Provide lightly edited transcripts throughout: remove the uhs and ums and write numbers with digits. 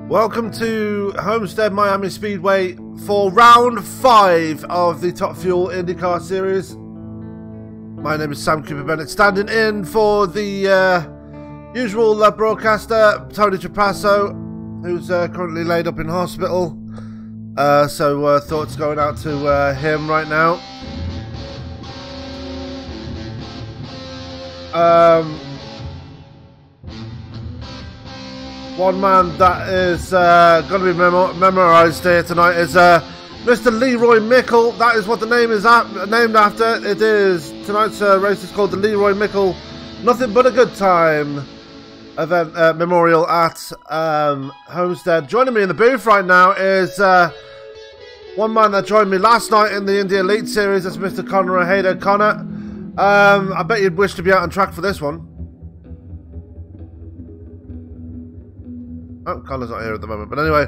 Welcome to Homestead Miami Speedway for round 5 of the Top Fuel IndyCar Series. My name is Sam Cooper Bennett, standing in for the usual broadcaster, Tony Trapasso, who's currently laid up in hospital. So thoughts going out to him right now. One man that is going to be memorised here tonight is Mr. Leroy Mickle. That is what the name is named after. It is tonight's race is called the Leroy Mickle Nothing But a Good Time event memorial at Homestead. Joining me in the booth right now is one man that joined me last night in the Indy Elite Series. That's Mr. Connor Hayder. Connor, I bet you'd wish to be out on track for this one. Oh, Connor's not here at the moment, but anyway,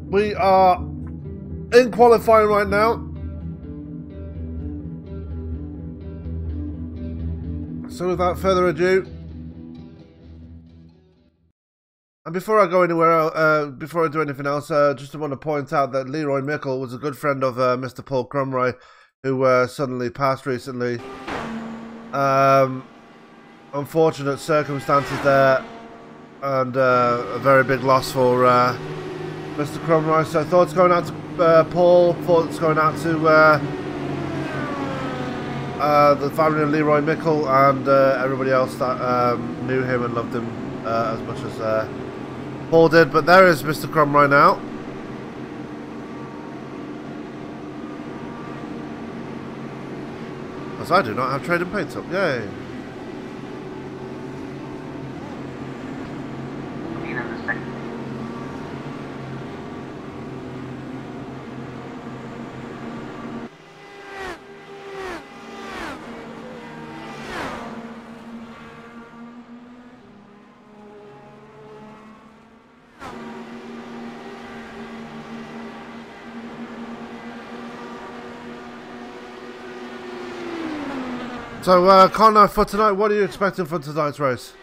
we are in qualifying right now. So without further ado, and before I go anywhere, before I do anything else, just want to point out that Leroy Mickle was a good friend of Mr. Paul Crumroy, who suddenly passed recently. Unfortunate circumstances there, and a very big loss for Mr. Crumroy. So thoughts going out to Paul, thoughts going out to the family of Leroy Mickle and everybody else that knew him and loved him as much as Paul did. But there is Mr. Crumroy now. As I do not have trading paints up, yay! So, Connor, for tonight, what are you expecting for tonight's race?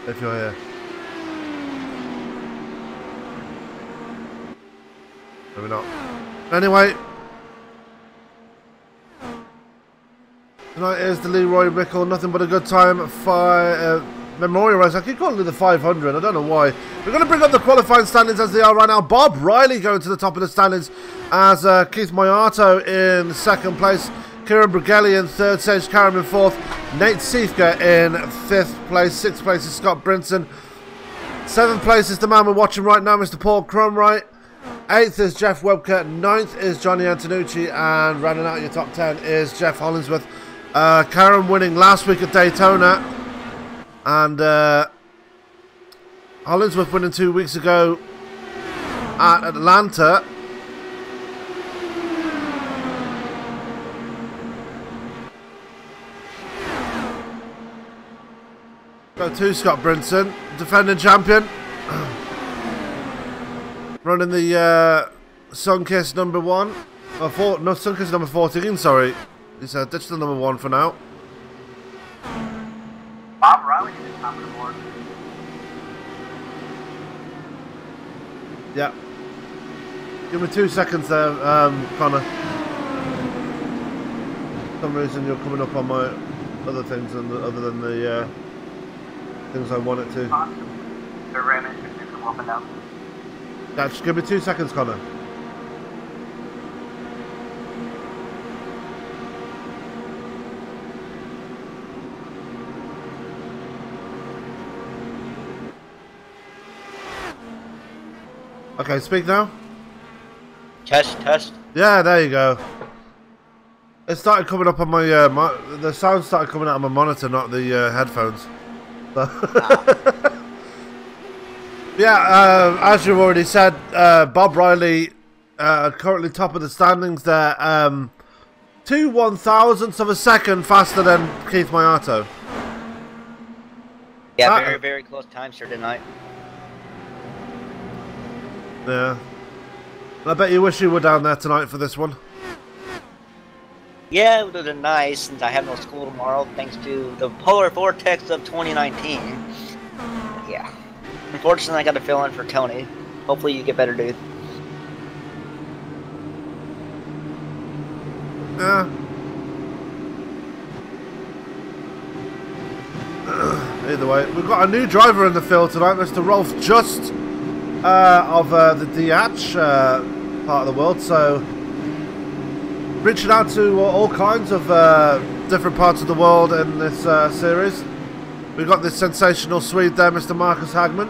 If you're here. Maybe not. Anyway. Tonight is the Leroy Mickle Nothing But a Good Time memorial race. I keep calling it the 500. I don't know why. We're going to bring up the qualifying standings as they are right now. Bob Riley going to the top of the standings as Keith Moyato in second place. Kieran Brigelli in third, Sage Karam in fourth, Nate Siefka in fifth place, sixth place is Scott Brinson, seventh place is the man we're watching right now, Mr. Paul Crumroy, eighth is Jeff Webker, ninth is Johnny Antonucci, and rounding out your top 10 is Jeff Hollingsworth. Karam winning last week at Daytona, and Hollingsworth winning 2 weeks ago at Atlanta. Go to Scott Brinson, defending champion. Running the Sunkist number 1. Oh, no, Sunkist number 14, sorry. He's ditched the number 1 for now. Bob Riley is at the top of the board. Yeah. Give me 2 seconds there, Connor. For some reason you're coming up on my other things other than the things I want it to. The rim is just come up and down. Yeah, just give me 2 seconds, Connor. Okay, speak now. Test, test. Yeah, there you go. It started coming up on my, the sound started coming out of my monitor, not the headphones. Yeah, as you've already said, Bob Riley currently top of the standings there. 2 1/1000ths of a second faster than Keith Moyato. Yeah, very, very close times here tonight. Yeah. I bet you wish you were down there tonight for this one. Yeah, it would have been nice since I have no school tomorrow thanks to the polar vortex of 2019. But yeah. Unfortunately, I got to fill in for Tony. Hopefully you get better, dude. Either way, we've got a new driver in the field tonight, Mr. Rolf Just of the DH part of the world. So, reaching out to all kinds of different parts of the world in this series. We've got this sensational Swede there, Mr. Marcus Hagman.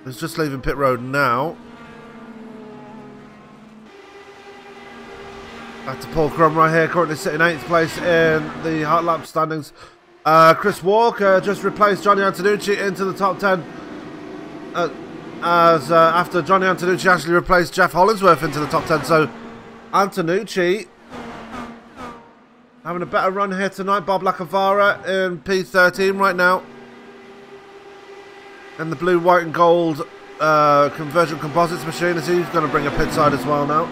He's just leaving pit road now. Back to Paul Crum right here, currently sitting 8th place in the hot lap standings. Kris Walker just replaced Johnny Antonucci into the top 10 after Johnny Antonucci actually replaced Jeff Hollingsworth into the top 10. So Antonucci having a better run here tonight. Bob Lacavara in P13 right now. And the blue, white and gold conversion composites machine, as he's going to bring a pit side as well now.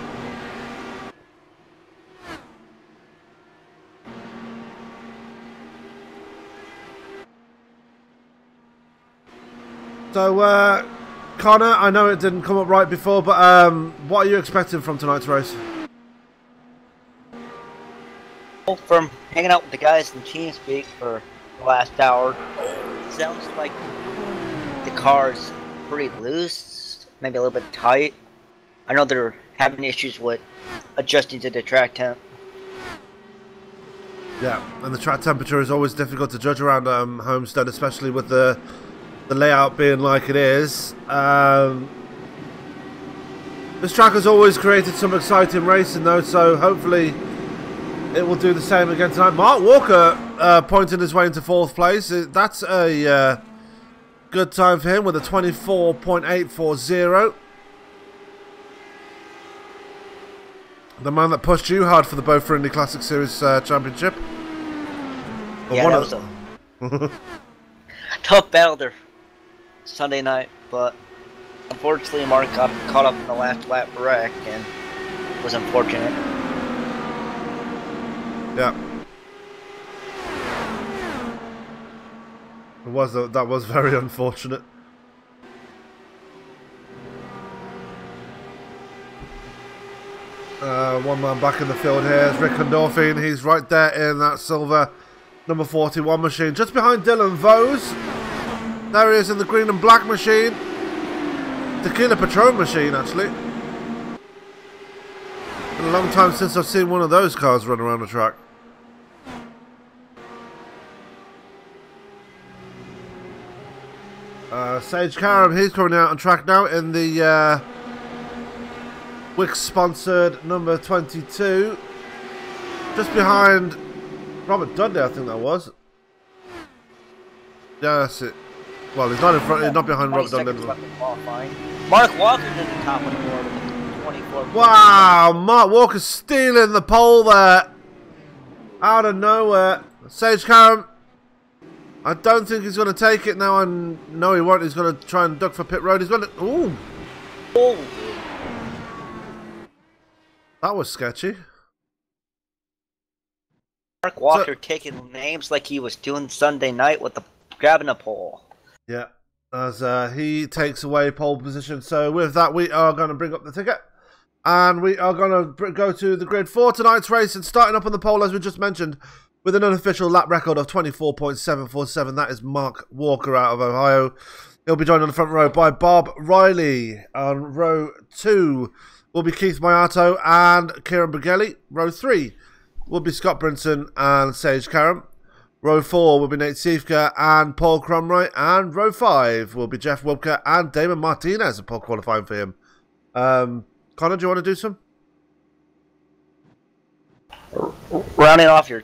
So, Connor, I know it didn't come up right before, but what are you expecting from tonight's race? From hanging out with the guys in TeamSpeak for the last hour, sounds like the car's pretty loose, maybe a little bit tight. I know they're having issues with adjusting to the track temp. Yeah, and the track temperature is always difficult to judge around Homestead, especially with the layout being like it is. This track has always created some exciting racing though, so hopefully it will do the same again tonight. Mark Walker pointing his way into 4th place. That's a good time for him with a 24.840. The man that pushed you hard for the Beaufort Indy Classic Series Championship. Or yeah, that was a tough battle there Sunday night, but unfortunately Mark got caught up in the last lap wreck and was unfortunate. Yeah. That was very unfortunate. One man back in the field here is Rick Condorfin. He's right there in that silver number 41 machine, just behind Dylan Vose. There he is in the green and black machine. Tequila Patron machine, actually. Been a long time since I've seen one of those cars run around the track. Sage Karam, he's coming out on track now in the Wix sponsored number 22. Just behind Robert Dudley, I think that was. Yeah, that's it. Well, he's not in front, he's not behind Robert Dudley. Mark Walker's in the top of the board with 24. Wow, Mark Walker stealing the pole there. Out of nowhere. Sage Karam, I don't think he's going to take it now, and no he won't. He's going to try and duck for pit road. He's going to... Ooh. Oh. That was sketchy. Mark Walker taking names like he was doing Sunday night with grabbing a pole. Yeah, as he takes away pole position. So with that, we are going to bring up the ticket. And we are going to go to the grid for tonight's race. And starting up on the pole, as we just mentioned, with an unofficial lap record of 24.747. That is Mark Walker out of Ohio. He'll be joined on the front row by Bob Riley. On row 2 will be Keith Mayato and Kieran Bugelli. Row 3 will be Scott Brinson and Sage Karam. Row 4 will be Nate Siefka and Paul Crumroy. And row 5 will be Jeff Wilker and Damon Martinez. And Paul qualifying for him. Connor, do you want to do some? Rounding off your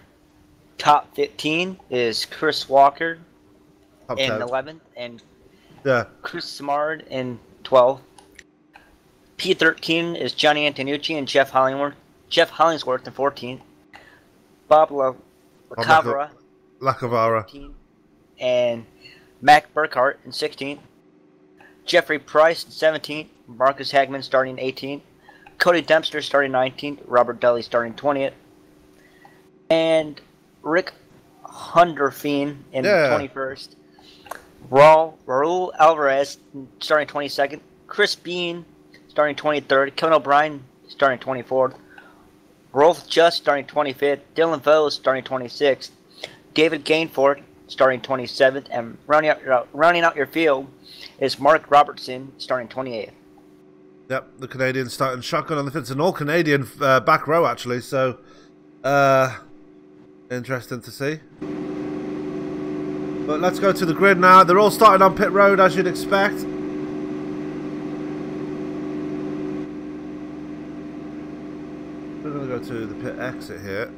top 15 is Kris Walker Top in 10. 11th and Yeah. Chris Smart in 12th. P13 is Johnny Antonucci and Jeff Hollingsworth in 14th. Bob Lacavara and Mac Burkhart in 16th. Jeffrey Price in 17th. Marcus Hagman starting 18th. Cody Dempster starting 19th. Robert Dudley starting 20th. And Rick Hunderfeen in 21st. Raul Alvarez starting 22nd. Chris Bean starting 23rd. Kevin O'Brien starting 24th. Rolf Just starting 25th. Dylan Vose starting 26th. David Gainford starting 27th. And rounding out your field is Mark Robertson starting 28th. Yep, the Canadian starting shotgun on the fence. An all-Canadian back row, actually. So, interesting to see. But let's go to the grid now. They're all starting on pit road, as you'd expect. We're going to go to the pit exit here.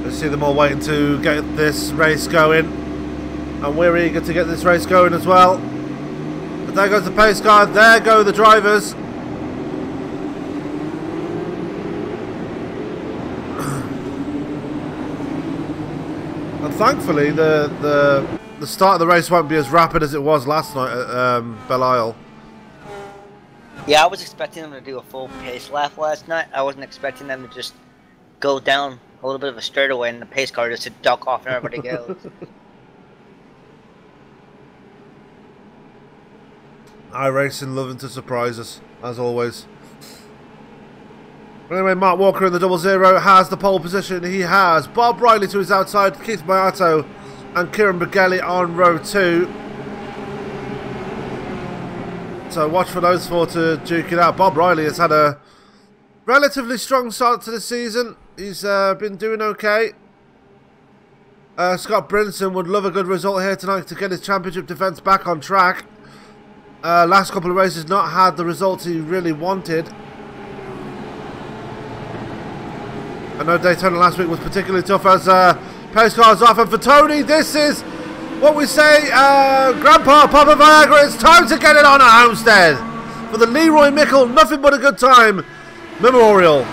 Let's see them all waiting to get this race going. And we're eager to get this race going as well. But there goes the pace car. There go the drivers. And thankfully, the start of the race won't be as rapid as it was last night at Belle Isle. Yeah, I was expecting them to do a full pace lap last night. I wasn't expecting them to just go down a little bit of a straightaway and the pace car just to duck off and everybody goes. iRacing loving to surprise us, as always. Anyway, Mark Walker in the 00 has the pole position. He has Bob Riley to his outside, Keith Mayato and Kieran Bergelli on row 2. So watch for those four to duke it out. Bob Riley has had a relatively strong start to the season. He's been doing okay. Scott Brinson would love a good result here tonight to get his championship defence back on track. Last couple of races not had the results he really wanted. I know Daytona last week was particularly tough as pace cars off, and for Tony this is what we say, Grandpa Papa Viagra, it's time to get it on at Homestead for the Leroy Mickle Nothing But a Good Time Memorial.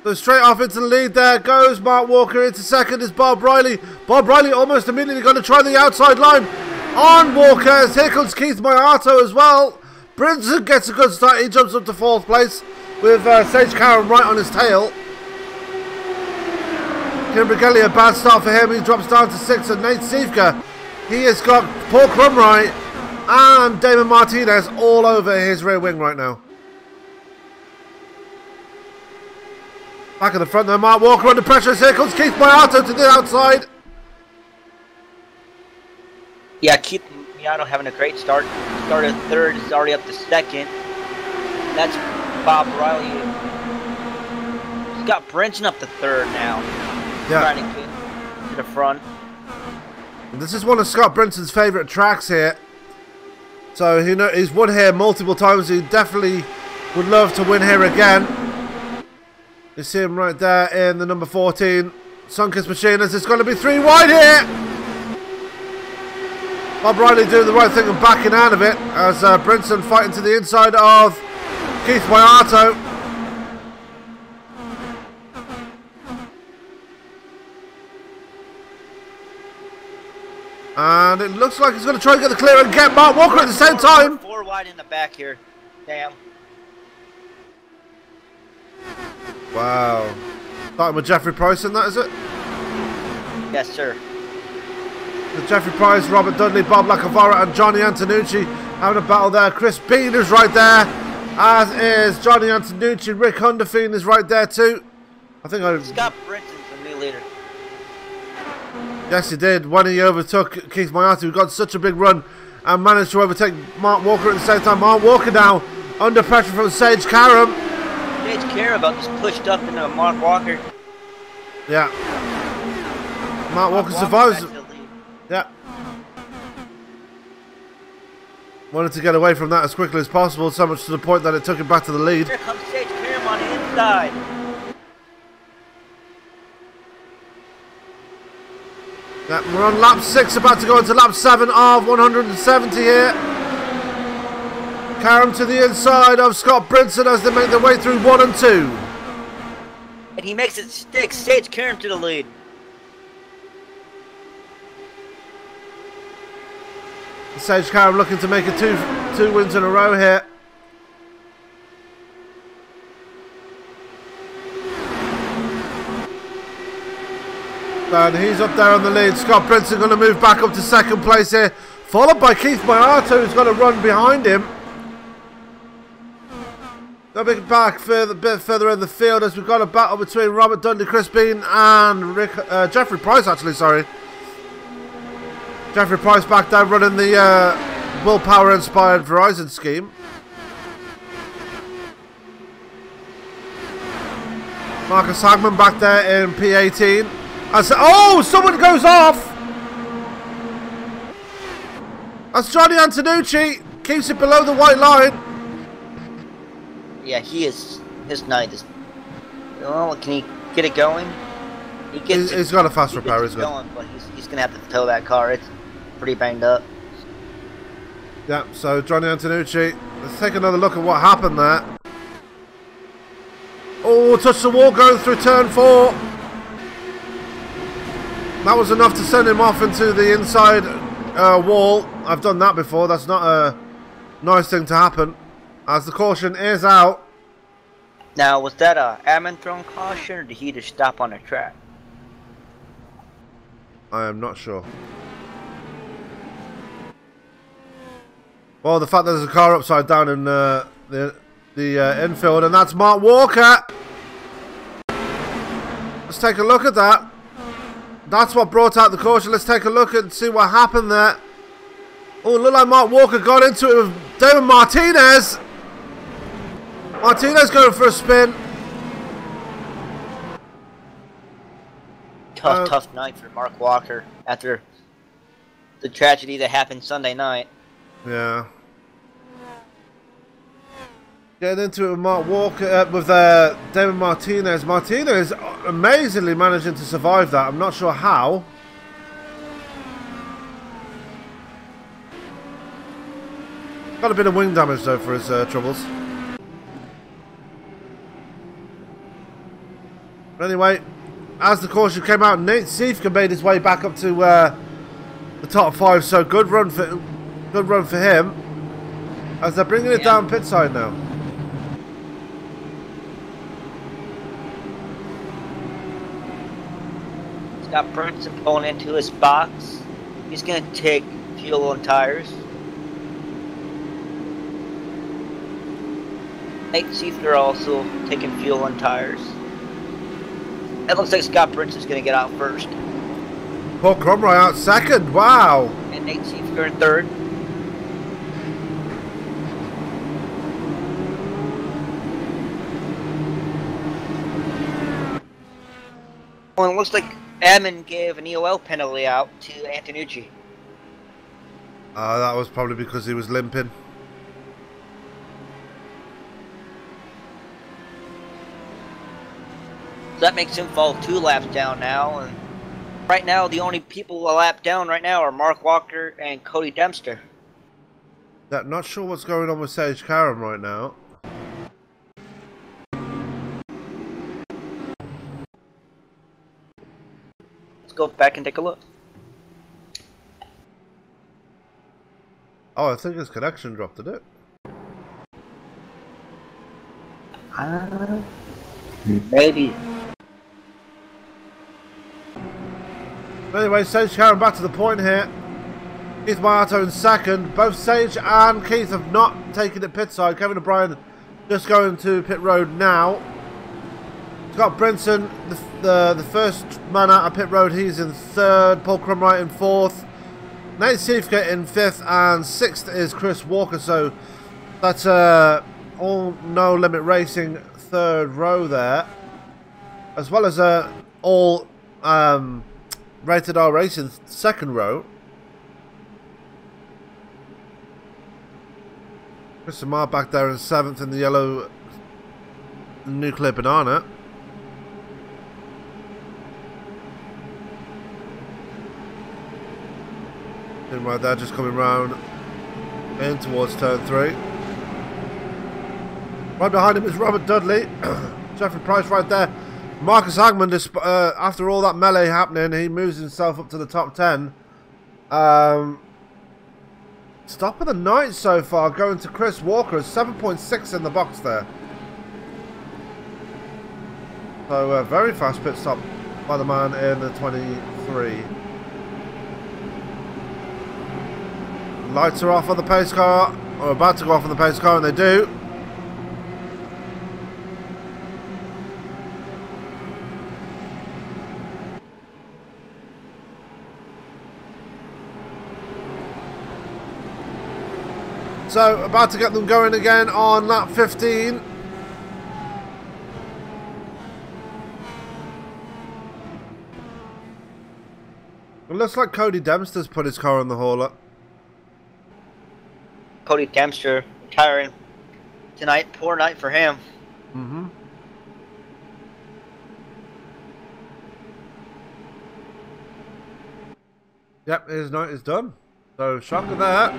So straight off into the lead there goes Mark Walker. Into second is Bob Riley. Bob Riley almost immediately going to try the outside line on Walker. Here comes Keith Mayato as well. Brinson gets a good start. He jumps up to 4th place with Sage Karen right on his tail. Kim Bergelli, a bad start for him. He drops down to 6th. And Nate Siefka, he has got Paul Crumright and Damon Martinez all over his rear wing right now. Back at the front there, Mark Walker under pressure. Here comes Keith Mayato to the outside. Yeah, Keith Mayato having a great start. Started 3rd, is already up to 2nd. That's Bob Riley. He's got Brinson up to 3rd now. Yeah. Trying to get to the front. This is one of Scott Brinson's favourite tracks here. So he's won here multiple times. He definitely would love to win here again. You see him right there in the number 14 Sunkist Machine, as it's going to be 3 wide here. Bob Riley doing the right thing and backing out of it as Brinson fighting to the inside of Keith Mayato. And it looks like he's going to try and get the clear and get Mark Walker at the same time. 4 wide in the back here. Damn. Wow. Starting with Jeffrey Price in that, is it? Yes, sir. With Jeffrey Price, Robert Dudley, Bob Lacavara and Johnny Antonucci having a battle there. Chris Bean is right there, as is Johnny Antonucci. Rick Hunderfeen is right there too. Scott Brinson's the new leader. Yes, he did. When he overtook Keith Mayato, who got such a big run and managed to overtake Mark Walker at the same time. Mark Walker now under pressure from Sage Karam. Sage Karam just pushed up into Mark Walker. Yeah. Mark Walker survives. Yeah. Wanted to get away from that as quickly as possible, so much to the point that it took him back to the lead. Here comes Sage Karam on the inside. Yeah, we're on lap 6, about to go into lap 7 of 170 here. Karam to the inside of Scott Brinson as they make their way through 1 and 2. And he makes it stick. Sage carrying him to the lead. Sage Karam looking to make it two wins in a row here. And he's up there on the lead. Scott Brinson going to move back up to second place here, followed by Keith Mayato, who's going to run behind him. They'll be back a bit further in the field as we've got a battle between Robert Dudley, Chris Bean and Jeffrey Price, actually, sorry. Jeffrey Price back there running the willpower-inspired Verizon scheme. Marcus Hagman back there in P18. Oh, someone goes off! That's Johnny Antonucci. Keeps it below the white line. Yeah, his night is... Oh, can he get it going? He's got a fast repair, isn't he? But he's going to have to tow that car. It's pretty banged up. Yeah, so Johnny Antonucci. Let's take another look at what happened there. Oh, touched the wall going through turn 4. That was enough to send him off into the inside wall. I've done that before. That's not a nice thing to happen. As the caution is out. Now, was that a admin thrown caution, or did he just stop on the track? I am not sure. Well, the fact that there's a car upside down in the infield, and that's Mark Walker. Let's take a look at that. That's what brought out the caution. Let's take a look and see what happened there. Oh, it looked like Mark Walker got into it with David Martinez. Martinez going for a spin. Tough night for Mark Walker after the tragedy that happened Sunday night. Yeah. Getting into it with Mark Walker, with David Martinez. Martinez amazingly managing to survive that. I'm not sure how. Got a bit of wing damage though for his troubles. But anyway, as the caution came out, Nate Siefka made his way back up to the top 5. So good run for him. As they're bringing it down pit side now. He's got Brinson pulling into his box. He's going to take fuel and tires. Nate Siefka also taking fuel and tires. It looks like Scott Brinson's going to get out first. Paul Cromroy out second. Wow. And Nate Siefka in third. Well, it looks like Admin gave an EOL penalty out to Antonucci. That was probably because he was limping. So that makes him fall 2 laps down now. And right now, the only people a lap down right now are Mark Walker and Cody Dempster. Yeah, not sure what's going on with Sage Karam right now. Let's go back and take a look. Oh, I think his connection dropped, did it? Maybe. Anyway, Sage Karam back to the point here. Keith Mayato in second. Both Sage and Keith have not taken it pit side. Kevin O'Brien just going to pit road now. Scott Brinson, the first man out of pit road, he's in third. Paul Cromwright in fourth. Nate Siefka in fifth, and sixth is Chris Walker. So that's all No Limit Racing third row there, as well as all Rated R Racing second row. Chris Lamar back there in seventh in the yellow nuclear banana. In right there, just coming round in towards turn 3. Right behind him is Robert Dudley. Jeffrey Price right there. Marcus Hagman, after all that melee happening, he moves himself up to the top 10. Stop of the night so far, going to Chris Walker, 7.6 in the box there. So very fast pit stop by the man in the 23. Lights are off on the pace car, or about to go off on the pace car, and they do. So, about to get them going again on lap 15. It looks like Cody Dempster's put his car on the hauler. Cody Dempster retiring tonight. Poor night for him. Mm-hmm. Yep, his night is done. So, shocker there.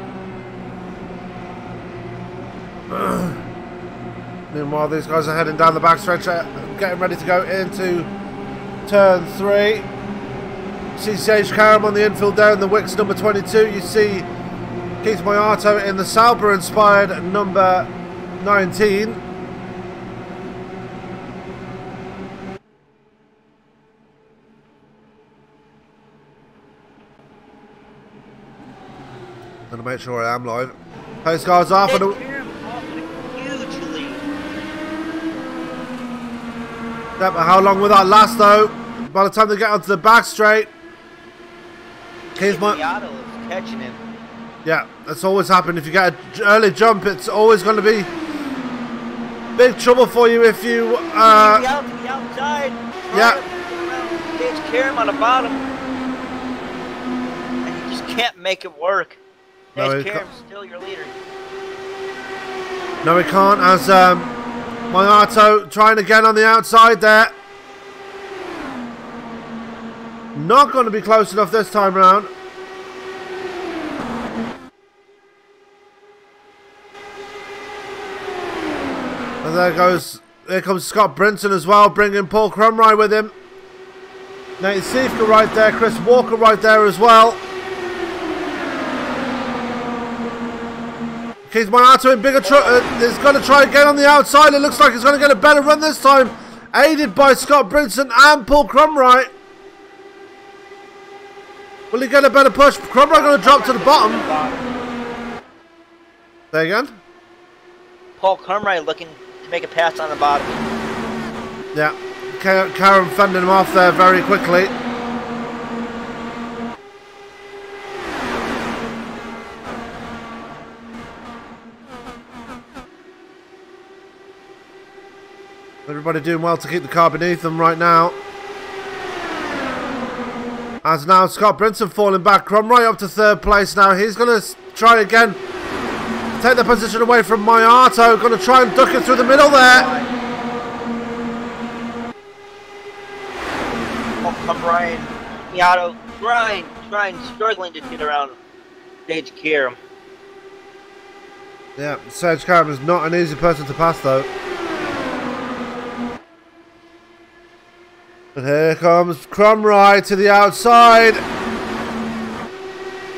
Meanwhile, these guys are heading down the backstretch, getting ready to go into turn 3. See Sage Karam on the infield there in the Wicks number 22. You see Keith Moyato in the Sauber inspired number 19. Gonna make sure I am live. Pace cars off and but how long will that last though? By the time they get onto the back straight, Moyato is catching him. Yeah, that's always happened. If you get an early jump, it's always going to be big trouble for you if you. Out to the outside. Yeah. Sage Karam on the bottom, and you just can't make it work. Sage Karam's still your leader. No, he can't. As Moyato trying again on the outside there. Not going to be close enough this time around. And there comes Scott Brinson as well, bringing Paul Crumry with him. Nate Siefka right there, Chris Walker right there as well. Keith Moyato in bigger is going to try again on the outside. It looks like he's going to get a better run this time, aided by Scott Brinson and Paul Crumry. Will he get a better push? Crumry going to drop to the bottom. There again. Paul Crumry looking to make a pass on the bottom. Yeah, Karam fending him off there very quickly. Everybody doing well to keep the car beneath them right now. As now Scott Brinson falling back. Crumry up to third place now. He's going to try again. Take the position away from Moyato. Going to try and duck it through the middle there. Crumry, Moyato, struggling to get around Sage Karam. Yeah, Sage Karam is not an easy person to pass though. And here comes Crumry to the outside.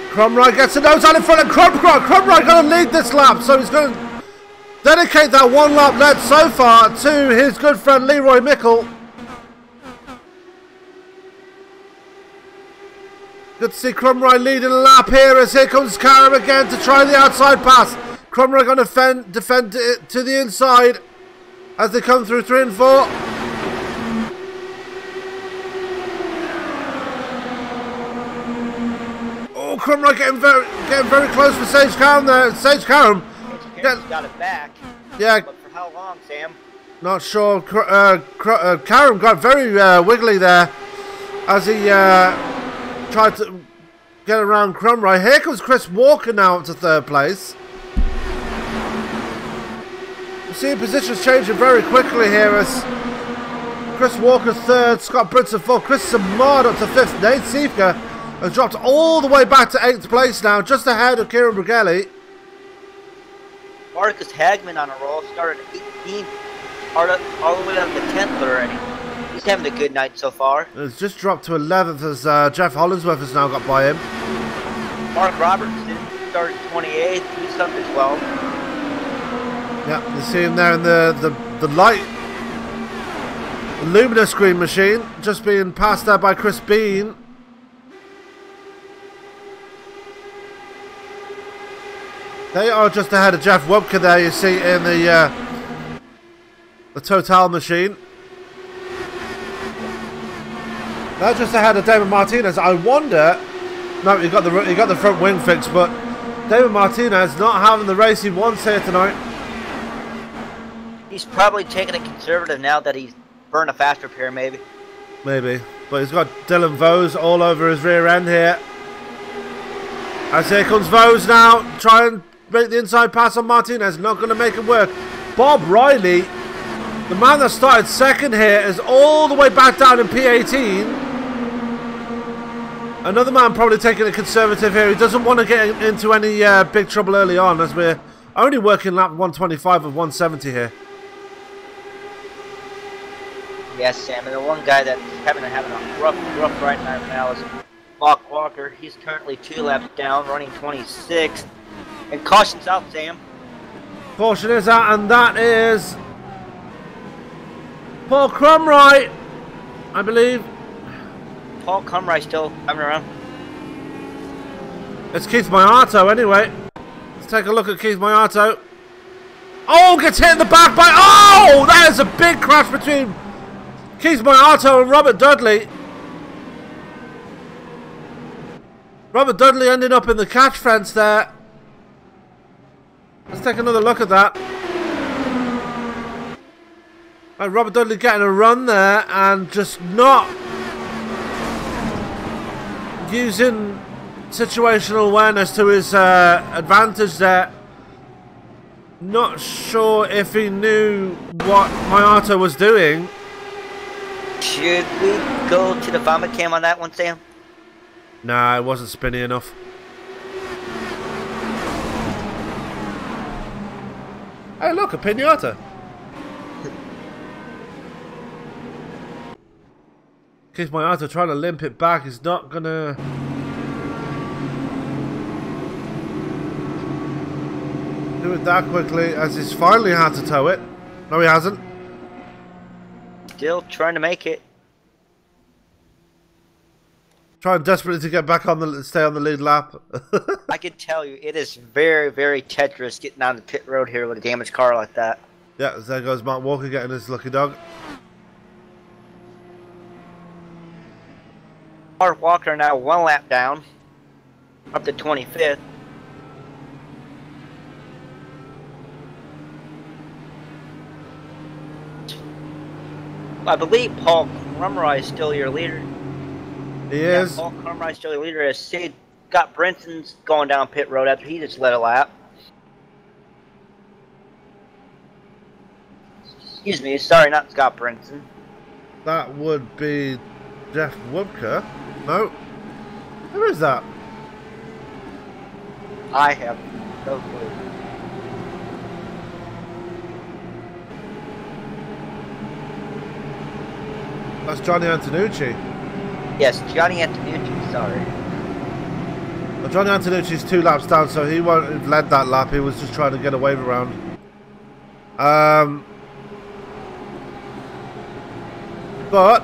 Crumry gets a nose out in front of Crumry going to lead this lap. So he's going to dedicate that one lap lead so far to his good friend Leroy Mickle. Good to see Crumry leading a lap here as here comes Karam again to try the outside pass. Crumry going to defend it to the inside as they come through 3 and 4. Crumry getting very close for Sage Karam there. Sage Karam got it back. Yeah. But for how long, Sam? Not sure. Karam got very wiggly there as he tried to get around Crumry. Here comes Chris Walker now up to third place. You see positions changing very quickly here as Chris Walker third, Scott Brinson fourth, Chris Samard up to fifth, Nate Siefka has dropped all the way back to 8th place now, just ahead of Kieran Brughelli. Marcus Hagman on a roll, started 18th, all the way up to 10th already. He's having a good night so far. It's just dropped to 11th as Jeff Hollingsworth has now got by him. Mark Robertson started 28th. He's up as well. Yeah, you see him there in the light luminous screen machine, just being passed there by Chris Bean. They are just ahead of Jeff Wubka there, you see, in the Total machine. They're just ahead of David Martinez. I wonder. No, he got the front wing fixed, but David Martinez not having the race he wants here tonight. He's probably taking it conservative now that he's burned a fast repair, maybe. Maybe, but he's got Dylan Vose all over his rear end here. As here comes Vose now, try and make the inside pass on Martinez. Not going to make it work. Bob Riley, the man that started second here, is all the way back down in P18. Another man probably taking it conservative here. He doesn't want to get into any big trouble early on, as we're only working lap 125 of 170 here. Yes, Sam, and the one guy that's having a rough right now is Mark Walker. He's currently 2 laps down, running 26th. And caution's out, Sam. Caution is out, and that is Paul Crumright, I believe. Paul Crumright still coming around. It's Keith Mayato anyway. Let's take a look at Keith Mayato. Oh, gets hit in the back by... Oh, that is a big crash between Keith Mayato and Robert Dudley. Robert Dudley ended up in the catch fence there. Let's take another look at that. And Robert Dudley getting a run there and just not using situational awareness to his advantage there. Not sure if he knew what Mayato was doing. Should we go to the vomit cam on that one, Sam? Nah, it wasn't spinny enough. Hey, look, a pinata. Keith Mayato trying to limp it back. He's not gonna do it that quickly, as he's finally had to tow it. No, he hasn't. Still trying to make it. Trying desperately to get back on the stay on the lead lap. I can tell you, it is very, very Tetris getting on the pit road here with a damaged car like that. Yeah, there goes Mark Walker getting his lucky dog. Mark Walker now 1 lap down, up to 25th. I believe Paul Crumright is still your leader. He is. Paul Crumright is still your leader as Sid got Brinson's going down pit road after he just led a lap. Excuse me, sorry, not Scott Brinson. That would be Jeff Wubka. No. Who is that? I have no clue. That's Johnny Antonucci. Yes, Johnny Antonucci, sorry. Well, Johnny Antonucci's 2 laps down, so he won't have led that lap. He was just trying to get a wave around. But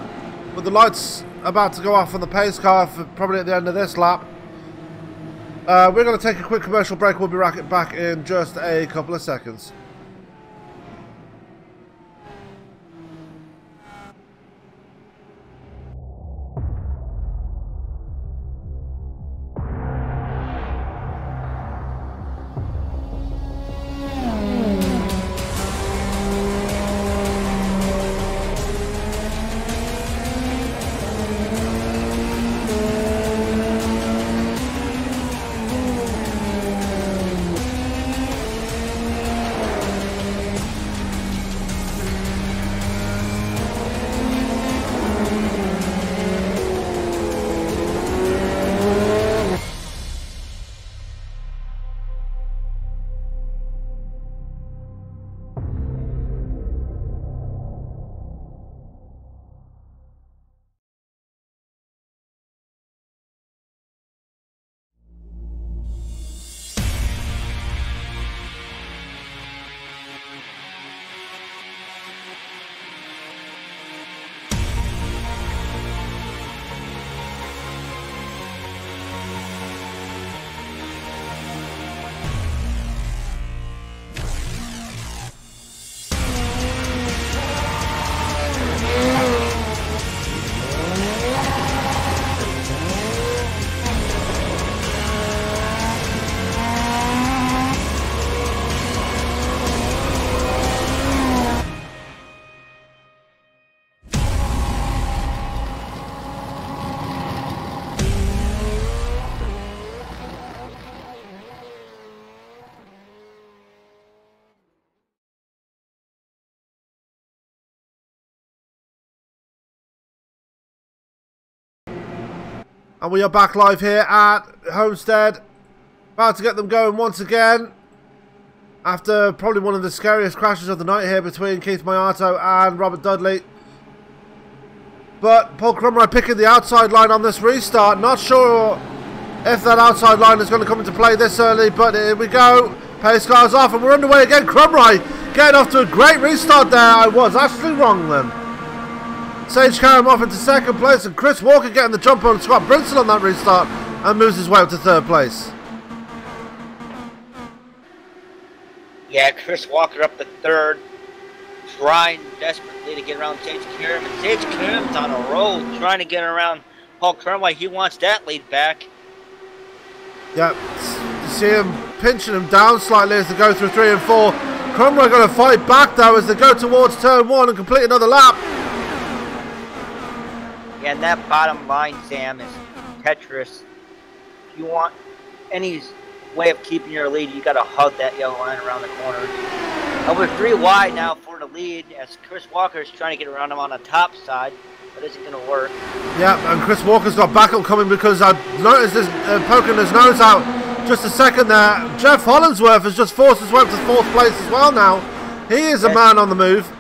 with the lights about to go off on the pace car for probably at the end of this lap, we're going to take a quick commercial break. We'll be back in just a couple of seconds. And we are back live here at Homestead. About to get them going once again. After probably one of the scariest crashes of the night here between Keith Mayato and Robert Dudley. But Paul Crumroy picking the outside line on this restart. Not sure if that outside line is going to come into play this early, but here we go. Pace cars off and we're underway again. Crumroy getting off to a great restart there. I was actually wrong then. Sage carrying off into second place, and Chris Walker getting the jump on Scott Brinson on that restart and moves his way up to third place. Yeah, Chris Walker up to third, trying desperately to get around Sage Karam, and Sage Karam's on a roll trying to get around Paul Crumroy. He wants that lead back. Yeah, you see him pinching him down slightly as they go through 3 and 4. Crumroy going to fight back though as they go towards turn 1 and complete another lap. Yeah, and that bottom line, Sam, is Tetris. If you want any way of keeping your lead, you got to hug that yellow line around the corner. And we're 3 wide now for the lead as Chris Walker is trying to get around him on the top side, but isn't going to work. Yeah, and Chris Walker's got backup coming because I noticed this poking his nose out just a second there. Jeff Hollingsworth has just forced his way up to 4th place as well now. He is a man on the move.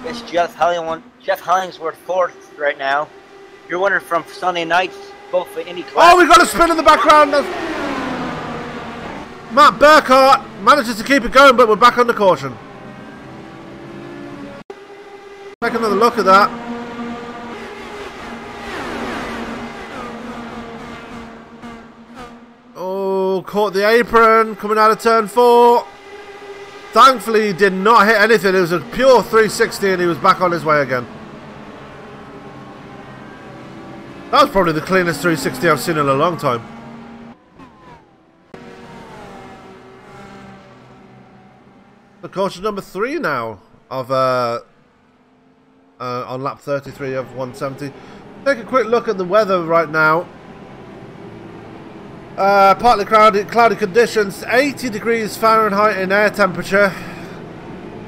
Yes, Jeff Hollingsworth 4th right now. You're wondering from Sunday nights, both for Indy class. Oh, we got a spin in the background. Matt Burkhart manages to keep it going, but we're back under caution. Take another look at that. Oh, caught the apron coming out of turn 4. Thankfully, he did not hit anything. It was a pure 360 and he was back on his way again. That was probably the cleanest 360 I've seen in a long time. The caution number 3 now of on lap 33 of 170. Take a quick look at the weather right now. Partly cloudy conditions, 80 degrees Fahrenheit in air temperature.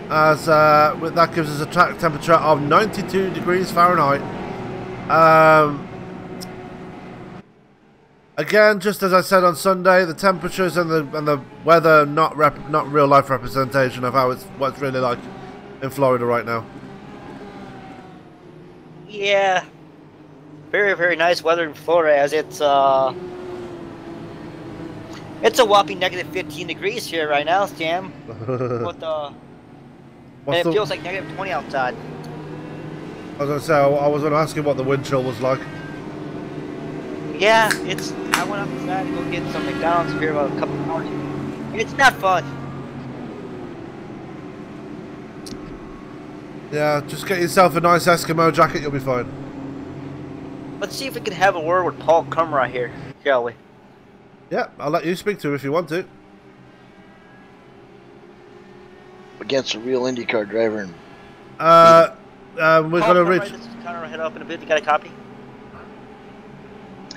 As that gives us a track temperature of 92 degrees Fahrenheit. Again, just as I said on Sunday, the temperatures and the weather not real life representation of what it's really like in Florida right now. Yeah, very, very nice weather in Florida as it's a whopping negative 15 degrees here right now, Sam. And it feels like negative 20 outside. I was going to say, I was going to ask you what the wind chill was like. Yeah, I went outside to go get some McDonald's here about a couple of hours. And it's not fun. Yeah, just get yourself a nice Eskimo jacket, you'll be fine. Let's see if we can have a word with Paul Crumroy here, shall we? Yeah, I'll let you speak to him if you want to. Against a real IndyCar driver. We're going to reach... This is Connor, head up in a bit. You got a copy?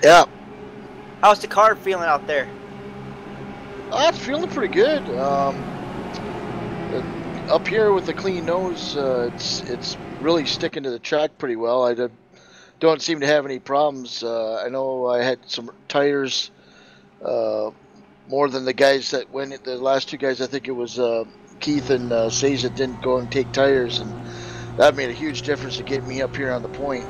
Yeah. How's the car feeling out there? It's feeling pretty good. Up here with the clean nose, it's really sticking to the track pretty well. I don't seem to have any problems. I know I had some tires more than the guys that went. The last 2 guys, I think it was Keith and Sage that didn't go and take tires, and that made a huge difference to get me up here on the point.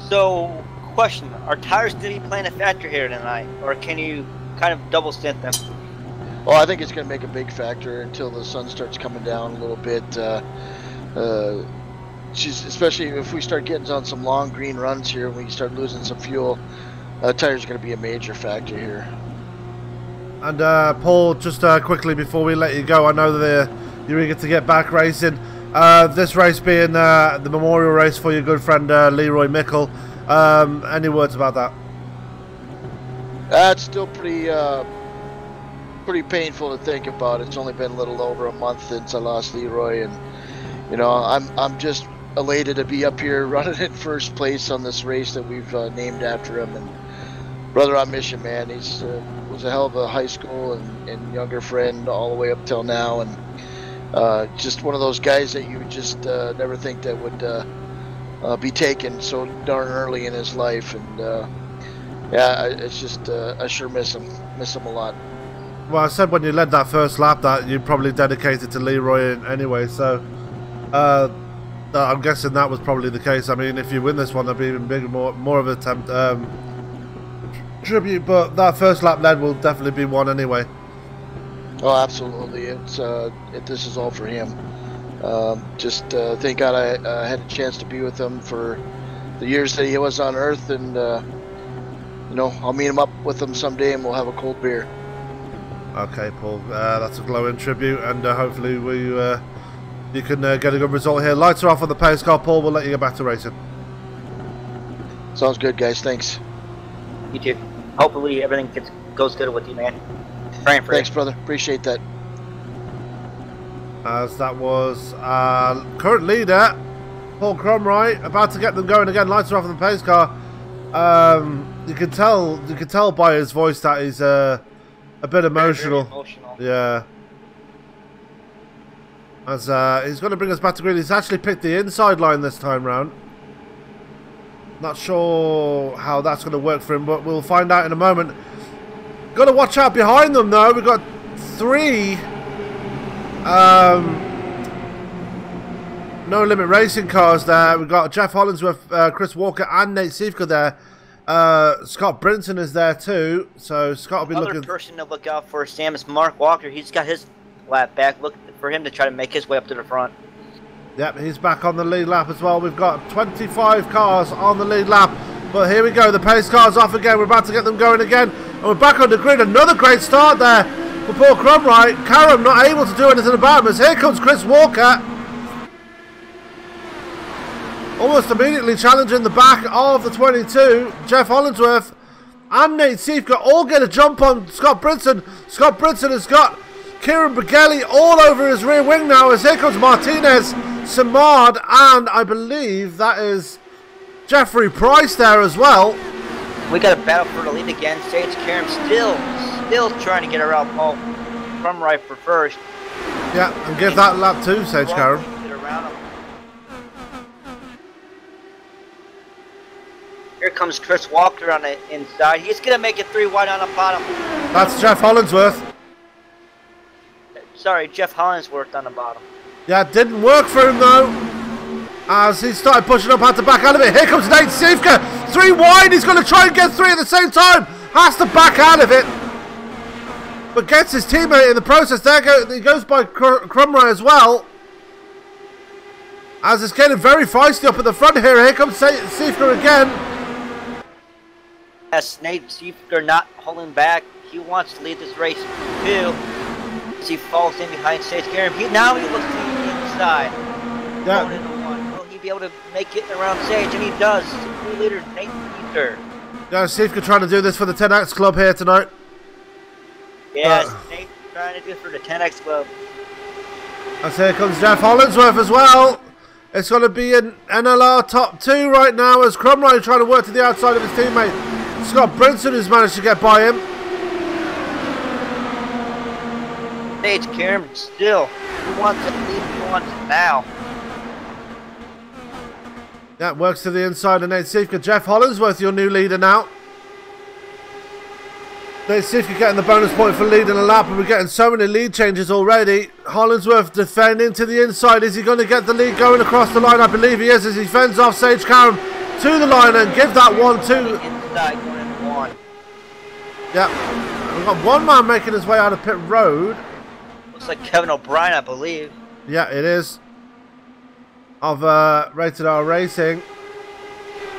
So, question: are tires going to be playing a factor here tonight, or can you kind of double stint them? Well, I think it's going to make a big factor until the sun starts coming down a little bit. Especially if we start getting on some long green runs here and we start losing some fuel, tires are going to be a major factor here. And Paul, just quickly before we let you go, I know that you're eager to get back racing. This race being the memorial race for your good friend Leroy Mickle. Any words about that? That's still pretty painful to think about. It's only been a little over a month since I lost Leroy, and you know I'm just elated to be up here running in first place on this race that we've named after him. And brother, I miss you, man. He's was a hell of a high school and younger friend all the way up till now, and just one of those guys that you just never think that would be taken so darn early in his life. And Yeah, it's just I sure miss him a lot. Well, I said when you led that first lap that you probably dedicated to Leroy anyway, so I'm guessing that was probably the case. I mean, if you win this one, there'll be even bigger, more of a tribute, but that first lap led will definitely be one anyway. Oh, absolutely. This is all for him. Thank God I had a chance to be with him for the years that he was on Earth, and you know, I'll meet him up with him someday, and we'll have a cold beer. Okay, Paul. That's a glowing tribute, and hopefully you can get a good result here. Lights are off on the pace car, Paul. We'll let you get back to racing. Sounds good, guys. Thanks. You too. Hopefully everything goes good with you, man. Praying for Thanks, you. brother. Appreciate that. As that was current leader, Paul Cromroy, about to get them going again. Lights are off on the pace car. You can tell by his voice that he's a bit emotional. Very emotional. Yeah. As he's going to bring us back to green. He's actually picked the inside line this time round. Not sure how that's going to work for him, but we'll find out in a moment. Got to watch out behind them though. We've got 3 No Limit Racing cars there. We've got Jeff Hollinsworth, Chris Walker, and Nate Siefka there. Scott Brinson is there too, so Scott will be looking. Another person to look out for Sam is Mark Walker. He's got his lap back. Look for him to try to make his way up to the front. Yep, he's back on the lead lap as well. We've got 25 cars on the lead lap. But here we go, the pace car's off again. We're about to get them going again. And we're back on the grid. Another great start there for Paul Cromroy. Karam not able to do anything about him as here comes Chris Walker. Almost immediately challenging the back of the 22. Jeff Hollinsworth and Nate Siefka all get a jump on Scott Brinson. Scott Brinson has got Kieran Bergelli all over his rear wing now as here comes Martinez, Samard, and I believe that is Jeffrey Price there as well. We got a battle for the lead again. Sage Karam still trying to get around Paul Cromroy for first. Yeah, and give that lap to Sage Karam. Get around him. Here comes Chris Walker on the inside. He's going to make it 3 wide on the bottom. That's Jeff Hollinsworth. Sorry, Jeff Hollinsworth on the bottom. Yeah, it didn't work for him though. As he started pushing up, had to back out of it. Here comes Nate Siefka. 3 wide. He's going to try and get 3 at the same time. Has to back out of it. But gets his teammate in the process. He goes by Cromroy as well. As it's getting very feisty up at the front here. Here comes Siefka again. Yes, Nate Siefka not holding back. He wants to lead this race too. As he falls in behind Sage Karam. Now he looks to the inside. Yeah. Going into 1. Will he be able to make it around Sage? And he does. The leader, Nate Siefka. Yeah, Siefka trying to do this for the 10X Club here tonight. Yes, Nate trying to do it for the 10X Club. As here comes Jeff Hollinsworth as well. It's going to be an NLR top 2 right now as Cromroy trying to work to the outside of his teammate Scott Brinson, who's managed to get by him. Sage Karam still. He wants it, he wants it now. Yeah, works to the inside of Nate Siefka. Jeff Hollinsworth, your new leader now. Nate Siefka getting the bonus point for leading a lap, and we're getting so many lead changes already. Hollinsworth defending to the inside. Is he going to get the lead going across the line? I believe he is, as he fends off Sage Karam to the line and give that one to... Inside going into 1. Yeah, we've got one man making his way out of pit road. Looks like Kevin O'Brien, I believe. Yeah, it is. Of Rated R Racing.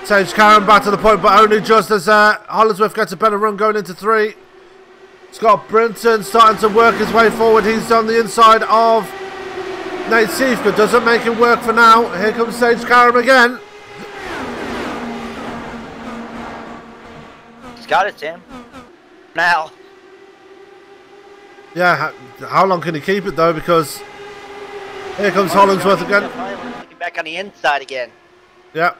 Sage Karam back to the point, but only just as Hollinsworth gets a better run going into 3. Scott Brinson starting to work his way forward. He's on the inside of Nate Siefka. Doesn't make him work for now. Here comes Sage Karam again. He's got it, Tim. Now. Yeah, how long can he keep it though? Because here comes Hollinsworth again. Looking back on the inside again. Yeah.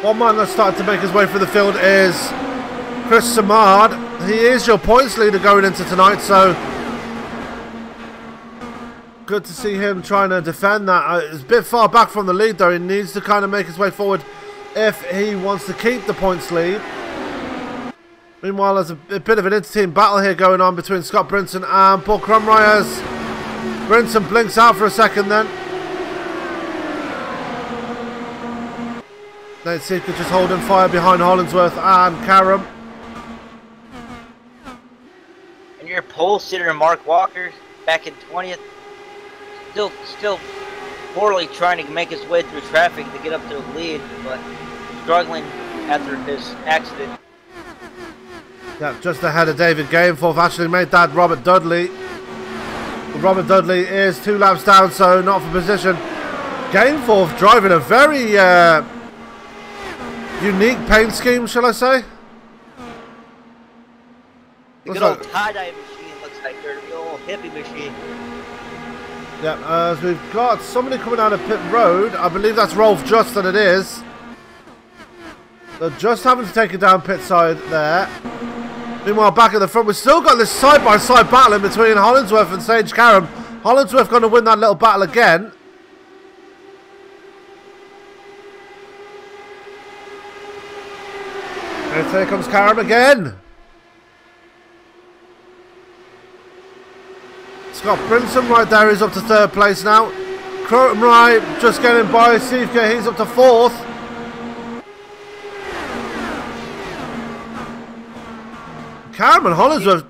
One man that's started to make his way through the field is Chris Samard. He is your points leader going into tonight, so good to see him trying to defend that. It's a bit far back from the lead, though. He needs to kind of make his way forward if he wants to keep the points lead. Meanwhile, there's a bit of an inter-team battle here going on between Scott Brinson and Paul Crumroy as Brinson blinks out for a second then. Nate Seeker just holding fire behind Hollingsworth and Karam. And your pole sitter, Mark Walker, back in 20th, still poorly trying to make his way through traffic to get up to the lead, but struggling after his accident. Yeah, just ahead of David Gameforth. Actually made that Robert Dudley. Robert Dudley is 2 laps down, so not for position. Gameforth driving a very unique paint scheme, shall I say? The good old tie-dye machine looks like they're the old hippie machine. Yeah, as we've got somebody coming out of pit road. I believe that's Rolf Just that it is. They're just having to take it down pit side there. Meanwhile, back at the front, we've still got this side-by-side battle in between Hollingsworth and Sage Karam. Hollingsworth going to win that little battle again. And here comes Karam again. Scott Brinson right there is up to 3rd place now. Crumroy just getting by Sivka, he's up to 4th. Karam and Hollingsworth.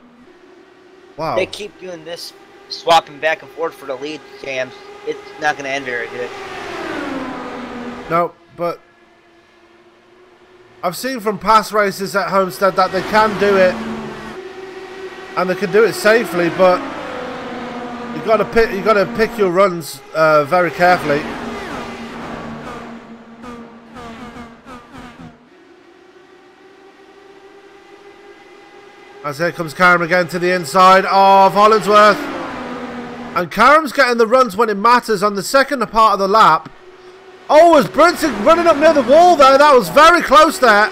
Wow. They keep doing this, swapping back and forth for the lead, James. It's not going to end very good. No, but I've seen from past races at Homestead that they can do it, and they can do it safely. But you got to pick your runs very carefully. As here comes Karam again to the inside of Hollingsworth. And Karam's getting the runs when it matters on the second part of the lap. Oh, was Brinson running up near the wall there? That was very close there.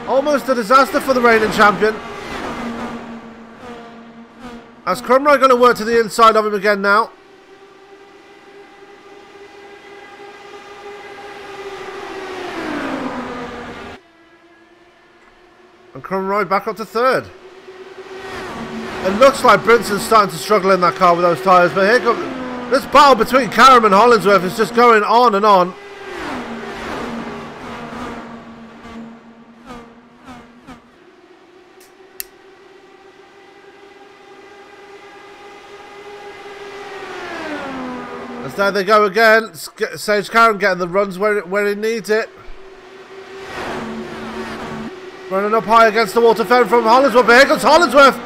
Almost a disaster for the reigning champion. As Crumroy going to work to the inside of him again now. And Crumroy back up to 3rd. It looks like Brinson's starting to struggle in that car with those tyres, but here comes this battle between Karam and Hollingsworth is just going on and on. As there they go again. Sage Karam getting the runs where he needs it. Running up high against the water fence from Hollingsworth. But here comes Hollingsworth.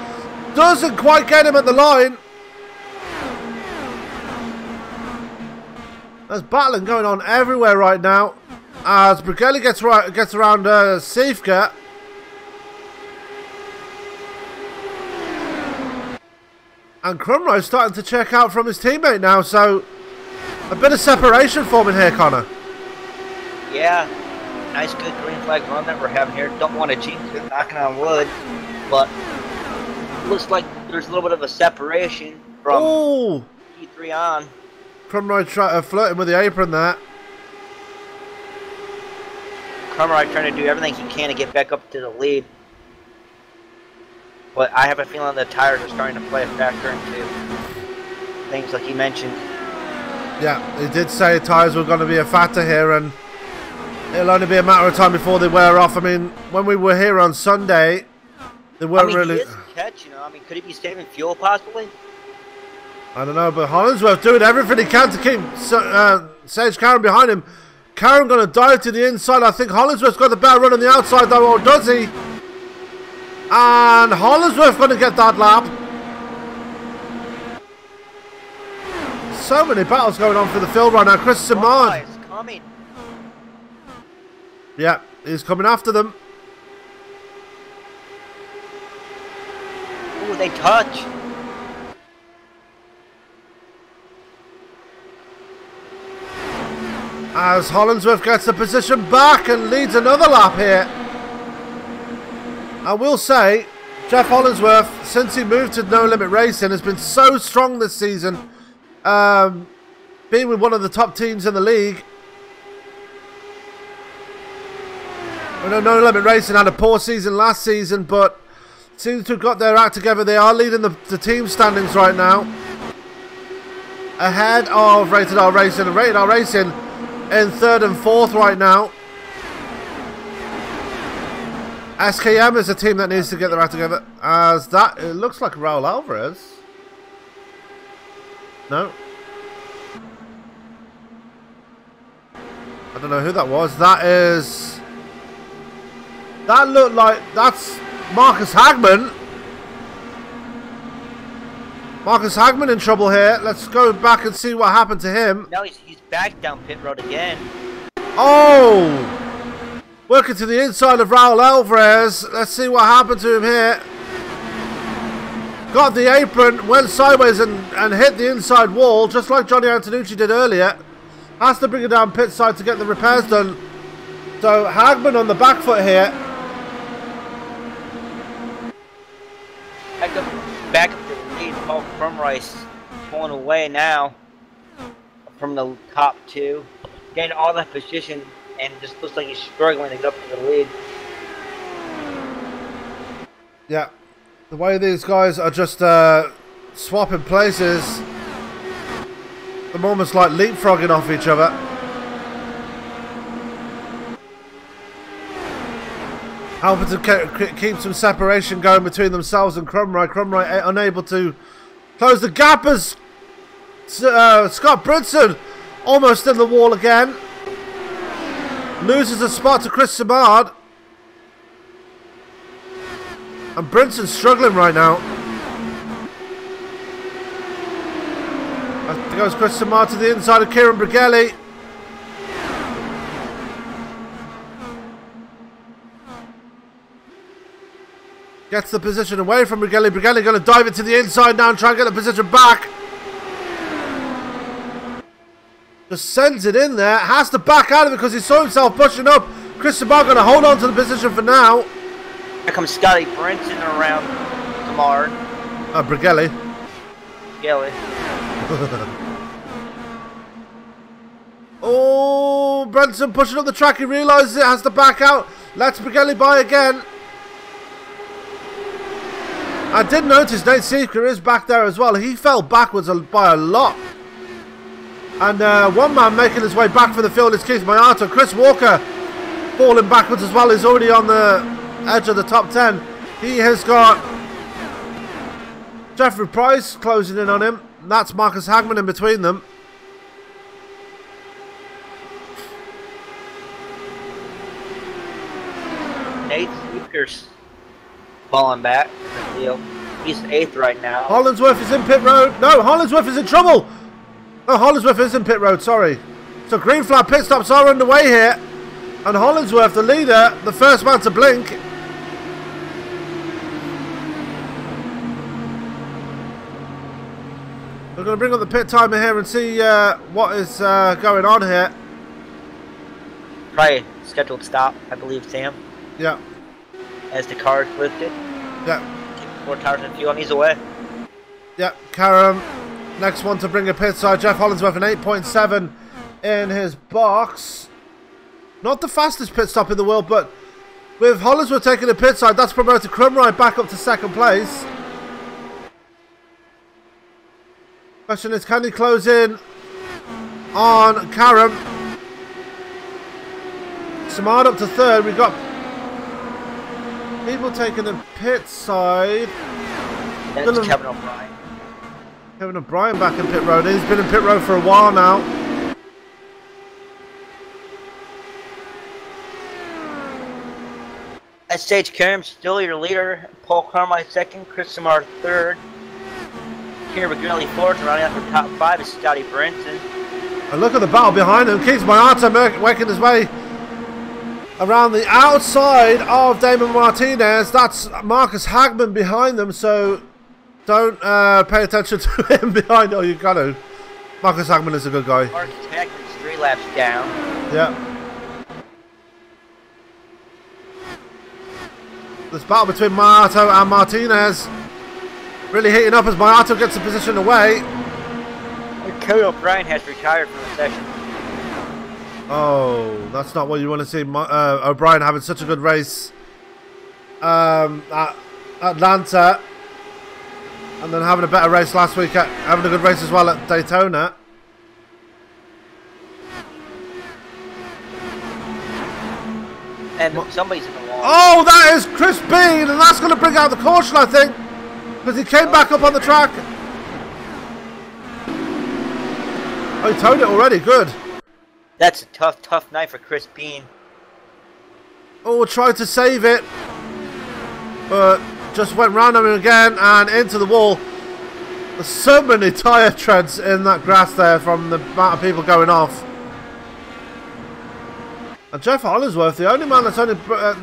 Doesn't quite get him at the line. There's battling going on everywhere right now. As Brigelli gets around Sivka. And Crumroy's starting to check out from his teammate now. So a bit of separation forming here, Connor. Yeah. Nice, good green flag run that we're having here. Don't want to jinx it, knocking on wood, but looks like there's a little bit of a separation from E3 on. Crumroy flirting with the apron there. Crumroy trying to do everything he can to get back up to the lead, but I have a feeling the tires are starting to play a factor into things like he mentioned. Yeah, he did say tires were going to be a factor here, and it'll only be a matter of time before they wear off. I mean, when we were here on Sunday, they weren't really. He is a catch, you know. I mean, could he be saving fuel possibly? I don't know, but Hollingsworth doing everything he can to keep Sage Karam behind him. Karam going to dive to the inside. I think Hollingsworth's got the better run on the outside, though, or does he? And Hollingsworth going to get that lap. So many battles going on for the field right now. Chris Simard. Is coming. Yeah, he's coming after them. Ooh, they touch. As Hollingsworth gets the position back and leads another lap here. I will say, Jeff Hollingsworth, since he moved to No Limit Racing, has been so strong this season. Being with one of the top teams in the league. I know No Limit Racing had a poor season last season, but seems to have got their act together. They are leading the team standings right now. Ahead of Rated R Racing. And Rated R Racing in 3rd and 4th right now. SKM is a team that needs to get their act together. As that, it looks like Raul Alvarez. No. I don't know who that was. That looked like, that's Marcus Hagman. Marcus Hagman in trouble here. Let's go back and see what happened to him. No, he's back down pit road again. Oh! Working to the inside of Raul Alvarez. Let's see what happened to him here. Got the apron, went sideways and hit the inside wall, just like Johnny Antonucci did earlier. Has to bring it down pit side to get the repairs done. So Hagman on the back foot here. Back up to the lead. Paul Crumrice pulling away now from the top two. Getting all that position and just looks like he's struggling to get up to the lead. Yeah. The way these guys are just swapping places. They're almost like leapfrogging off each other. Helping to keep some separation going between themselves and Crumright. Crumright unable to close the gap as Scott Brinson almost in the wall again. Loses a spot to Chris Samard. And Brinson's struggling right now. There goes Chris Samard to the inside of Kieran Brigelli. Gets the position away from Brigelli. Brigelli going to dive into the inside now and try and get the position back. Just sends it in there. Has to back out of it because he saw himself pushing up. Chris Samard going to hold on to the position for now. Here comes Scotty Brinson around Samard. Brigelli. Brigelli. Oh, Brinson pushing up the track. He realises it, has to back out. Lets Brigelli by again. I did notice Nate Seeker is back there as well. He fell backwards by a lot. And one man making his way back for the field is Keith Mayata. Chris Walker falling backwards as well. He's already on the edge of the top 10. He has got Jeffrey Price closing in on him. That's Marcus Hagman in between them. Nate Seeker's falling back. He's 8th right now. Hollingsworth is in pit road. No, Hollingsworth is in trouble. No, Hollingsworth is in pit road, sorry. So green flag pit stops are underway here. And Hollingsworth, the leader, the first man to blink. We're going to bring up the pit timer here and see what is going on here. Probably scheduled stop, I believe, Sam. Yeah. As the car's lifted. Yeah. Keep 4 tires and fuel, and he's away. Yeah, Karam. Next one to bring a pit side. Jeff Hollingsworth an 8.7 in his box. Not the fastest pit stop in the world, but with Hollingsworth taking a pit side, that's promoted Crumright back up to 2nd place. Question is, can he close in on Karam? Samard up to 3rd. We've got people taking the pit side. Then it's Kevin O'Brien. Kevin O'Brien back in pit road. He's been in pit road for a while now. At stage, Karam still your leader. Paul Carmine 2nd. Chris Samard 3rd. Kieran Brigelli 4th. Rounding out the top 5 is Scotty Brinson. And look at the battle behind him. Keith Mayata working his way around the outside of Damon Martinez. That's Marcus Hagman behind them, so don't pay attention to him behind. Oh, you got to. Marcus Hagman is a good guy. Marcus Hagman's 3 laps down. Yeah. This battle between Mato and Martinez really heating up as Mato gets the position away. Cody O'Brien has retired from the session. Oh, that's not what you want to see. O'Brien having such a good race at Atlanta, and then having a better race last week, having a good race as well at Daytona. And somebody's in the wall. Oh, that is Kris Bean, and that's going to bring out the caution, I think, because he came back up on the track. Oh, he towed it already. Good. That's a tough night for Kris Bean. Oh, tried to save it, but just went round him again and into the wall. There's so many tyre treads in that grass there from the amount of people going off. And Jeff Hollingsworth, the only man that's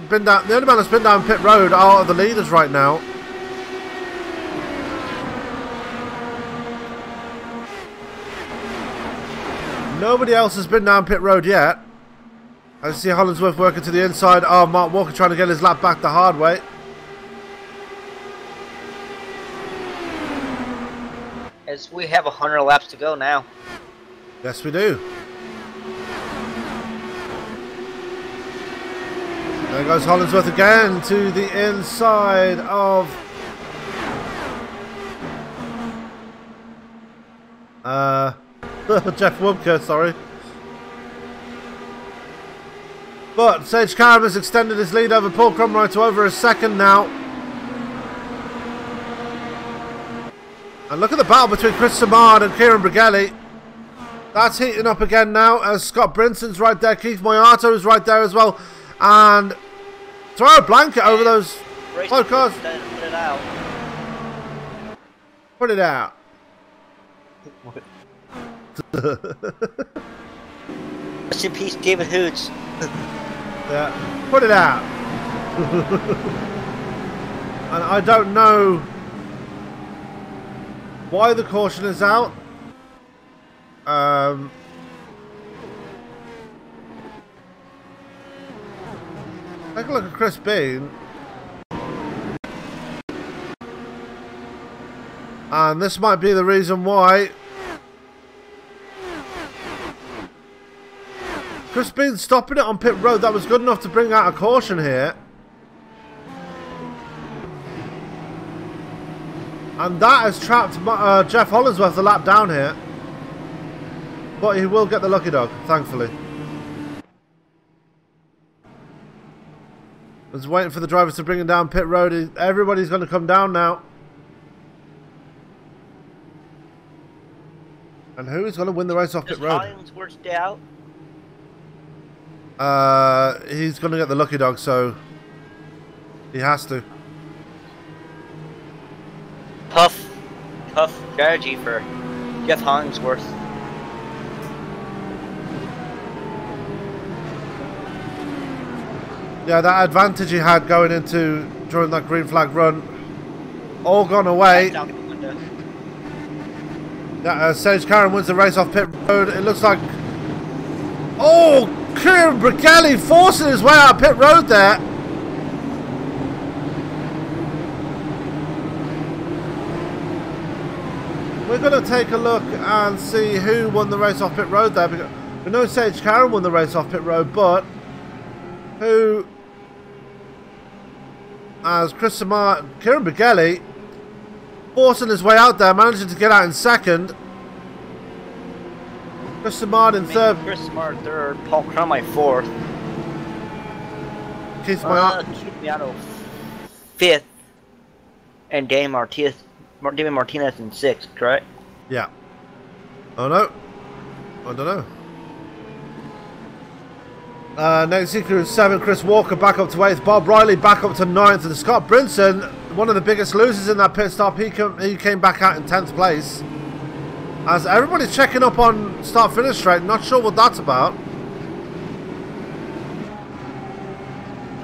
been down pit road out of the leaders right now. Nobody else has been down pit road yet. I see Hollingsworth working to the inside. Oh, Mark Walker trying to get his lap back the hard way. As we have 100 laps to go now. Yes, we do. There goes Hollingsworth again to the inside of Jeff Wubka, sorry. But Sage Karam has extended his lead over Paul Crumroy to over a second now. And look at the battle between Chris Samard and Kieran Brigelli. That's heating up again now as Scott Brinson's right there. Keith Moyato is right there as well. And throw a blanket over those cars. Put it out. Put it out. Rest in peace, David Hoots. Yeah, put it out. And I don't know why the caution is out. Take a look at Kris Bean. And this might be the reason why Kris Bean stopping it on pit road. That was good enough to bring out a caution here. And that has trapped Jeff Hollingsworth a lap down here. But he will get the lucky dog, thankfully. I was waiting for the drivers to bring him down pit road. Everybody's going to come down now. And who is going to win the race off pit road? Hollingsworth stay out? He's going to get the lucky dog, so he has to. Tough strategy for Jeff Hollingsworth. Yeah, that advantage he had going into during that green flag run, all gone away. Yeah, Sage Karam wins the race off pit road. It looks like, oh, Kieran Brigelli forcing his way out pit road there. We're going to take a look and see who won the race off pit road there. Because we know Sage Karam won the race off pit road, but who, as Chris Samar, Kieran Brigelli forcing his way out there, managing to get out in second. Chris Samard in third. Chris Samard third, Paul Crumroy fourth. Keith Moyato fifth, and Damon Martinez in sixth, correct? Yeah. Oh no, I don't know. Next seeker is 7. Chris Walker back up to 8th. Bob Riley back up to 9th. And Scott Brinson, one of the biggest losers in that pit stop, he came back out in 10th place. As everybody's checking up on start-finish straight, not sure what that's about.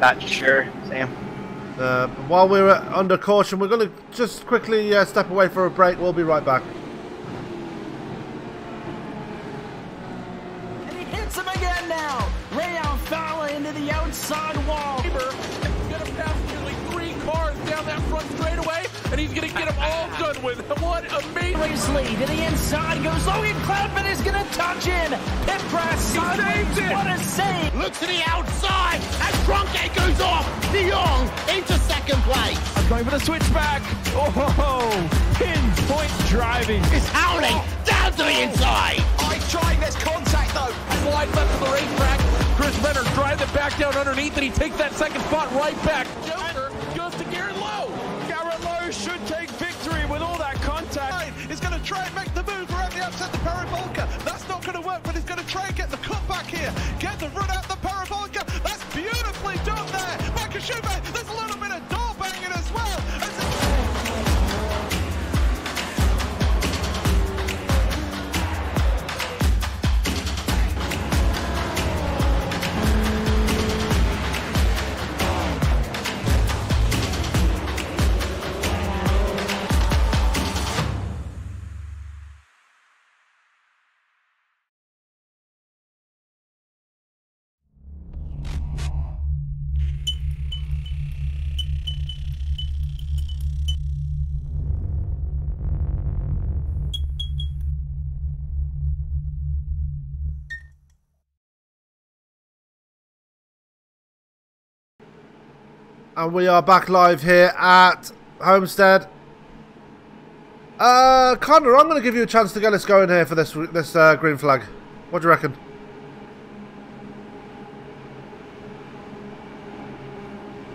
Not sure, Sam. While we're under caution, we're going to just quickly step away for a break. We'll be right back. And he hits him again now. Rayon Fowler into the outside wall. Gonna pass nearly 3 front straightaway, and he's going to get them all done with. What amazing. Race lead to the inside goes Logan Cloudman is going to touch in. Pit press. He saved it. What a save. Look to the outside as Cronkite goes off. De Jong into second place. I'm going for the switchback. Oh, pinpoint driving. It's howling down to the inside. He's trying, there's contact though. Slide left of the racetrack. Chris Renner drives it back down underneath, and he takes that second spot right back. Joker goes to Garrett Lowe. Garrett Lowe should take victory with all that contact. He's going to try and make the move around the outside the Paravolca. That's not going to work, but he's going to try and get the cutback here. Get the run out the Paravolca. That's beautifully done there. Michael Schumacher, there's a little bit of door banging as well. And we are back live here at Homestead. Connor, I'm going to give you a chance to get us going here for this green flag. What do you reckon?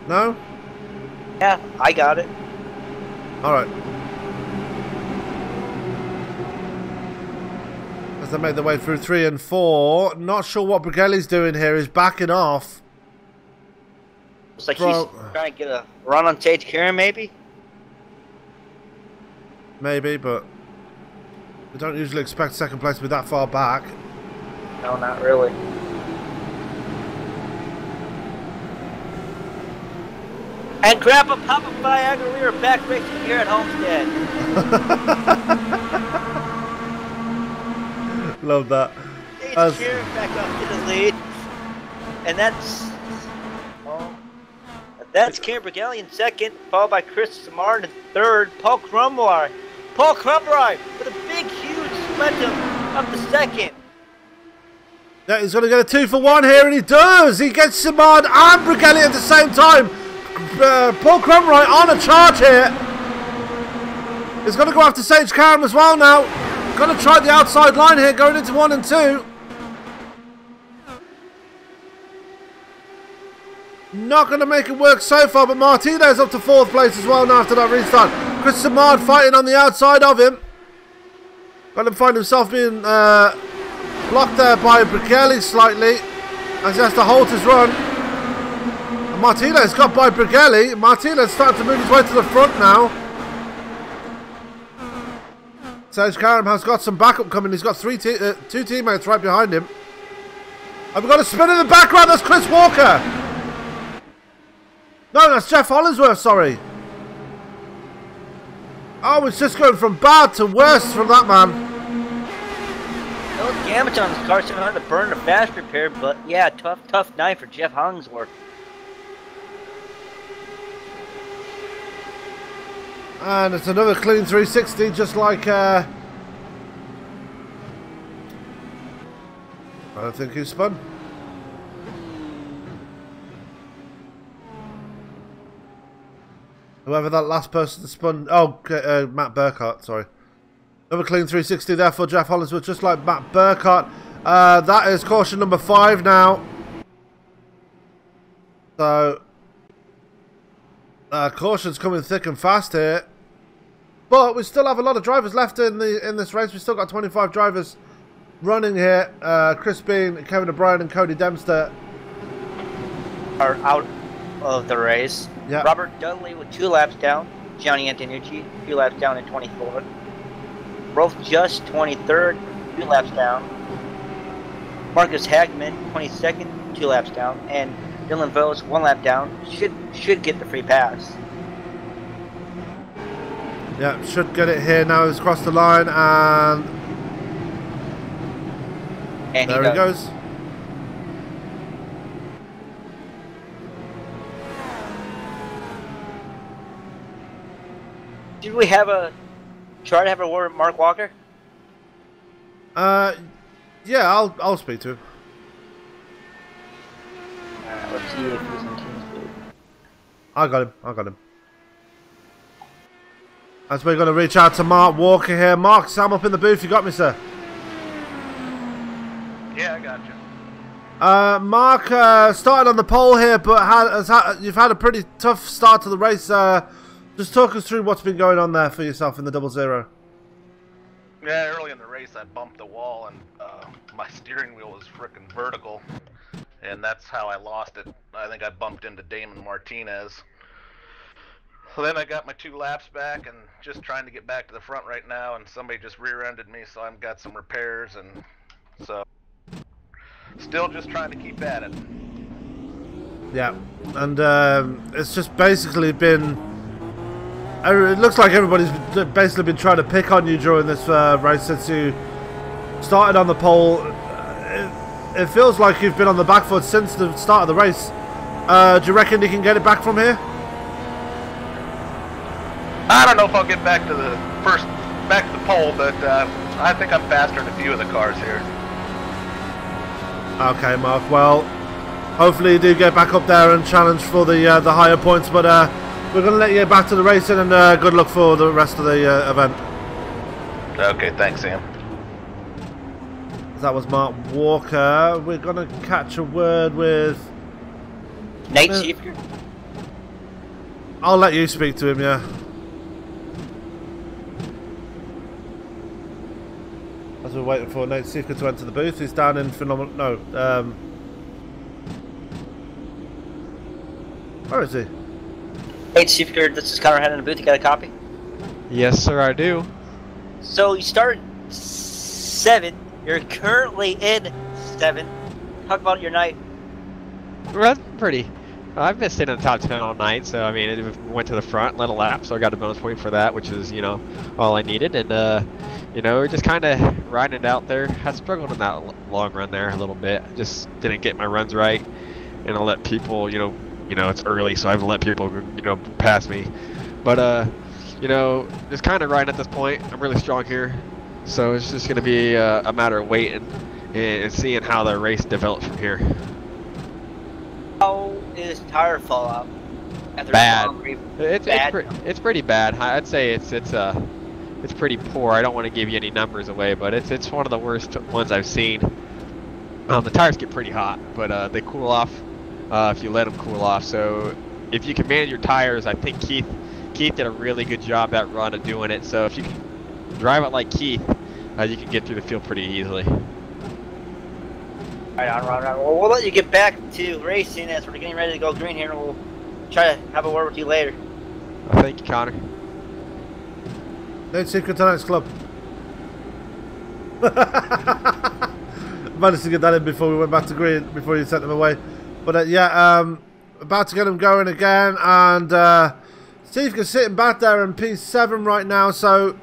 No? Yeah, I got it. Alright. As they make their way through 3 and 4. Not sure what Brigelli's doing here. He's backing off. Looks like he's trying to get a run on Sage Karen, maybe? Maybe, but we don't usually expect second place to be that far back. No, not really. And Grandpa Papa Viagra, we are back racing here at Homestead. Love that. Sage Karen back up to the lead. And that's Karen Brigelli in second, followed by Chris Samard in third. Paul Crumroy with a big, huge momentum up to second. Yeah, he's going to get a 2 for 1 here, and he does. He gets Samard and Brigelli at the same time. Paul Crumroy on a charge here. He's going to go after Sage Karen as well now. Going to try the outside line here, going into 1 and 2. Not going to make it work so far, but Martinez up to 4th place as well now after that restart. Chris Samard fighting on the outside of him. Got him find himself being blocked there by Brigelli slightly as he has to halt his run. And Martinez got by Brigelli. Martinez starting to move his way to the front now. Sage Karen has got some backup coming. He's got 2 teammates right behind him. And we've got a spin in the background. That's Chris Walker. No, that's Jeff Hollingsworth, sorry. Oh, it's just going from bad to worse from that man. No damage on his car, so had to burn a fast repair, but yeah, tough night for Jeff Hollingsworth. And it's another clean 360, just like... I don't think he spun. Whoever that last person spun... Oh, Matt Burkhart, sorry. Another clean 360 there for Jeff Hollingsworth, just like Matt Burkhart. That is caution number 5 now. So... caution's coming thick and fast here. But we still have a lot of drivers left in this race. We've still got 25 drivers running here. Chris Bean, Kevin O'Brien and Cody Dempster are out of the race. Yep. Robert Dudley with 2 laps down. Johnny Antonucci, 2 laps down in 24th. Rolf Just, 23rd, 2 laps down. Marcus Hagman, 22nd, 2 laps down. And Dylan Vos, 1 lap down. Should get the free pass. Yeah, should get it here now. He's crossed the line and there he goes. Did we have a try to have a word with Mark Walker? Yeah, I'll speak to him. Alright, let's see if he's in TeamSpeak. I got him. As we're going to reach out to Mark Walker here. Mark, Sam up in the booth. You got me, sir? Yeah, I got you. Mark started on the pole here, but you've had a pretty tough start to the race. Just talk us through what's been going on there for yourself in the 00. Yeah, early in the race I bumped the wall and my steering wheel was frickin' vertical. And that's how I lost it. I think I bumped into Damon Martinez. So then I got my 2 laps back and just trying to get back to the front right now, and somebody just rear-ended me, so I've got some repairs, and so still just trying to keep at it. Yeah, and it's just basically been... It looks like everybody's basically been trying to pick on you during this race since you started on the pole. It feels like you've been on the back foot since the start of the race. Do you reckon you can get it back from here? I don't know if I'll get back to the pole, but I think I'm faster than a few of the cars here. Okay, Mark. Well, hopefully you do get back up there and challenge for the higher points. But we're going to let you get back to the racing, and good luck for the rest of the event. Okay, thanks, Sam. That was Mark Walker. We're going to catch a word with Nate Schiefker? I'll let you speak to him, yeah. As we're waiting for Nate Schiefker to enter the booth, he's down in phenomenal... No, where is he? Nate Schiefker, this is Connor Head in the booth. You got a copy? Yes, sir, I do. So you started 7. You're currently in 7. Talk about your night. Well, pretty. I've been sitting in the top 10 all night, so I mean, it went to the front, led a lap, so I got a bonus point for that, which is, you know, all I needed. And, you know, we're just kind of riding it out there. I struggled in that long run there a little bit. Just didn't get my runs right, and I let people, you know, it's early, so I've let people, you know, pass me. But, you know, just kind of riding at this point. I'm really strong here, so it's just going to be a matter of waiting and seeing how the race develops from here. How is tire fallout? Bad. It's pretty bad. I'd say it's pretty poor. I don't want to give you any numbers away, but it's one of the worst ones I've seen. The tires get pretty hot, but they cool off if you let them cool off. So if you can manage your tires, I think Keith did a really good job that run of doing it. So if you can drive it like Keith, you can get through the field pretty easily. Right on. Well, we'll let you get back to racing as we're getting ready to go green here, and we'll try to have a word with you later. Well, thank you, Connor. Nate Schiefker tonight's club. Managed to get that in before we went back to green, before you sent them away. But yeah, about to get them going again, and Schiefker's sitting back there in P7 right now, so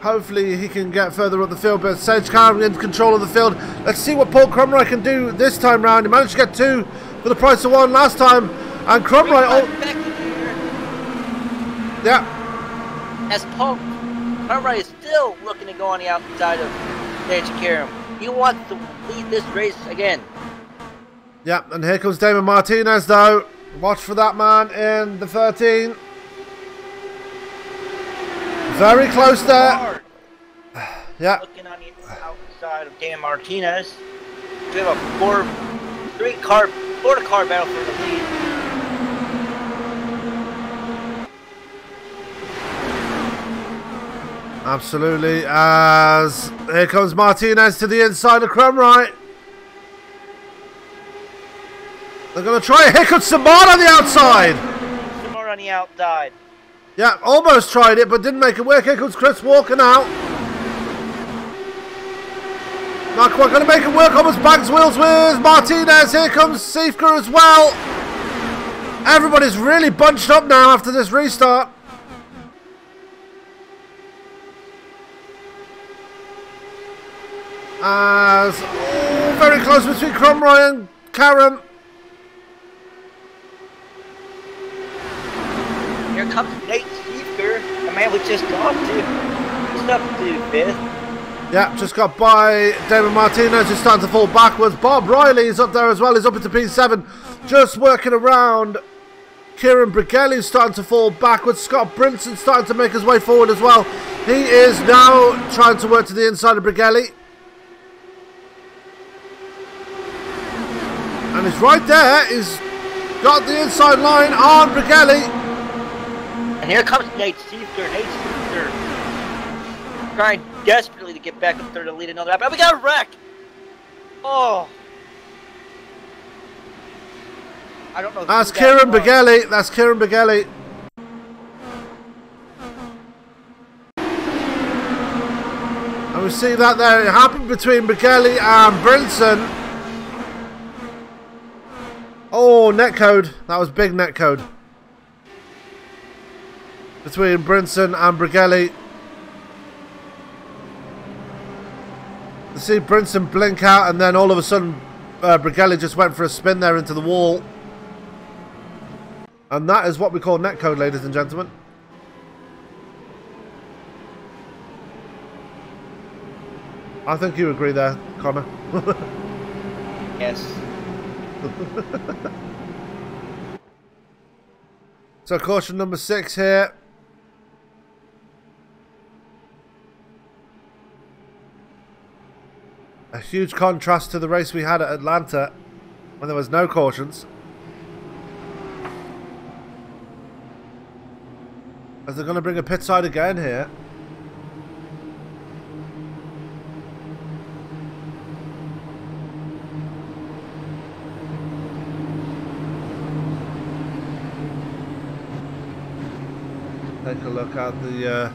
hopefully he can get further up the field. But Sage Karen in control of the field. Let's see what Paul Cromroy can do this time round. He managed to get 2 for the price of 1 last time, and Cromroy... Yeah. As Paul Cromroy is still looking to go on the outside of Sage Karen. He wants to lead this race again. Yeah, and here comes Damon Martinez though. Watch for that man in the 13. Very close there. Yeah. Looking on the outside of Damon Martinez. We have a 4-car battle for the lead. Absolutely, as here comes Martinez to the inside of Cromroy. They're going to try. Here comes Samard on the outside. Samard on the outside. Yeah, almost tried it, but didn't make it work. Here comes Kris walking out. Not quite going to make it work. Almost bangs wheels with Martinez. Here comes Schiefker as well. Everybody's really bunched up now after this restart. As very close between Cromroy and Karen. Here comes Nate Schiefker. man, we just got to. It's up to 5th. Yeah, just got by Damon Martinez, who's starting to fall backwards. Bob Riley is up there as well. He's up into P7, just working around Kieran Brigelli, who's starting to fall backwards. Scott Brinson starting to make his way forward as well. He is now trying to work to the inside of Brigelli. And he's right there. He's got the inside line on Brigelli. And here comes Nate Seifter. Nate Seifter trying desperately to get back up there to lead another lap. But we got a wreck! Oh. I don't know. That's Kieran Brigelli. That's Kieran Brigelli. And we see that there. It happened between Brigelli and Brinson. Oh, netcode. That was big netcode. Between Brinson and Brigelli. You see Brinson blink out, and then all of a sudden Brigelli just went for a spin there into the wall. And that is what we call netcode, ladies and gentlemen. I think you agree there, Connor. Yes. So caution number 6 here. A huge contrast to the race we had at Atlanta when there was no cautions. As they're going to bring a pit side again here. Take a look at the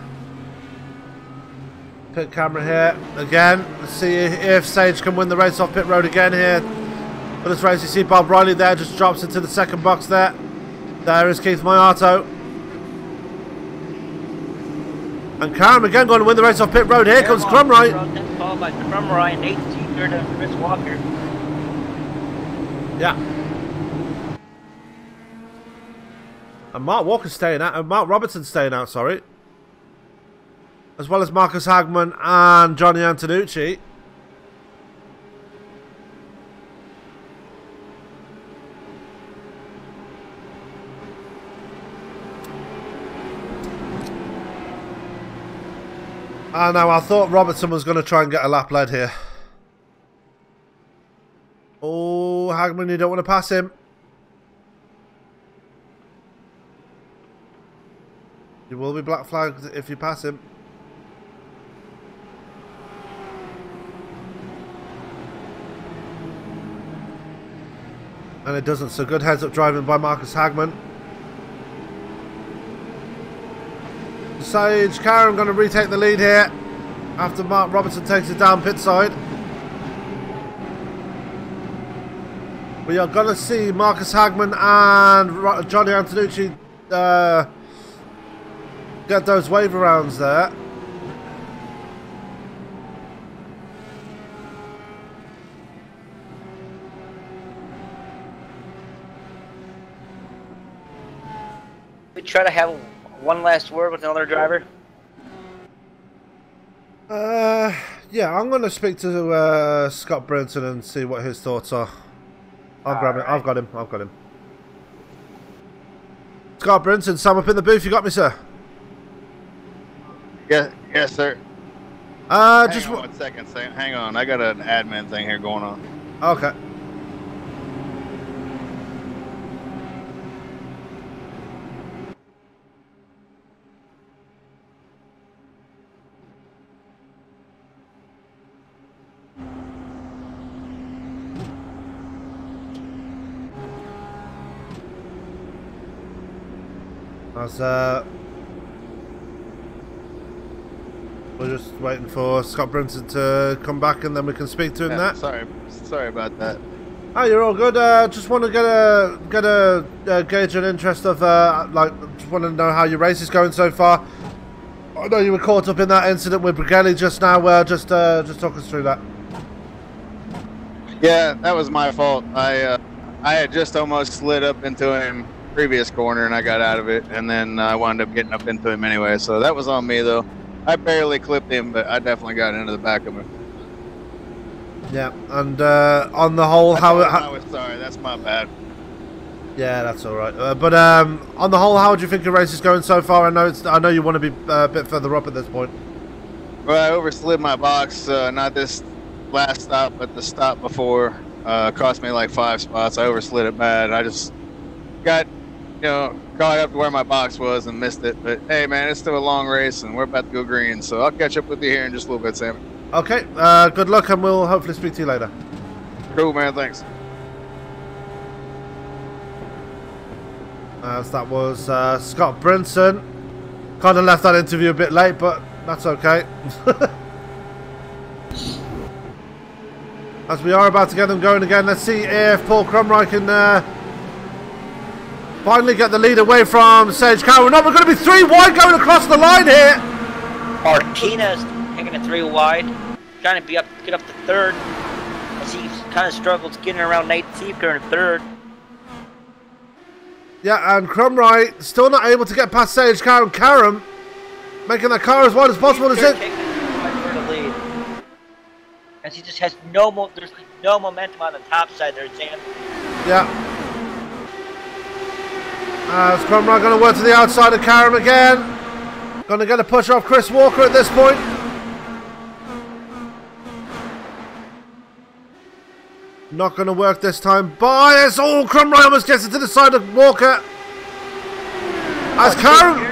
pit camera here again. Let's see if Sage can win the race off pit road again here. For this race, you see Bob Riley there, just drops into the second box there. There is Keith Maiato. And Karen again going to win the race off pit road. Here comes Crumroy. Followed by Crumroy and Nate Seifter and Chris Walker. Yeah. And Mark Walker's staying out, and Mark Robertson's staying out, sorry. As well as Marcus Hagman and Johnny Antonucci. And now I thought Robertson was going to try and get a lap lead here. Oh, Hagman, you don't want to pass him. You will be black flagged if you pass him. And it doesn't, so good heads up driving by Marcus Hagman. Sage Karen going to retake the lead here after Mark Robertson takes it down pit side. We are going to see Marcus Hagman and Johnny Antonucci get those wave arounds there. We try to have one last word with another driver. Yeah, I'm going to speak to Scott Brinson and see what his thoughts are. I'll grab it. I've got him. I've got him. Scott Brinson, Sam up in the booth. You got me, sir? Yeah, yes, sir. Just hang on 1 second. Hang on. I got an admin thing here going on. Okay. We're just waiting for Scott Brinson to come back and then we can speak to him. Sorry about that. Oh, you're all good. Just want to get a gauge an interest of just want to know how your race is going so far. I know you were caught up in that incident with Brigelli just now. Just talk us through that. Yeah, that was my fault. I had just almost slid up into him previous corner and I got out of it, and then I wound up getting up into him anyway. So that was on me though. I barely clipped him, but I definitely got into the back of him. Yeah, and on the whole, I was sorry. That's my bad. Yeah, that's all right. But on the whole, how do you think your race is going so far? I know you want to be a bit further up at this point. Well, I overslid my box, not this last stop, but the stop before. Cost me like 5 spots. I overslid it bad. I just got, caught up to where my box was and missed it. But hey, man, it's still a long race, and we're about to go green. So I'll catch up with you here in just a little bit, Sam. Okay. Good luck, and we'll hopefully speak to you later. Cool, man. Thanks. As that was Scott Brinson. Kind of left that interview a bit late, but that's okay. As we are about to get them going again, let's see if Paul Crumroy can finally get the lead away from Sage Carroll. No, we're going to be 3 wide going across the line here. Martinez taking it 3 wide, trying to get up to 3rd, as he kind of struggles getting around Nate Seeker in 3rd. Yeah, and Crumroy still not able to get past Sage Carroll and Karam, making that car as wide as possible. Taking the lead. As he just has there's no momentum on the top side there, Sam. Yeah. As Crumroy going to work to the outside of Karam again. Going to get a push off Chris Walker at this point. Not going to work this time. Bias! Oh, Crumroy almost gets it to the side of Walker. As Karam...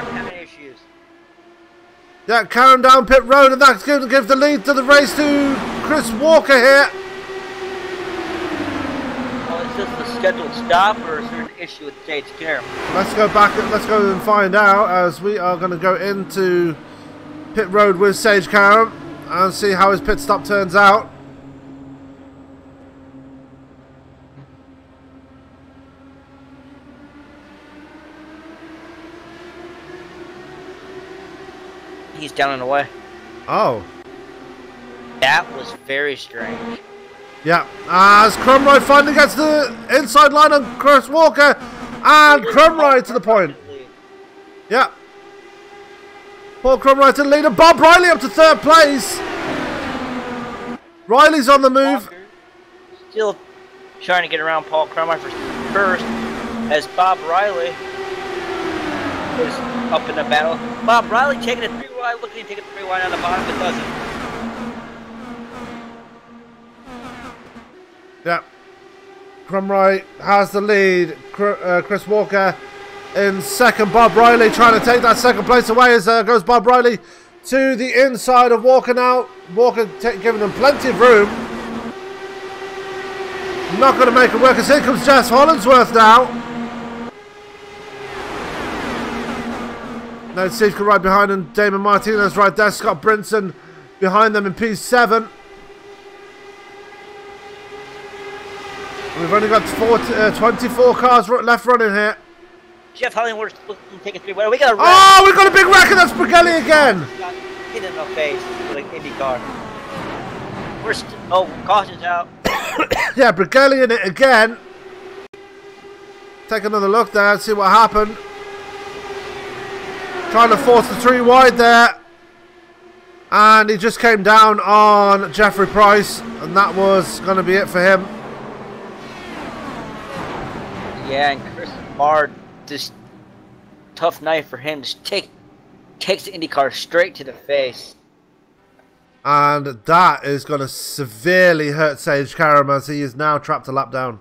Yeah, Karam down pit road, and that's going to give the lead to the race to Chris Walker here. Well, is this the scheduled stop, or is there an issue with Sage Karam? Let's go back. Let's go and find out, as we are going to go into pit road with Sage Karam and see how his pit stop turns out. He's down and away. Oh. That was very strange. Yeah. As Crumroy finally gets the inside line on Chris Walker. And Crumroy to the point. Yeah. Paul Crumroy to the lead. And Bob Riley up to 3rd place. Riley's on the move. Still trying to get around Paul Crumroy for 1st. As Bob Riley is up in the battle. Bob Riley taking it 3 wide, looking to take it 3 wide on the bottom, but doesn't. Yeah. Crumroy has the lead. Chris Walker in 2nd. Bob Riley trying to take that 2nd place away as goes Bob Riley to the inside of Walker now. Walker giving them plenty of room. Not going to make it work as here comes Jess Hollingsworth now. Nate Seifka right behind him, Damon Martinez right there, Scott Brinson behind them in P7. We've only got 24 cars left running here. Jeff Hollingworth looking to take it 3 wide. We got a wreck. Oh, we got a big wreck, and that's Brigelli again. Got hit in the face with an Indy car. Caution's out. Yeah, Brigelli in it again. Take another look there and see what happened. Trying to force the 3 wide there. And he just came down on Jeffrey Price. And that was going to be it for him. Yeah, and Chris Mard, just tough night for him. Just takes the IndyCar straight to the face. And that is going to severely hurt Sage Karam as he is now trapped a lap down.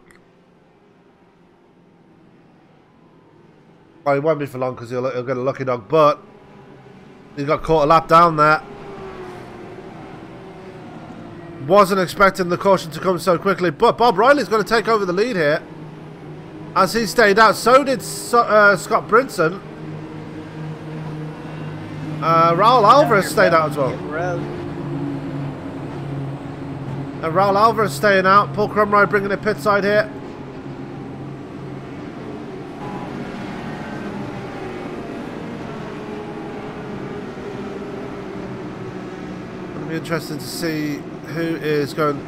Well, he won't be for long because he'll get a lucky dog, but he got caught a lap down there. Wasn't expecting the caution to come so quickly, but Bob Riley's going to take over the lead here as he stayed out. So did Scott Brinson. Raul Alvarez stayed out as well. And Raul Alvarez staying out. Paul Crumroy bringing it pit side here. It'll be interesting to see who is going.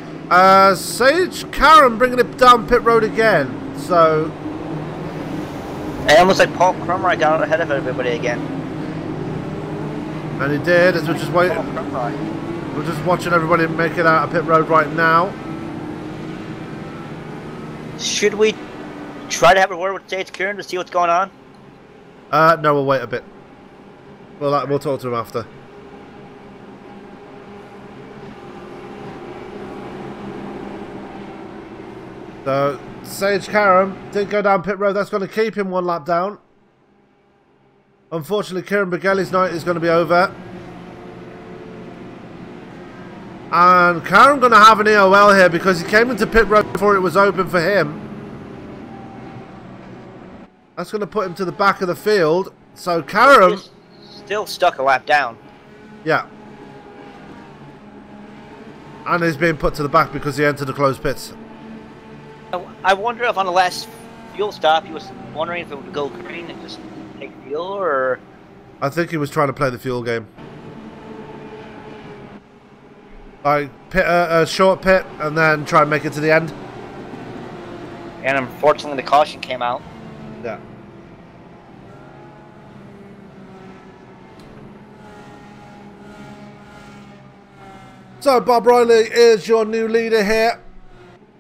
Sage Karam bringing it down pit road again. So And almost like Paul Crumry got out ahead of everybody again. And he did, as we're just waiting. We're just watching everybody make it out of pit road right now. Should we try to have a word with Sage Kieran to see what's going on? No, we'll wait a bit. We'll talk to him after. So, Sage Kieran did go down pit road. That's going to keep him 1 lap down. Unfortunately, Kieran Beghelli's night is going to be over. And Kieran going to have an EOL here because he came into pit road before it was open for him. That's going to put him to the back of the field. So, Kieran... Still stuck a lap down. Yeah. And he's being put to the back because he entered the closed pits. I wonder if on the last fuel stop he was wondering if it would go green and just take fuel, or... I think he was trying to play the fuel game. Like, pit a short pit and then try and make it to the end. And unfortunately the caution came out. Yeah. So, Bob Riley is your new leader here.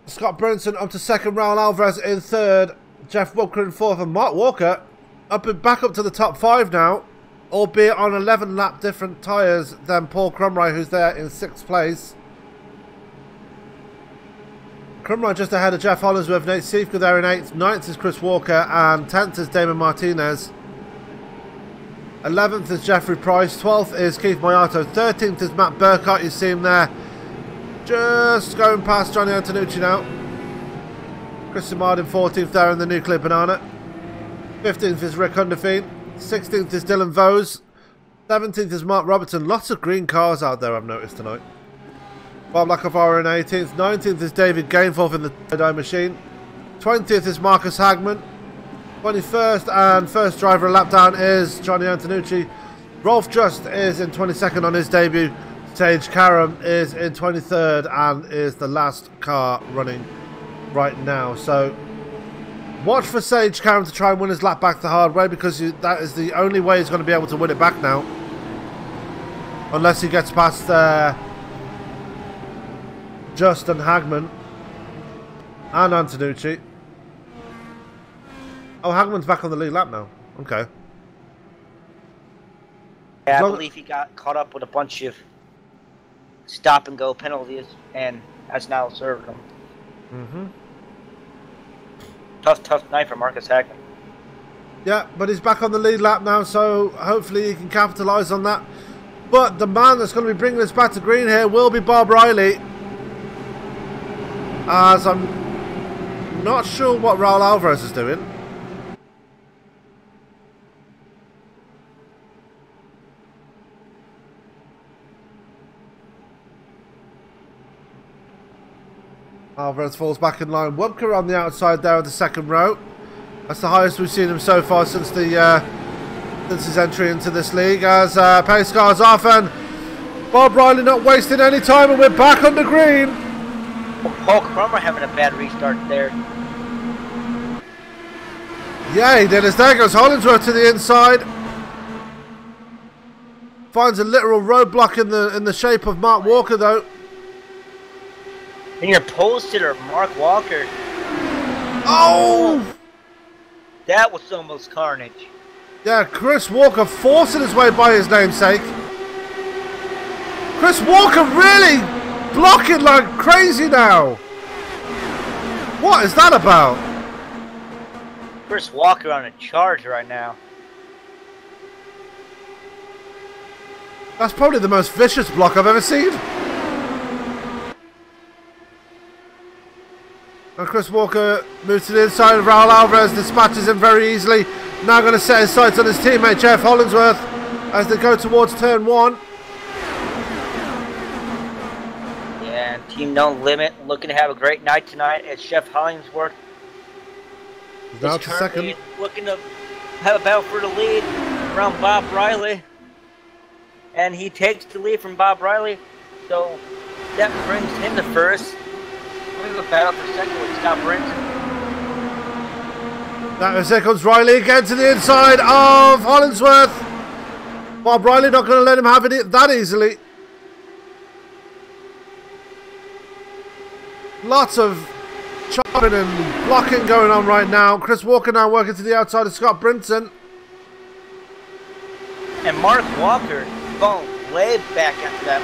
Scott Brinson up to second, Raul Alvarez in third, Jeff Walker in fourth, and Mark Walker back up to the top 5 now, albeit on 11 lap different tyres than Paul Crumry, who's there in 6th place. Crumry just ahead of Jeff Hollingsworth, Nate Siefka there in 8th, 9th is Chris Walker, and 10th is Damon Martinez. 11th is Jeffrey Price, 12th is Keith Moyato, 13th is Matt Burkhardt, you see him there. Just going past Johnny Antonucci now. Chris Martin 14th there in the Nuclear Banana. 15th is Rick Underfeed. 16th is Dylan Vose. 17th is Mark Robertson. Lots of green cars out there I've noticed tonight. Bob Lacavara in 18th. 19th is David Gainforth in the tie-dye machine. 20th is Marcus Hagman. 21st and first driver a lap down is Johnny Antonucci. Rolf Just is in 22nd on his debut. Sage Kieran is in 23rd and is the last car running right now. So watch for Sage Kieran to try and win his lap back the hard way, because that is the only way he's going to be able to win it back now. Unless he gets past Just and Hagman and Antonucci. Oh, Hagman's back on the lead lap now. Okay. Yeah, I believe he got caught up with a bunch of stop and go penalties, and has now served them. Tough night for Marcus Hagman. Yeah, but he's back on the lead lap now, so hopefully he can capitalise on that. But the man that's going to be bringing us back to green here will be Bob Riley, as I'm not sure what Raul Alvarez is doing. Alvarez falls back in line. Wubka on the outside there of the second row. That's the highest we've seen him so far since his entry into this league. As pace cars off, and Bob Riley not wasting any time, and we're back on the green. Well, Paul Crumry having a bad restart there. Yeah, he did. As there goes Hollingsworth to the inside. Finds a literal roadblock in the shape of Mark Walker though. And you're posted or Mark Walker. Oh! That was almost carnage. Yeah, Chris Walker forcing his way by his namesake. Chris Walker really blocking like crazy now. What is that about? Chris Walker on a charge right now. That's probably the most vicious block I've ever seen. And Chris Walker moves to the inside of Raul Alvarez, dispatches him very easily. Now going to set his sights on his teammate Jeff Hollingsworth as they go towards turn 1. Yeah, Team No Limit looking to have a great night tonight as Jeff Hollingsworth He's now to second. Looking to have a battle for the lead around Bob Riley. And he takes the lead from Bob Riley, so that brings him to first. We have a battle for second with Scott Brinson. There comes Riley again to the inside of Hollingsworth. Bob Riley not going to let him have it that easily. Lots of chopping and blocking going on right now. Chris Walker now working to the outside of Scott Brinson. And Mark Walker going way back after that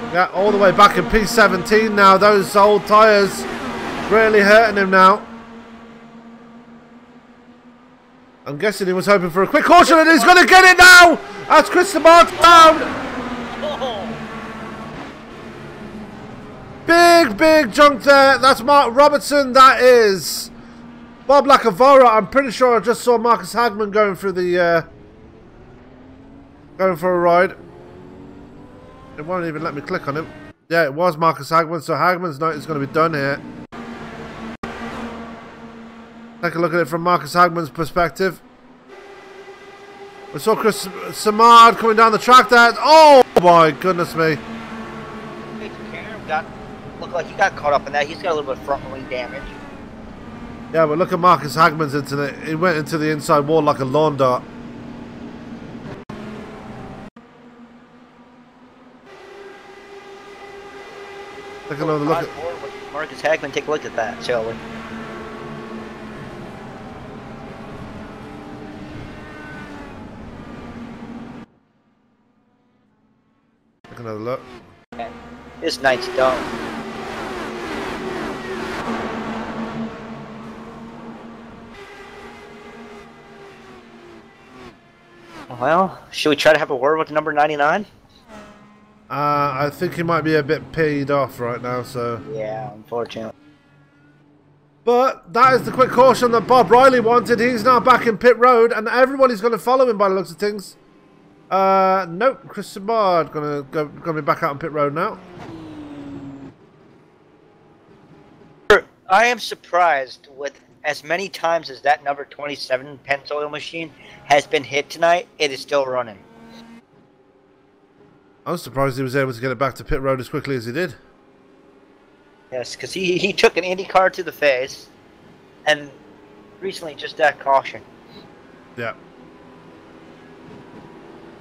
start. Yeah, all the way back in P17 now. Those old tyres really hurting him now. I'm guessing he was hoping for a quick caution and he's going to get it now! That's Chris Samard down! Big junk there. That's Mark Robertson. That is Bob Lacavara. I'm pretty sure I just saw Marcus Hagman going through the going for a ride. It won't even let me click on him. Yeah, it was Marcus Hagman, so Hagman's night is going to be done here. Take a look at it from Marcus Hagman's perspective. We saw Chris Samard coming down the track there. Oh my goodness me. Looked like he got caught up in that. He's got a little bit of front wing damage. Yeah, but look at Marcus Hagman's into the. He went into the inside wall like a lawn dart. Take another look at Marcus Hagman. Take a look at that, shall we? Take another look. Okay. This night's done. Well, should we try to have a word with number 99? I think he might be a bit peed off right now, so... Yeah, unfortunately. But that is the quick caution that Bob Riley wanted. He's now back in pit road, and everybody's going to follow him by the looks of things. Nope, Chris Samard gonna be back out on pit road now. I am surprised with as many times as that number 27 Pennzoil machine has been hit tonight, it is still running. I'm surprised he was able to get it back to pit road as quickly as he did. Yes, because he took an IndyCar to the face, and recently just that caution. Yeah.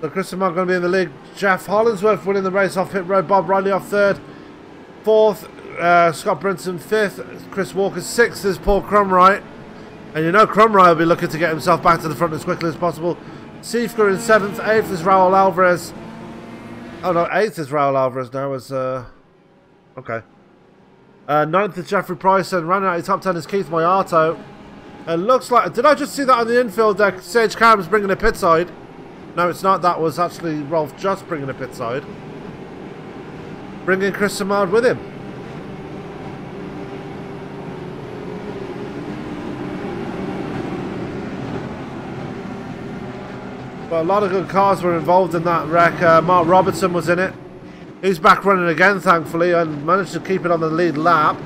So Chris Samard going to be in the lead. Jeff Hollingsworth winning the race off pit road. Bob Riley off third. Fourth, Scott Brinson fifth. Chris Walker sixth is Paul Crumright. And you know Crumright will be looking to get himself back to the front as quickly as possible. Siefka in seventh. Eighth is Raul Alvarez. Oh no, eighth is Raul Alvarez now. Okay. Ninth is Jeffrey Price, and running out of top 10 is Keith Moyato. It looks like... Did I just see that on the infield deck? Sage Cam's bringing a pit side. No, it's not. That was actually Rolf just bringing a pit side. Bringing Chris Samard with him. But a lot of good cars were involved in that wreck. Mark Robertson was in it. He's back running again, thankfully, and managed to keep it on the lead lap.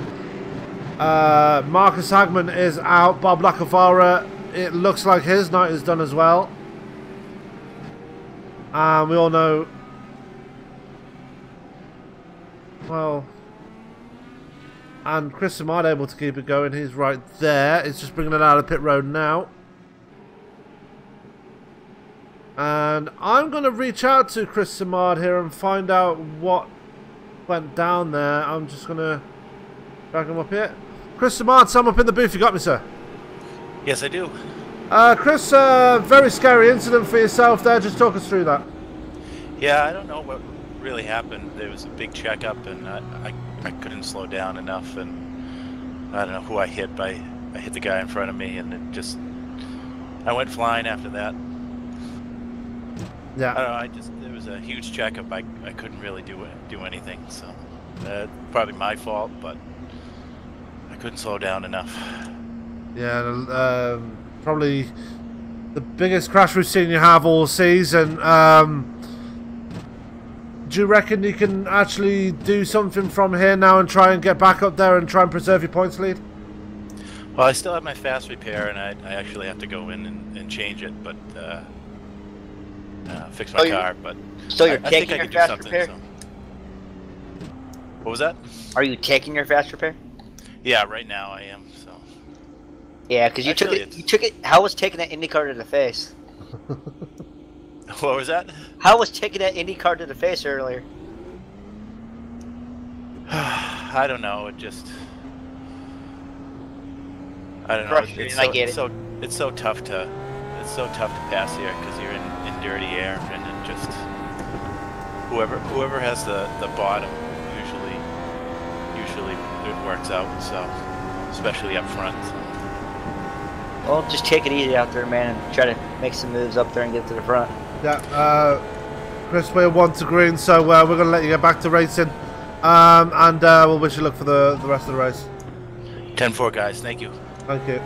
Marcus Hagman is out. Bob Lacavara, it looks like his night is done as well. We all know... Well... And Chris Samard able to keep it going. He's right there. He's just bringing it out of pit road now. And I'm going to reach out to Chris Samard here and find out what went down there. I'm just going to drag him up here. Chris Samard, Sam up in the booth. You got me, sir? Yes, I do. Chris, very scary incident for yourself there. Just talk us through that. Yeah, I don't know what really happened. There was a big checkup, and I couldn't slow down enough, and I don't know who I hit. I hit the guy in front of me, and it just... I went flying after that. Yeah. I don't know, it was a huge checkup. I couldn't really do anything, so probably my fault, but I couldn't slow down enough. Yeah, probably the biggest crash we've seen you have all season. Do you reckon you can actually do something from here now and try and get back up there and try and preserve your points lead? Well, I still have my fast repair, and I actually have to go in and change it, but fix my car. But so you're I taking think I your could do fast something. repair? So. What was that? Are you taking your fast repair? Yeah, right now I am. So. Yeah, because you took Actually, it. You took it. How was taking that IndyCar to the face? What was that? How was taking that IndyCar to the face earlier? I don't know. It just. I don't know. Frustrating, I get it. It's so tough to pass here because you're in dirty air, and it just whoever has the bottom usually it works out. So especially up front. So. Well, just take it easy out there, man, and try to make some moves up there and get to the front. Yeah, Kris, we're 1 to green, so we're going to let you get back to racing, and we'll wish you luck for the rest of the race. 10-4, guys. Thank you. Thank you.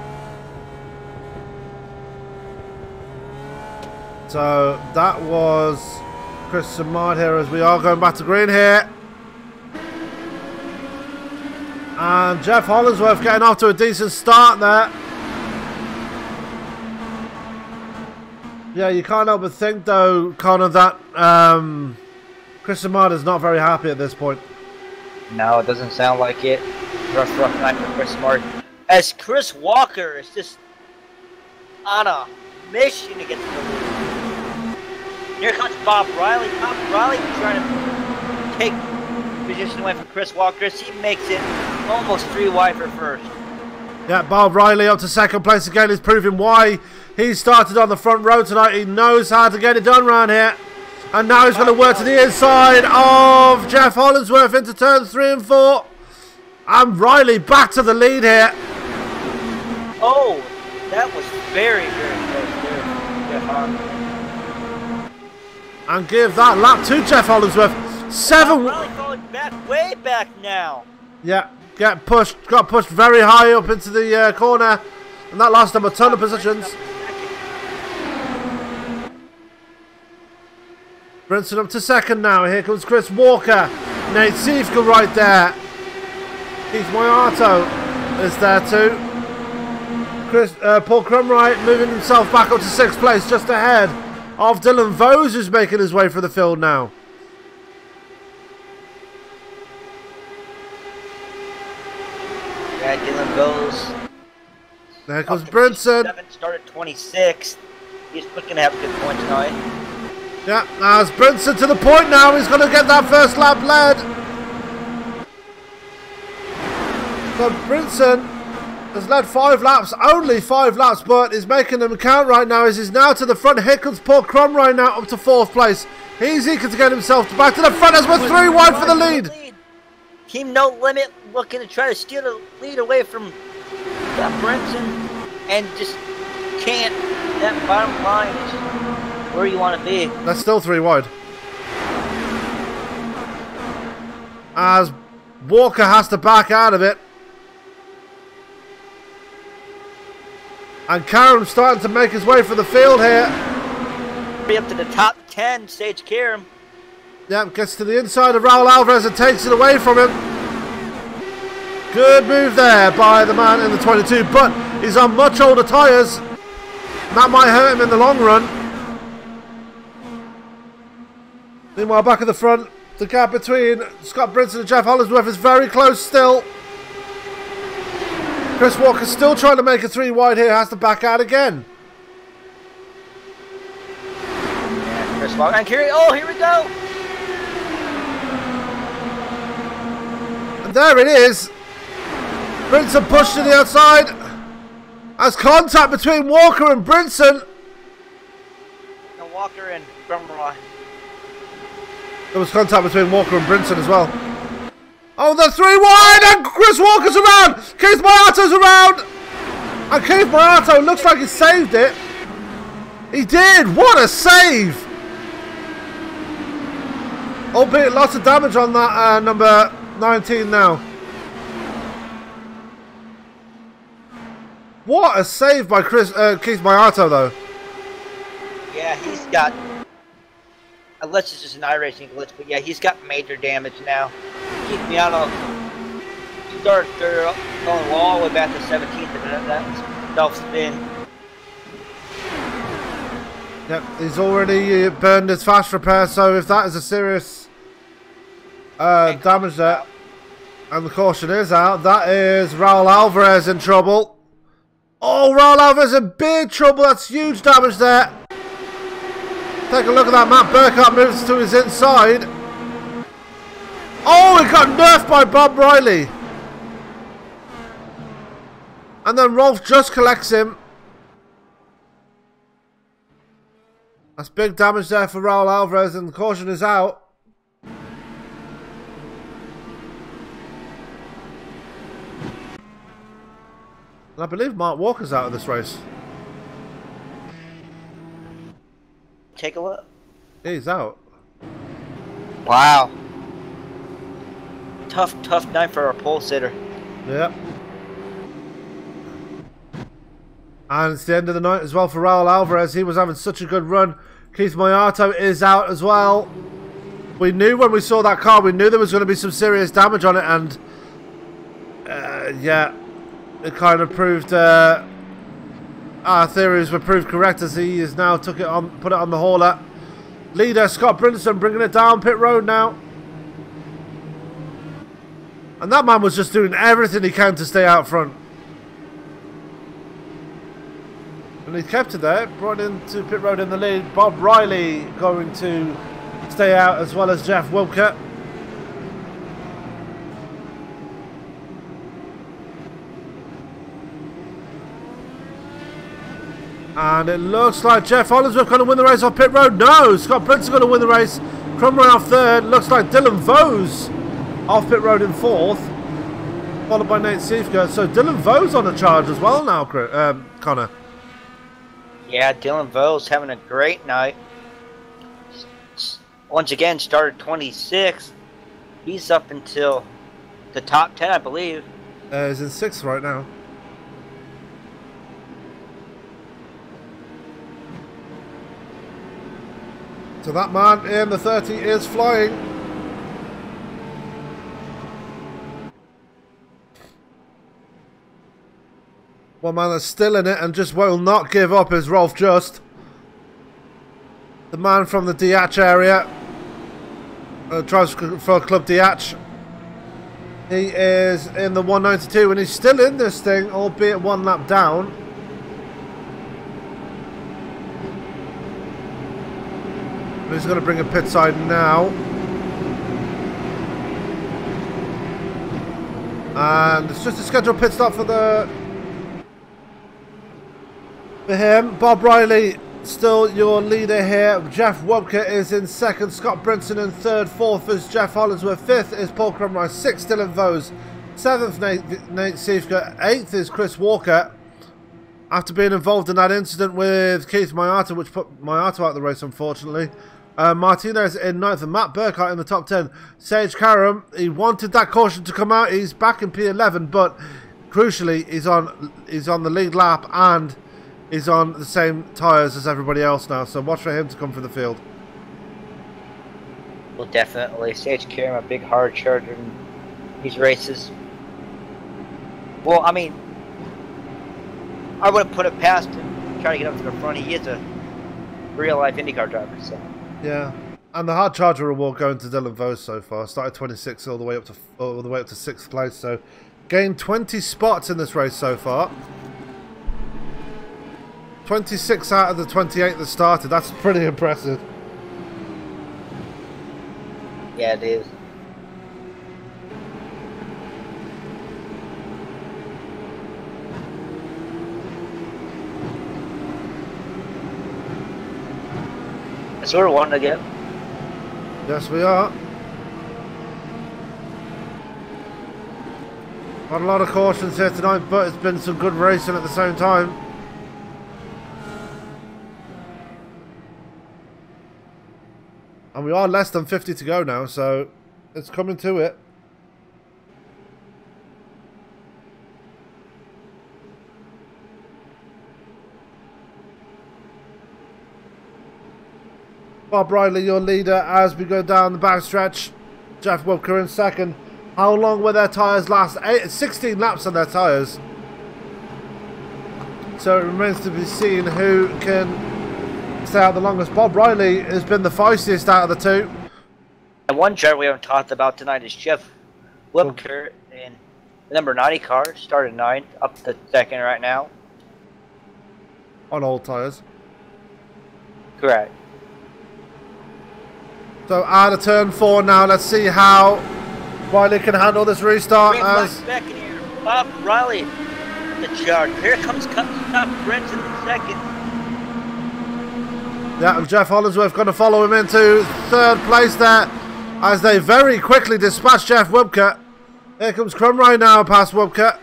So that was Kris and Mard here as we are going back to green here. And Jeff Hollingsworth getting off to a decent start there. Yeah, you can't help but think though, Connor, that Kris and Mard is not very happy at this point. No, it doesn't sound like it. Rough night for Kris Mard. As Chris Walker is just on a mission to get to the lead. Here comes Bob Riley. Bob Riley trying to take position away from Chris Walker as he makes it almost 3 wide for first. Yeah, Bob Riley up to second place again is proving why he started on the front row tonight. He knows how to get it done around here. And now he's going to work to the inside of Jeff Hollingsworth into turns 3 and 4. And Riley back to the lead here. Oh, that was very, very close there, Jeff Hollingsworth. And give that lap to Jeff Hollingsworth. 7. Riley falling back, way back now. Yeah, got pushed very high up into the corner. And that lost him a ton of positions. Brinson up to second now. Here comes Chris Walker. Nate Siefka right there. Keith Moyato is there too. Paul Crumwright moving himself back up to 6th place, just ahead of Dylan Vose, who's making his way through the field now. Yeah, Dylan Vose. There comes Brinson. Started 26th. He's looking to have a good point tonight. Yeah, as Brinson to the point now. He's going to get that first lap led. So Brinson has led 5 laps, only 5 laps, but is making them count right now as he's now to the front. Here comes Paul Crumwright now up to 4th place. He's eager to get himself back to the front as we're 3 wide for the lead. Team No Limit looking to try to steal the lead away from Brinson and just can't. That bottom line is where you want to be. That's still 3 wide. As Walker has to back out of it. And Karam starting to make his way for the field here. Be up to the top 10, Sage Karam. Yep, gets to the inside of Raul Alvarez and takes it away from him. Good move there by the man in the 22, but he's on much older tyres. That might hurt him in the long run. Meanwhile, back at the front, the gap between Scott Brinson and Jeff Hollingsworth is very close still. Chris Walker still trying to make a 3 wide here, has to back out again. Yeah, Chris Walker and Kerry. Oh, here we go. And there it is. Brinson pushed to the outside. As contact between Walker and Brinson. And Walker and Grumroy. There was contact between Walker and Brinson as well. Oh, they're 3 wide, and Chris Walker's around. Keith Moyato's around. And Keith Moyato looks like he saved it. He did. What a save. Albeit lots of damage on that number 19 now. What a save by Keith Moyato, though. Yeah, he's got, unless it's just an iRacing glitch, but yeah, he's got major damage now. Keith Moyato started third, going all the way back to 17th, and that was self-spin. Yep, he's already burned his fast repair, so if that is a serious damage there, And the caution is out. That is Raul Alvarez in trouble. Oh, Raul Alvarez in big trouble. That's huge damage there. Take a look at that. Matt Burkhart moves to his inside. Oh, he got nerfed by Bob Riley. And then Rolf just collects him. That's big damage there for Raul Alvarez, and the caution is out. And I believe Mark Walker's out of this race. Take a look. He's out. Wow. Tough night for our pole sitter. Yep. And it's the end of the night as well for Raul Alvarez. He was having such a good run. Keith Moyato is out as well. We knew when we saw that car, we knew there was going to be some serious damage on it, and yeah, it kind of proved our theories were proved correct, as he has now put it on the hauler. Leader Scott Brinson bringing it down pit road now. And that man was just doing everything he can to stay out front. And he kept it there, brought into pit road in the lead. Bob Riley going to stay out, as well as Jeff Wilker. And it looks like Jeff Hollinsworth going to win the race off pit road. No, Scott Brinson going to win the race. Crummer off third. Looks like Dylan Vose off pit road in fourth, followed by Nate Siefka. So Dylan Vose on the charge as well now, Connor. Yeah, Dylan Vose having a great night. Once again, started 26th. He's up until the top 10, I believe. He's in 6th right now. So that man in the 30 is flying. One man that's still in it and just will not give up is Rolf Just. The man from the Diach area. Drives for Club Diach. He is in the 192 and he's still in this thing, albeit one lap down. He's going to bring a pit side now. And it's just a scheduled pit stop for him. Bob Riley still your leader here. Jeff Wobker is in 2nd. Scott Brinson in 3rd. 4th is Jeff Hollinsworth. 5th is Paul Crumrice. 6th Dylan Vose. 7th Nate Siefka. 8th is Chris Walker. After being involved in that incident with Keith Moyato, which put Moyato out of the race, unfortunately. Martinez in 9th and Matt Burkhart in the top 10. Sage Karam, he wanted that caution to come out. He's back in P11, but crucially, he's on the lead lap and he's on the same tyres as everybody else now. So watch for him to come for the field. Well, definitely. Sage Karam, a big hard charger in these races. Well, I mean, I wouldn't put it past him. Try to get up to the front. He is a real-life IndyCar driver, so. Yeah, and the hard charger award going to Dylan Vose so far. Started 26th all the way up to 6th place. So gained 20 spots in this race so far. 26 out of the 28 that started. That's pretty impressive. Yeah, it is. So we're one again. Yes, we are. Got a lot of cautions here tonight, but it's been some good racing at the same time. And we are less than 50 to go now, so it's coming to it. Bob Riley, your leader, as we go down the backstretch. Jeff Wilker in 2nd. How long will their tyres last? 16 laps on their tyres. So it remains to be seen who can stay out the longest. Bob Riley has been the feistiest out of the two. And one driver we haven't talked about tonight is Jeff Whipker and the number 90 car started 9th, up to 2nd right now. On old tyres. Correct. So out of turn 4 now. Let's see how Riley can handle this restart. As back in here. Bob Riley the chart. Here comes Brinson in 2nd. Yeah, and Jeff Hollingsworth going to follow him into 3rd place there as they very quickly dispatch Jeff Wubka. Here comes Crumray now past Wubka.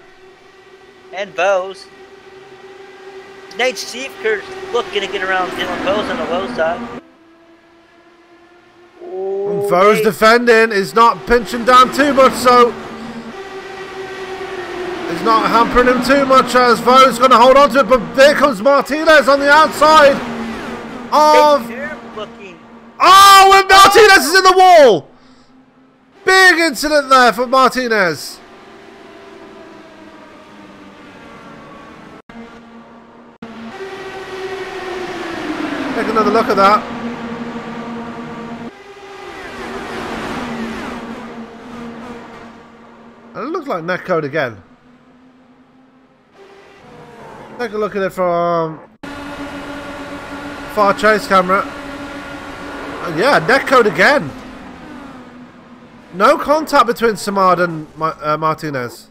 And Bose. Nate Steveker's looking to get around Dylan Bose on the low side. Foe's defending, is not pinching down too much, so he's not hampering him too much as Foe's going to hold on to it, but there comes Martinez on the outside of... Oh, and Martinez is in the wall! Big incident there for Martinez. Take another look at that. And it looks like netcode again. Take a look at it from far chase camera. And yeah, netcode again. No contact between Samad and Martinez.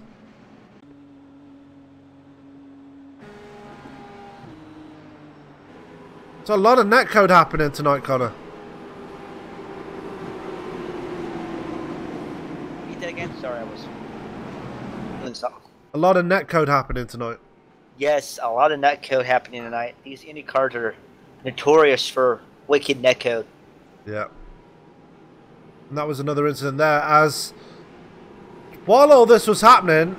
There's a lot of netcode happening tonight, Connor. Repeat that again? Sorry, I was doing something. A lot of netcode happening tonight. Yes, a lot of netcode happening tonight. These Indy cars are notorious for wicked netcode. Yeah. And that was another incident there as while all this was happening,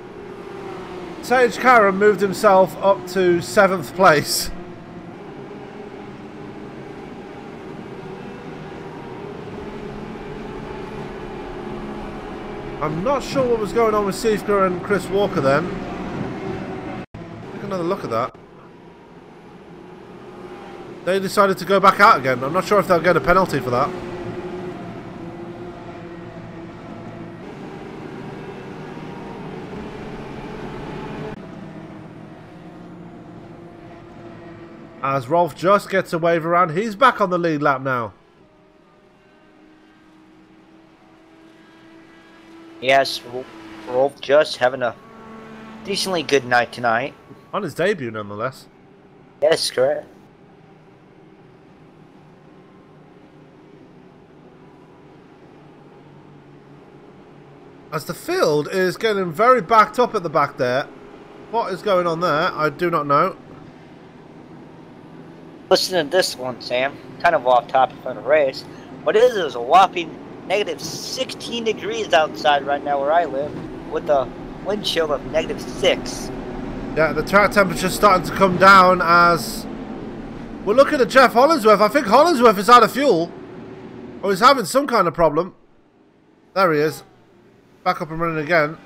Sage Karen moved himself up to 7th place. I'm not sure what was going on with Sifka and Chris Walker then. Take another look at that. They decided to go back out again. I'm not sure if they'll get a penalty for that. As Rolf just gets a wave around, he's back on the lead lap now. Yes, Rolf just having a decently good night tonight. On his debut, nonetheless. Yes, correct. As the field is getting very backed up at the back there. What is going on there? I do not know. Listen to this one, Sam. Kind of off topic from the race. What it is a whopping negative 16 degrees outside right now where I live, with a wind chill of -6. Yeah, the track temperature's starting to come down as we're looking at Jeff Hollingsworth. I think Hollingsworth is out of fuel, or he's having some kind of problem. There he is, back up and running again.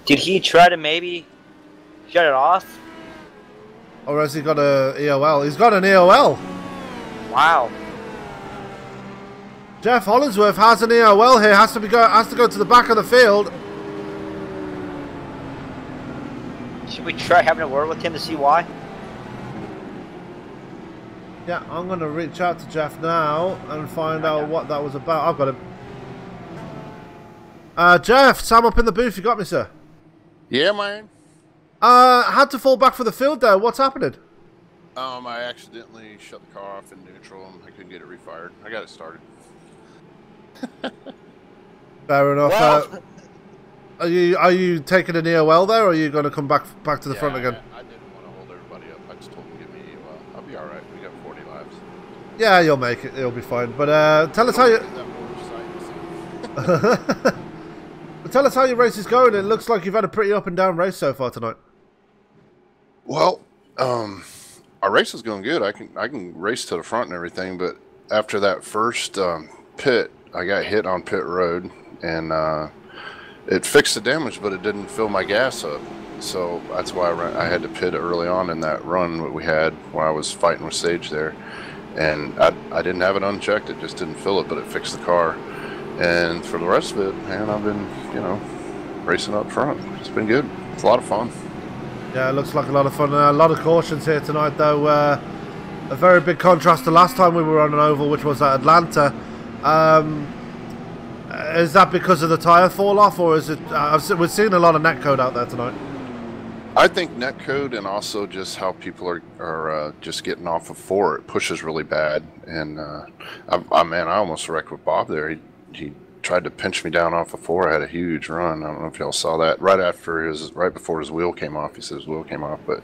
Did he try to maybe shut it off? Or has he got a EOL? He's got an EOL. Wow. Jeff Hollingsworth has an EOL here. Has to go to the back of the field. Should we try having a word with him to see why? Yeah, I'm going to reach out to Jeff now and find out what that was about. I've got him. Jeff, Sam up in the booth. You got me, sir? Yeah, man. Had to fall back for the field there. What's happening? I accidentally shut the car off in neutral and I couldn't get it refired. I got it started. Fair enough. Well, are you taking an EOL there, or are you going to come back to the front again? I didn't want to hold everybody up. I just told them to give me EOL. I'll be all right. We got 40 lives. Yeah, you'll make it. It'll be fine. But tell us how you. Tell us how your race is going. It looks like you've had a pretty up and down race so far tonight. Well, our race is going good. I can race to the front and everything, but after that first pit, I got hit on pit road, and it fixed the damage, but it didn't fill my gas up. So that's why I had to pit early on in that run that we had when I was fighting with Sage there. And I didn't have it unchecked. It just didn't fill it, but it fixed the car. And for the rest of it, man, I've been, you know, racing up front. It's been good. It's a lot of fun. Yeah, it looks like a lot of fun. A lot of cautions here tonight, though. A very big contrast to last time we were on an oval, which was at Atlanta. Is that because of the tyre fall off, or is it? We're seeing a lot of netcode out there tonight. I think netcode and also just how people are just getting off of 4. It pushes really bad, and man, I almost wrecked with Bob there. He tried to pinch me down off of 4. I had a huge run. I don't know if y'all saw that. Right before his wheel came off. He said his wheel came off, but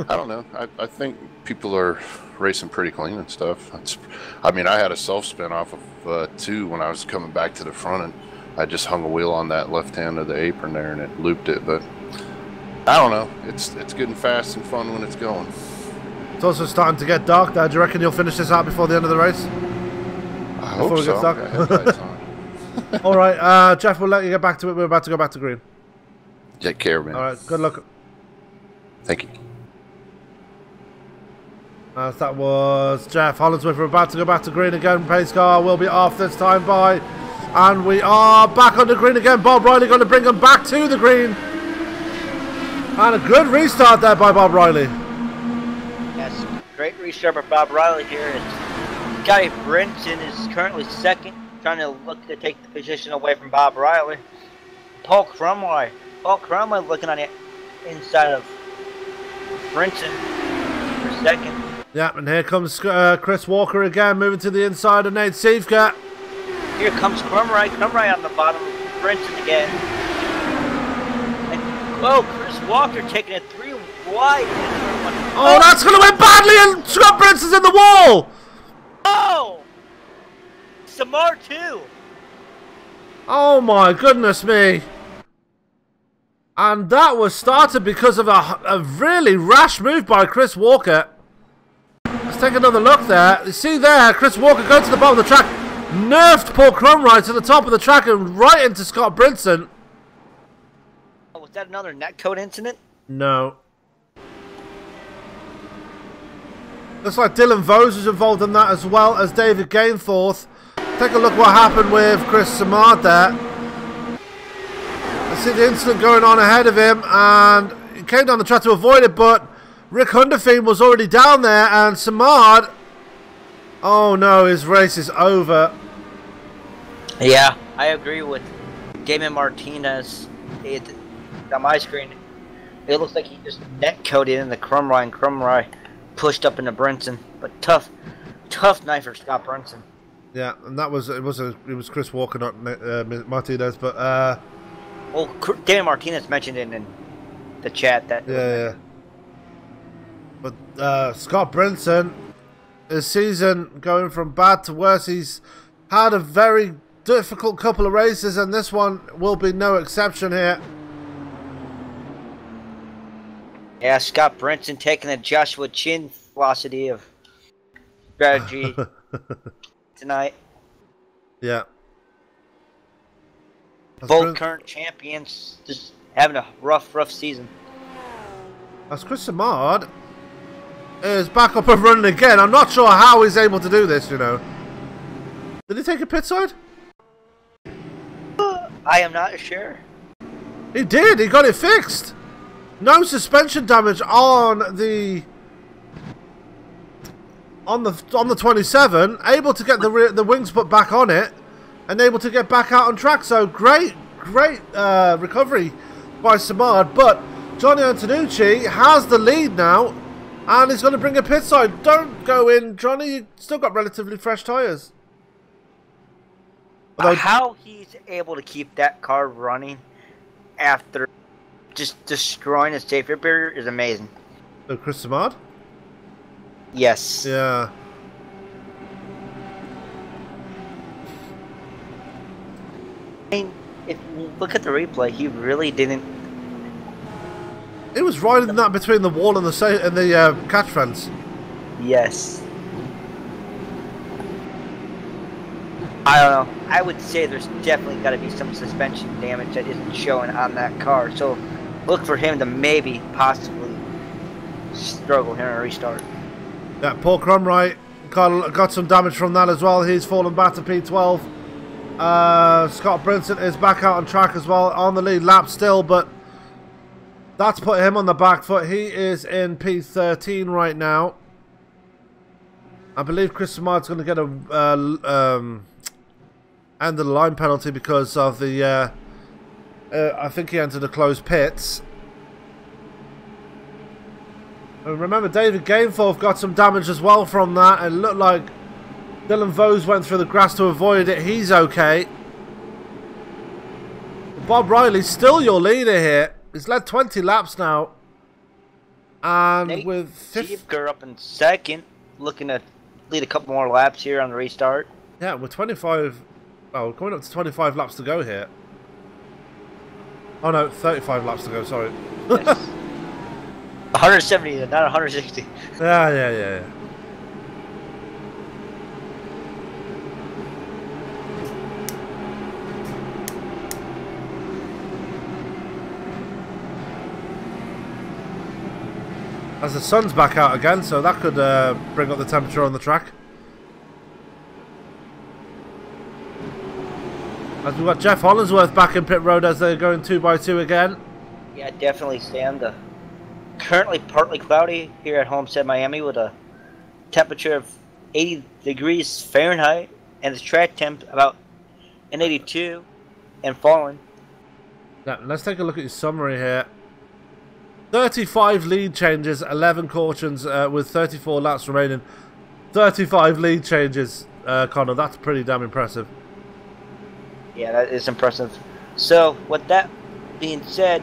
I don't know. I think people are racing pretty clean and stuff. I mean, I had a self spin off of 2 when I was coming back to the front, and I just hung a wheel on that left hand of the apron there, and it looped it. But I don't know. It's good and fast and fun when it's going. It's also starting to get dark there. Do you reckon you'll finish this out before the end of the race? I hope so. All right, Jeff, we'll let you get back to it. We're about to go back to green. Take care, man. All right, good luck. Thank you. That was Jeff Hollandsworth. We're about to go back to green again. Pace car will be off this time by. And we are back on the green again. Bob Riley going to bring them back to the green. And a good restart there by Bob Riley. Yes, great restart by Bob Riley here. Guy Brinson is currently second, trying to look to take the position away from Bob Riley. Paul Crumway looking on the inside of Brinson for second. Yeah, and here comes Chris Walker again, moving to the inside of Nate Siefka. Here comes Crumway on the bottom of Brinson again. And, Chris Walker taking it 3 wide. Oh, that's going to win badly, and Scott Brinson's in the wall. Oh! Samar too. Oh my goodness me. And that was started because of a really rash move by Chris Walker. Let's take another look there. You see there, Chris Walker going to the bottom of the track, nerfed Paul Crumwright to the top of the track and right into Scott Brinson. Oh, was that another netcode incident? No. Looks like Dylan Vose is involved in that, as well as David Gainforth. Take a look what happened with Chris Samard there. I see the incident going on ahead of him, and he came down the track to avoid it, but Rick Hunderfein was already down there, and Samard... Oh no, his race is over. Yeah, I agree with Damon Martinez. On my screen, it looks like he just netcoded in the Crumry, and Crumry pushed up into Brinson. But tough night for Scott Brinson. Yeah, and that was it was Chris Walker, not Martinez, but well, Damon Martinez mentioned it in the chat that. Yeah. But Scott Brinson, his season going from bad to worse. He's had a very difficult couple of races, and this one will be no exception here. Yeah, Scott Brinson taking the Joshua Chin velocity of strategy tonight. Yeah. Both current champions just having a rough season. As Chris Samard is back up and running again. I'm not sure how he's able to do this, you know. Did he take a pit side? I am not sure. He did. He got it fixed. No suspension damage on the 27. Able to get the wings put back on it, and able to get back out on track. So great recovery by Samard. But Johnny Antonucci has the lead now, and he's going to bring a pit side. Don't go in, Johnny. You still got relatively fresh tyres. How he's able to keep that car running after just destroying a safety barrier is amazing. Chris Samard? Yes. Yeah. I mean, if you look at the replay, he really didn't. He was riding that between the wall and the catch fence. Yes. I don't know. I would say there's definitely got to be some suspension damage that isn't showing on that car. So look for him to maybe, possibly struggle here in a restart. Yeah, Paul Crumwright got some damage from that as well. He's fallen back to P12. Scott Brinson is back out on track as well, on the lead lap still, but that's put him on the back foot. He is in P13 right now. I believe Chris Samard's going to get a end of the line penalty because of the I think he entered a closed pits. And remember, David Gameforth got some damage as well from that. It looked like Dylan Vose went through the grass to avoid it. He's okay. Bob Riley, still your leader here. He's led 20 laps now. And Nate with Siefker up in second, looking to lead a couple more laps here on the restart. Yeah, with 25... Oh, coming up to 25 laps to go here. Oh no, 35 laps to go, sorry. Yes. 170, not 160. Yeah. As the sun's back out again, so that could bring up the temperature on the track. As we've got Jeff Hollingsworth back in pit road as they're going 2x2 again. Yeah, definitely stand. Currently partly cloudy here at Homestead, Miami, with a temperature of 80 degrees Fahrenheit and the track temp about an 82 and falling. Now, let's take a look at your summary here. 35 lead changes, 11 cautions with 34 laps remaining. 35 lead changes, Connor. That's pretty damn impressive. Yeah, that is impressive. So, with that being said,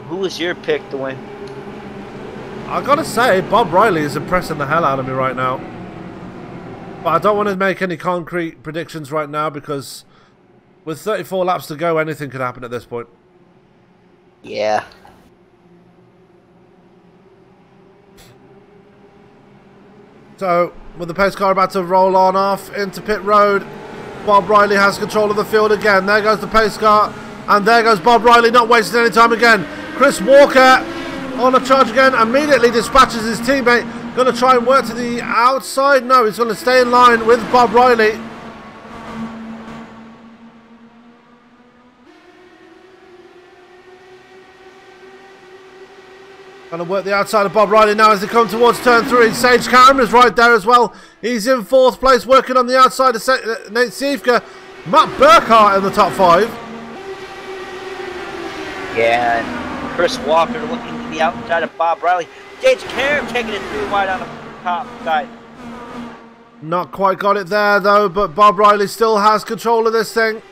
who is your pick to win? I gotta say, Bob Riley is impressing the hell out of me right now. But I don't want to make any concrete predictions right now because with 34 laps to go, anything could happen at this point. Yeah. So, with the pace car about to roll on off into pit road, Bob Riley has control of the field again. There goes the pace car, and there goes Bob Riley, not wasting any time again. Chris Walker on a charge again, immediately dispatches his teammate. Going to try and work to the outside. No, he's going to stay in line with Bob Riley. Going to work the outside of Bob Riley now as they come towards turn 3. Sage Cameron is right there as well. He's in 4th place, working on the outside of Nate Siefker. Matt Burkhart in the top 5. Yeah, and Chris Walker looking to the outside of Bob Riley. Sage Cameron taking it through wide on the top side. Not quite got it there though, but Bob Riley still has control of this thing.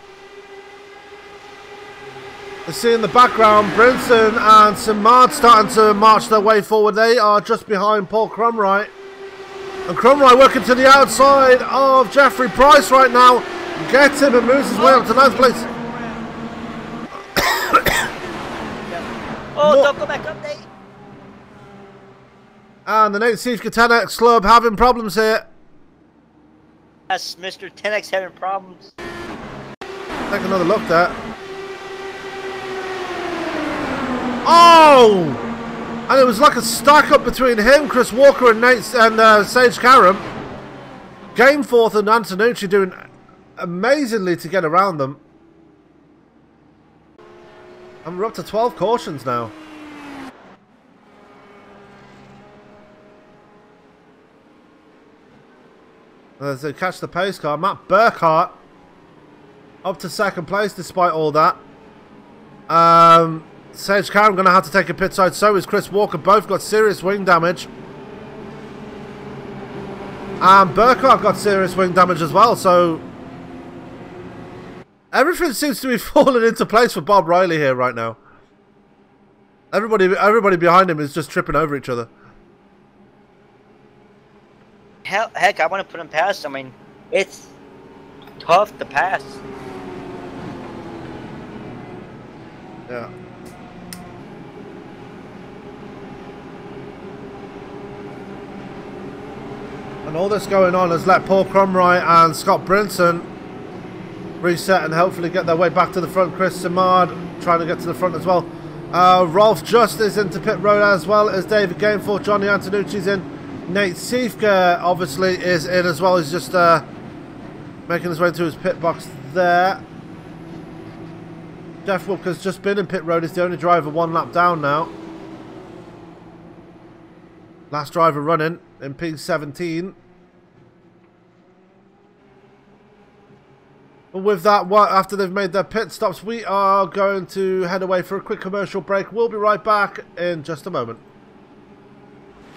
You see in the background, Brinson and Simard starting to march their way forward. They are just behind Paul Crumright. And Crumright working to the outside of Jeffrey Price right now. Gets him and moves his way up to 9th place. Oh, don't go back up, Nate. And the Nate Siefker 10X Club having problems here. Yes, Mr. 10X having problems. Take another look there. Oh! And it was like a stack up between him, Chris Walker, and Sage Karam. Gameforth and Antonucci doing amazingly to get around them. And we're up to 12 cautions now. As they catch the pace car, Matt Burkhart up to 2nd place despite all that. Sage Karam going to have to take a pit side. So is Chris Walker. Both got serious wing damage. And Burkhart got serious wing damage as well. So everything seems to be falling into place for Bob Riley here right now. Everybody behind him is just tripping over each other. Heck, I want to put him past. I mean, it's tough to pass. Yeah. And all this going on has let Paul Crumright and Scott Brinson reset and hopefully get their way back to the front. Chris Simard trying to get to the front as well. Rolf Just is into pit road as well as David Gameforth. Johnny Antonucci's in. Nate Siefker obviously is in as well. He's just making his way to his pit box there. Jeff Wilker's just been in pit road. He's the only driver 1 lap down now. Last driver running in P17. But with that, after they've made their pit stops, we are going to head away for a quick commercial break. We'll be right back in just a moment.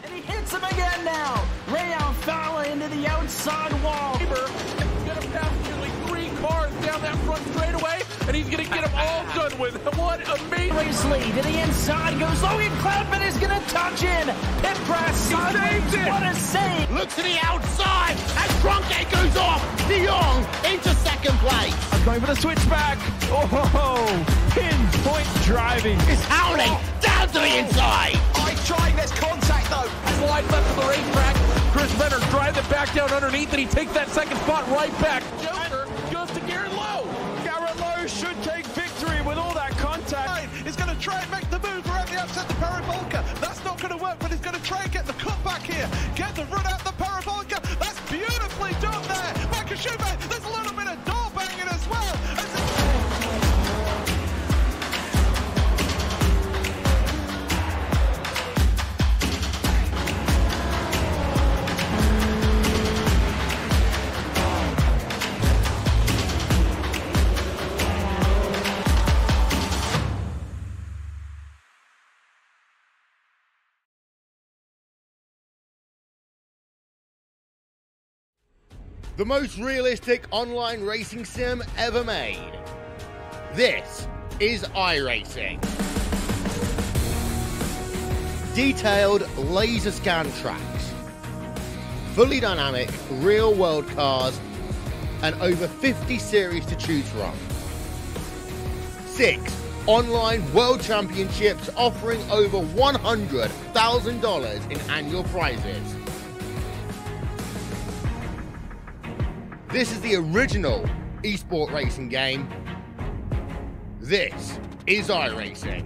And he hits him again now. Rayon Fowler into the outside wall. He's going to pass nearly 3 cars down that front straightaway, and he's going to get them all done with. What amazing. Lee to the inside goes Logan Cloudman is going to touch in. Pit press sideways. What a save. Look to the outside as Drunke goes off. De Jong into second place. I'm going for the switchback. Oh, pinpoint driving. It's howling down to the inside. I tried, there's contact though. Wide left of the racetrack. Chris Benner drives it back down underneath, and he takes that second spot right back. Joker goes to Garrett Lowe. Garrett Lowe should take victory with all that contact. He's going to try and make the move around the outside the parabolica. That's not going to work, but he's going to try and get the cut back here. Get the run out the parabolica. That's beautifully done there. Michael Schumacher, there's a little bit of door banging as well. The most realistic online racing sim ever made. This is iRacing. Detailed laser scan tracks, fully dynamic real world cars, and over 50 series to choose from. 6 online world championships offering over $100,000 in annual prizes. This is the original esport racing game. This is iRacing.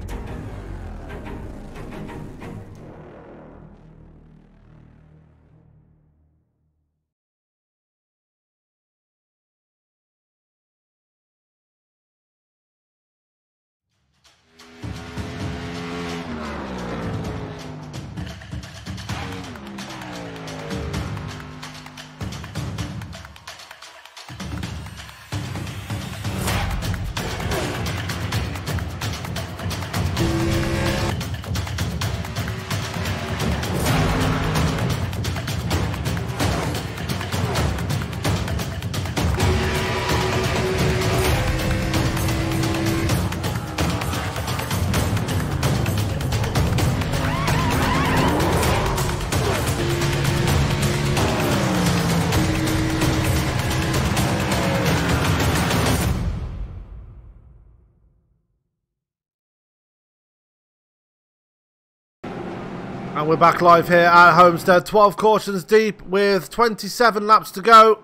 And we're back live here at Homestead, 12 cautions deep with 27 laps to go.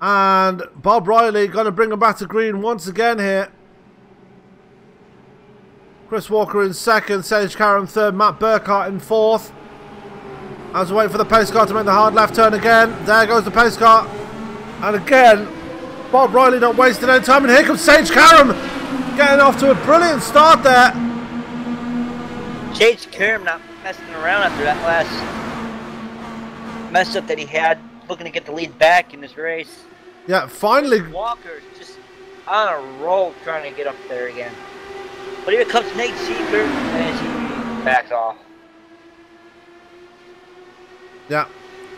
And Bob Riley going to bring them back to green once again here. Chris Walker in second, Sage Karam third, Matt Burkhart in fourth. As we wait for the pace car to make the hard left turn again. There goes the pace car. And again, Bob Riley not wasting any time. And here comes Sage Karam getting off to a brilliant start there. Sage Karam not messing around after that last mess up that he had, looking to get the lead back in this race. Yeah, finally. Walker's just on a roll trying to get up there again. But here comes Nate Seeker as he backs off. Yeah,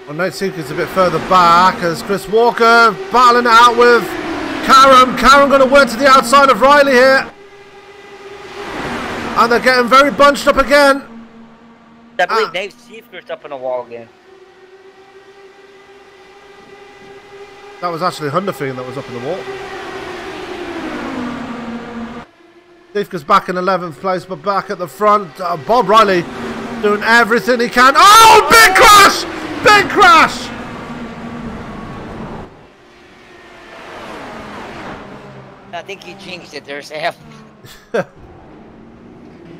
well, Nate Seeker's a bit further back as Chris Walker battling it out with Karam. Karam going to work to the outside of Riley here. And they're getting very bunched up again. I believe Nate Seeker's up on the wall again. That was actually Hunderfield that was up in the wall. Seeker's back in 11th place, but back at the front. Bob Riley doing everything he can. Oh, big crash! Big crash! I think he jinxed it there, Sam.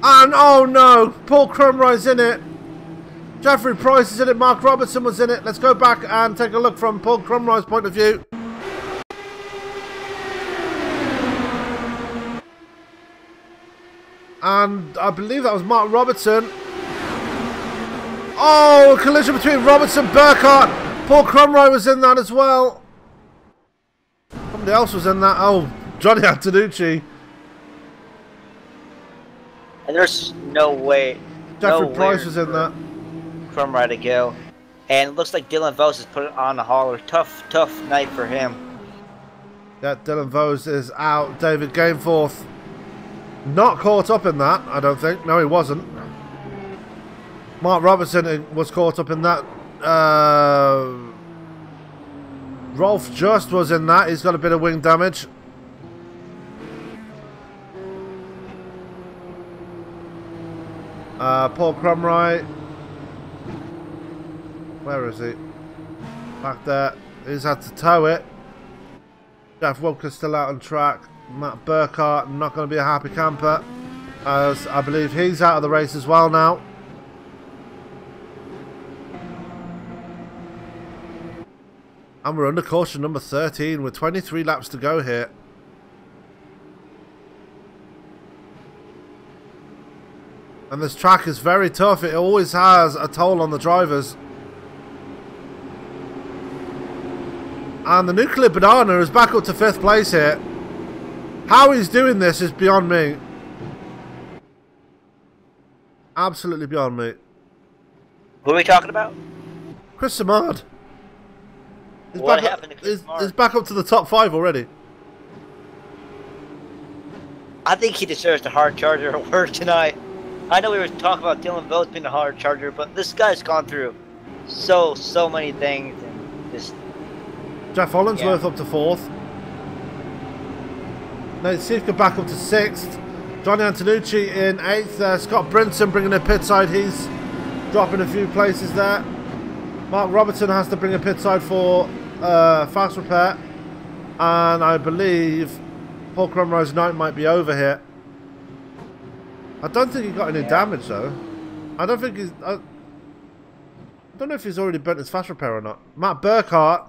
And oh no, Paul Crumroy's in it. Jeffrey Price is in it. Mark Robertson was in it. Let's go back and take a look from Paul Crumroy's point of view. And I believe that was Mark Robertson. Oh, a collision between Robertson and Burkhart. Paul Cromroy was in that as well. Somebody else was in that. Oh, Johnny Antonucci. And there's no way. Jeffrey Price was in that. Cromroy to go. And it looks like Dylan Vos has put it on the hauler. Tough night for him. Yeah, Dylan Vos is out. David Gameforth not caught up in that, I don't think. No, he wasn't. Mark Robertson was caught up in that. Rolf Just was in that. He's got a bit of wing damage. Paul Cromroy. Where is he? Back there. He's had to tow it. Jeff Wilker's still out on track. Matt Burkhart not going to be a happy camper, as I believe he's out of the race as well now. And we're under caution number 13 with 23 laps to go here. And this track is very tough. It always has a toll on the drivers. And the Nuclear Banana is back up to 5th place here. How he's doing this is beyond me. Absolutely beyond me. Who are we talking about? Chris Samard. What happened to Chris Samard? He's back up to the top 5 already. I think he deserves the hard charger award tonight. I know we were talking about Dylan Vos being the hard charger, but this guy's gone through so many things and just. Jeff Hollinsworth up to 4th. Nate Siefka back up to 6th. Johnny Antonucci in 8th. Scott Brinson bringing a pit side. He's dropping a few places there. Mark Robertson has to bring a pit side for fast repair. And I believe Paul Cromroy's night might be over here. I don't think he got any damage though. I don't think he's... I don't know if he's already bent his fast repair or not. Matt Burkhart,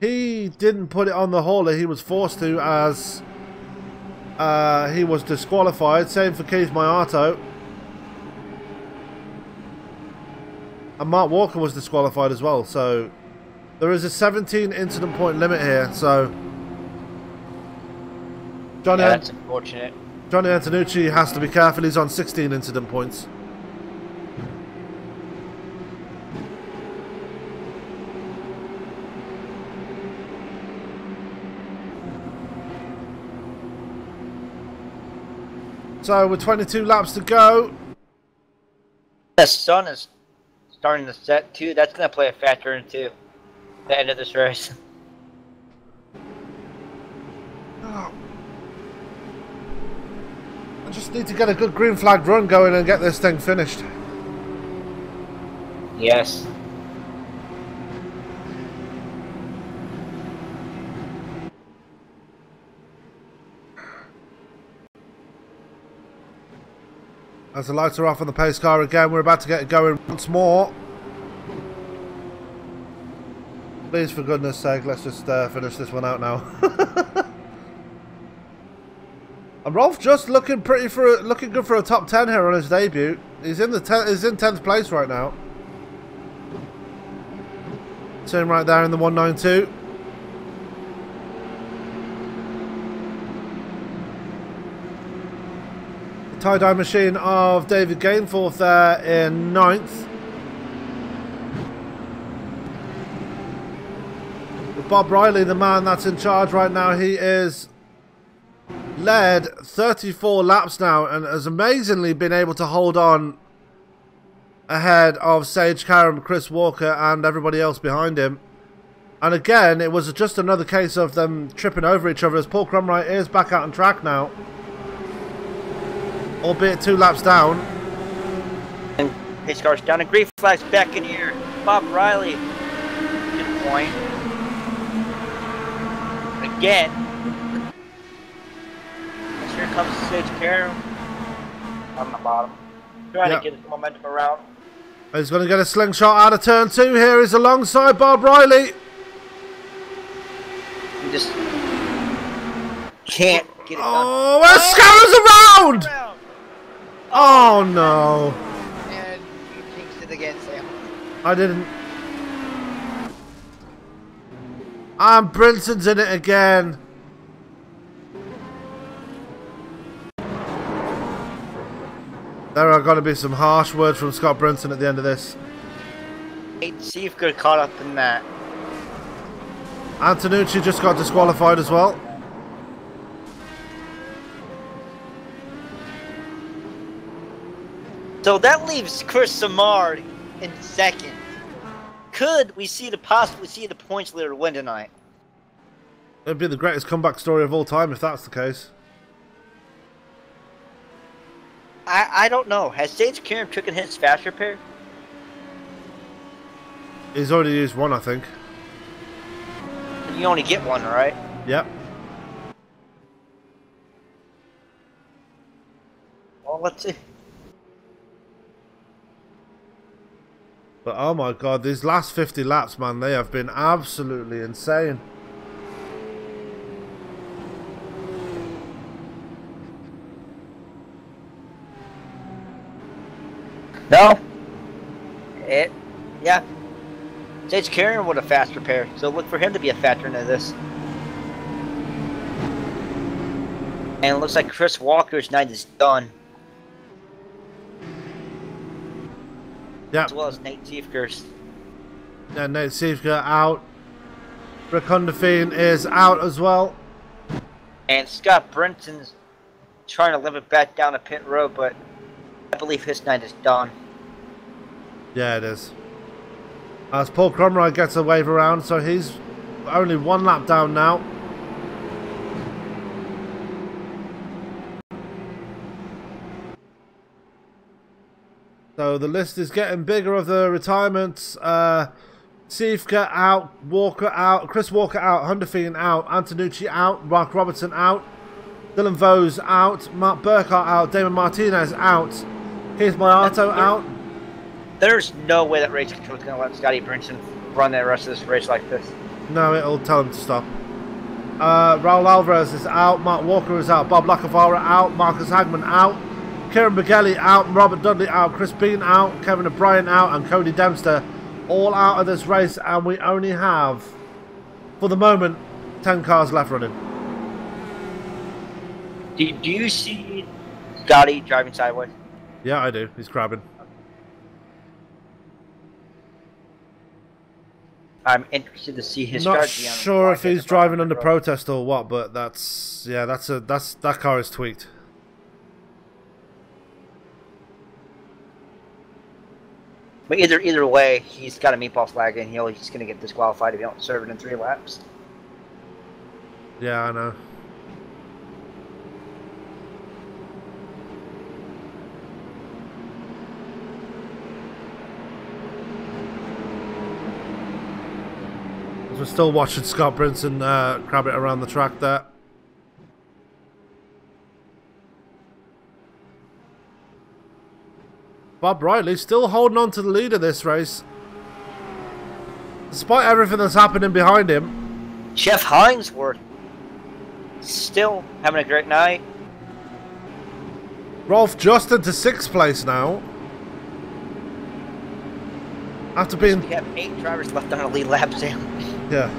he didn't put it on the hauler. He was forced to, as he was disqualified. Same for Keith Myato. And Mark Walker was disqualified as well. So there is a 17 incident point limit here. So that's unfortunate. Johnny Antonucci has to be careful. He's on 16 incident points. So with 22 laps to go. The sun is starting to set too. That's going to play a factor into the end of this race. I just need to get a good green flag run going and get this thing finished. Yes. As the lights are off on the pace car again, we're about to get it going once more. Please, for goodness sake, let's just finish this one out now. And Rolf just looking good for a top 10 here on his debut. He's in 10th place right now. Sitting right there in the 192. The tie-dye machine of David Gainforth there in 9th. With Bob Riley, the man that's in charge right now, he is led 34 laps now and has amazingly been able to hold on ahead of Sage Karam, Chris Walker and everybody else behind him. And again, it was just another case of them tripping over each other, as Paul Cromroy is back out on track now, albeit 2 laps down. And pace car's down and green flag's back in here. Bob Riley, good point. Again. Here comes Sage Karam on the bottom. Trying to get the momentum around. He's going to get a slingshot out of turn 2 here. He's alongside Bob Riley. You just can't get it done. Oh, it scatters around! Oh no! And you jinxed it again, Sam. I didn't. And Brinson's in it again. There are going to be some harsh words from Scott Brinson at the end of this. See if you're caught up in that. Antonucci just got disqualified as well. So that leaves Chris Samard in second. Could we possibly see the points leader win tonight? It'd be the greatest comeback story of all time if that's the case. I don't know. Has Sage Kieran taken his fast repair? He's already used one, I think. You only get one, right? Yep. Well, let's see. But oh my god, these last 50 laps, man, they have been absolutely insane. No. Yeah. Sage Kieran with a fast repair, so look for him to be a factor into this. And it looks like Chris Walker's night is done. Yeah. As well as Nate Siefker's. Yeah, Nate Siefker out. Rick Hundefeen is out as well. And Scott Brinson's trying to live it back down to pit road, but I believe his night is done. Yeah, it is. As Paul Cromrye gets a wave around, so he's only one lap down now. So the list is getting bigger of the retirements. Siefker out, Walker out, Chris Walker out, Hundefeen out, Antonucci out, Mark Robertson out, Dylan Vose out, Mark Burkhart out, Damon Martinez out, Keith Mayato out. There's no way that race control is going to let Scotty Brinson run the rest of this race like this. No, it'll tell him to stop. Raul Alvarez is out, Mark Walker is out, Bob Lacavara out, Marcus Hagman out, Kieran Beghelli out, Robert Dudley out, Chris Bean out, Kevin O'Brien out, and Cody Dempster all out of this race, and we only have, for the moment, 10 cars left running. Do you see Scotty driving sideways? Yeah, I do. He's crabbing. I'm interested to see his Not strategy. sure if he's driving under protest or what, but that's that car is tweaked. But either way, he's got a meatball flag and he's going to get disqualified if he don't serve it in 3 laps. Yeah, I know. We're still watching Scott Brinson crab it around the track there. Bob Riley still holding on to the lead of this race. Despite everything that's happening behind him. Jeff Hinesworth still having a great night. Rolf Justin to 6th place now. After being... We have 8 drivers left on a lead lap, Sam. Yeah.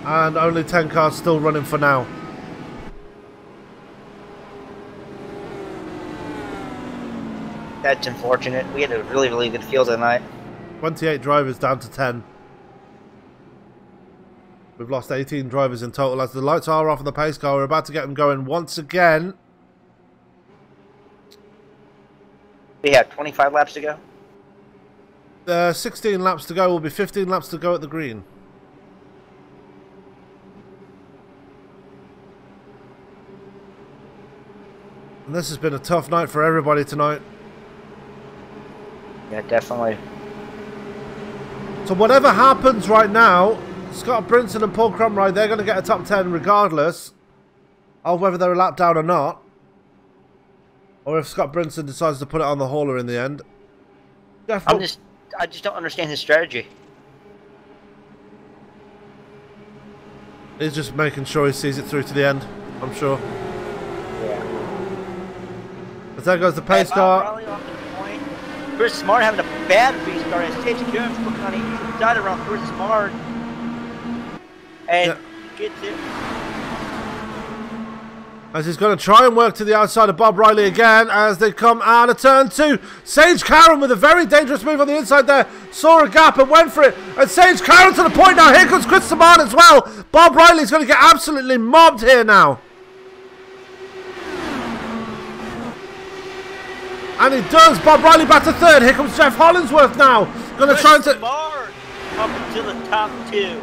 And only 10 cars still running for now. That's unfortunate. We had a really, really good field tonight. 28 drivers down to 10. We've lost 18 drivers in total as the lights are off on the pace car. We're about to get them going once again. We have 25 laps to go. 16 laps to go. Will be 15 laps to go at the green. And this has been a tough night for everybody tonight. Yeah, definitely. So whatever happens right now, Scott Brinson and Paul Cromrye, they're going to get a top 10 regardless of whether they're a lap down or not. Or if Scott Brinson decides to put it on the hauler in the end. I just don't understand his strategy. He's just making sure he sees it through to the end, I'm sure. Yeah. As there goes the pace car. Chris Smart having a bad restart as Sage Karen's looking on the inside around Chris Smart. And gets it. As he's going to try and work to the outside of Bob Riley again as they come out of turn 2. Sage Karen with a very dangerous move on the inside there. Saw a gap and went for it. And Sage Karen to the point now. Here comes Chris Simon as well. Bob Riley's going to get absolutely mobbed here now. And he does. Bob Riley back to third. Here comes Jeff Hollingsworth now. Going to try and up into the top 2.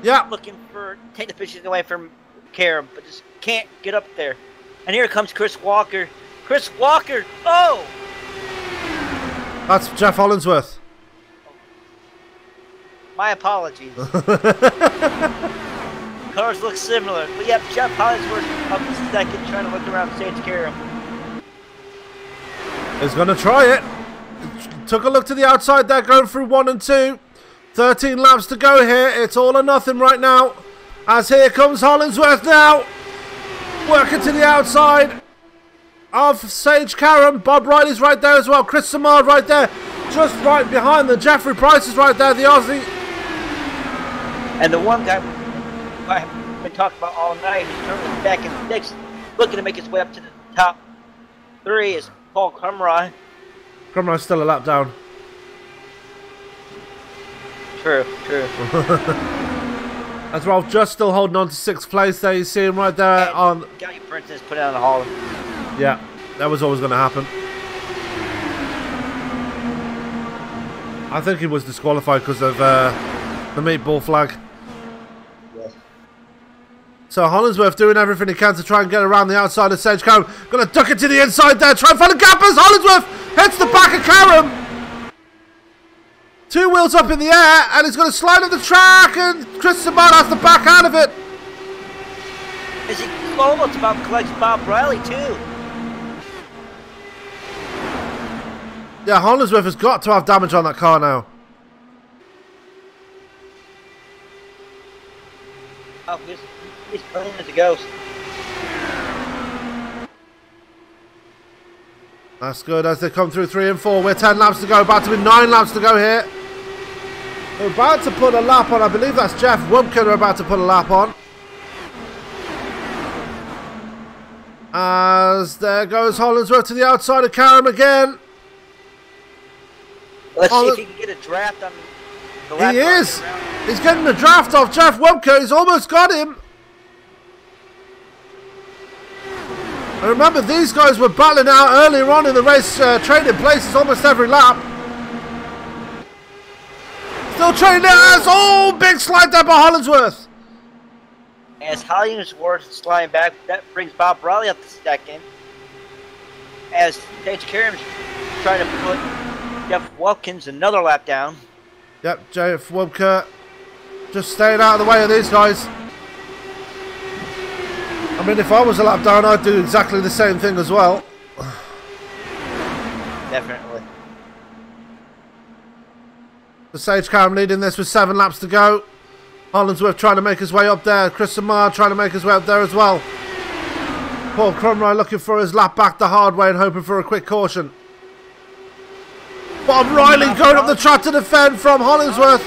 Yeah. Looking for take the position away from Karen, but just can't get up there. And here comes Chris Walker. Chris Walker. Oh! That's Jeff Hollingsworth. My apologies. Cars look similar. But yep, Jeff Hollingsworth up second, trying to look around Sage Karen. He's going to try it. Took a look to the outside there, going through 1 and 2. 13 laps to go here. It's all or nothing right now. As here comes Hollingsworth now. Working to the outside of Sage Karen. Bob Riley's right there as well. Chris Samard right there. Just right behind them. Jeffrey Price is right there, the Aussie. And the one guy I've been talking about all night, he's turning back in 6th, looking to make his way up to the top 3 is Paul Crumry. Crumry's still a lap down. True. As Ralph just still holding on to 6th place there. You see him right there on. Johnny Brinson put it on the hall. Yeah, that was always going to happen. I think he was disqualified because of the meatball flag. Yes. So Hollingsworth doing everything he can to try and get around the outside of Sage Karen. Going to duck it to the inside there. Try and find a gap as Hollingsworth hits the back of Karen. 2 wheels up in the air, and he's going to slide on the track, and Chris Simon has to back out of it. Is he almost about to collect Bob Riley too? Yeah, Hollingsworth has got to have damage on that car now. Oh, he's clean as a ghost. That's good as they come through 3 and 4. We're 10 laps to go, about to be 9 laps to go here. We're about to put a lap on. I believe that's Jeff Wumpkin we're about to put a lap on. As there goes Hollingsworth to the outside of Karen again. Let's see if he can get a draft on the lap. He is. He's getting a draft off Jeff Wumpkin. He's almost got him. And remember, these guys were battling out earlier on in the race, trading places almost every lap. Still trading it. Oh, big slide there by Hollingsworth. As Hollingsworth is sliding back, that brings Bob Riley up to second. As Sage Karen's trying to put Jeff Wilkins another lap down. Yep, Jeff Wilkins just staying out of the way of these guys. I mean, if I was a lap down, I'd do exactly the same thing as well. Definitely. The Sage Karen leading this with 7 laps to go. Hollingsworth trying to make his way up there. Chris Samard trying to make his way up there as well. Paul Crumry looking for his lap back the hard way and hoping for a quick caution. Bob Riley going up the track to defend from Hollingsworth.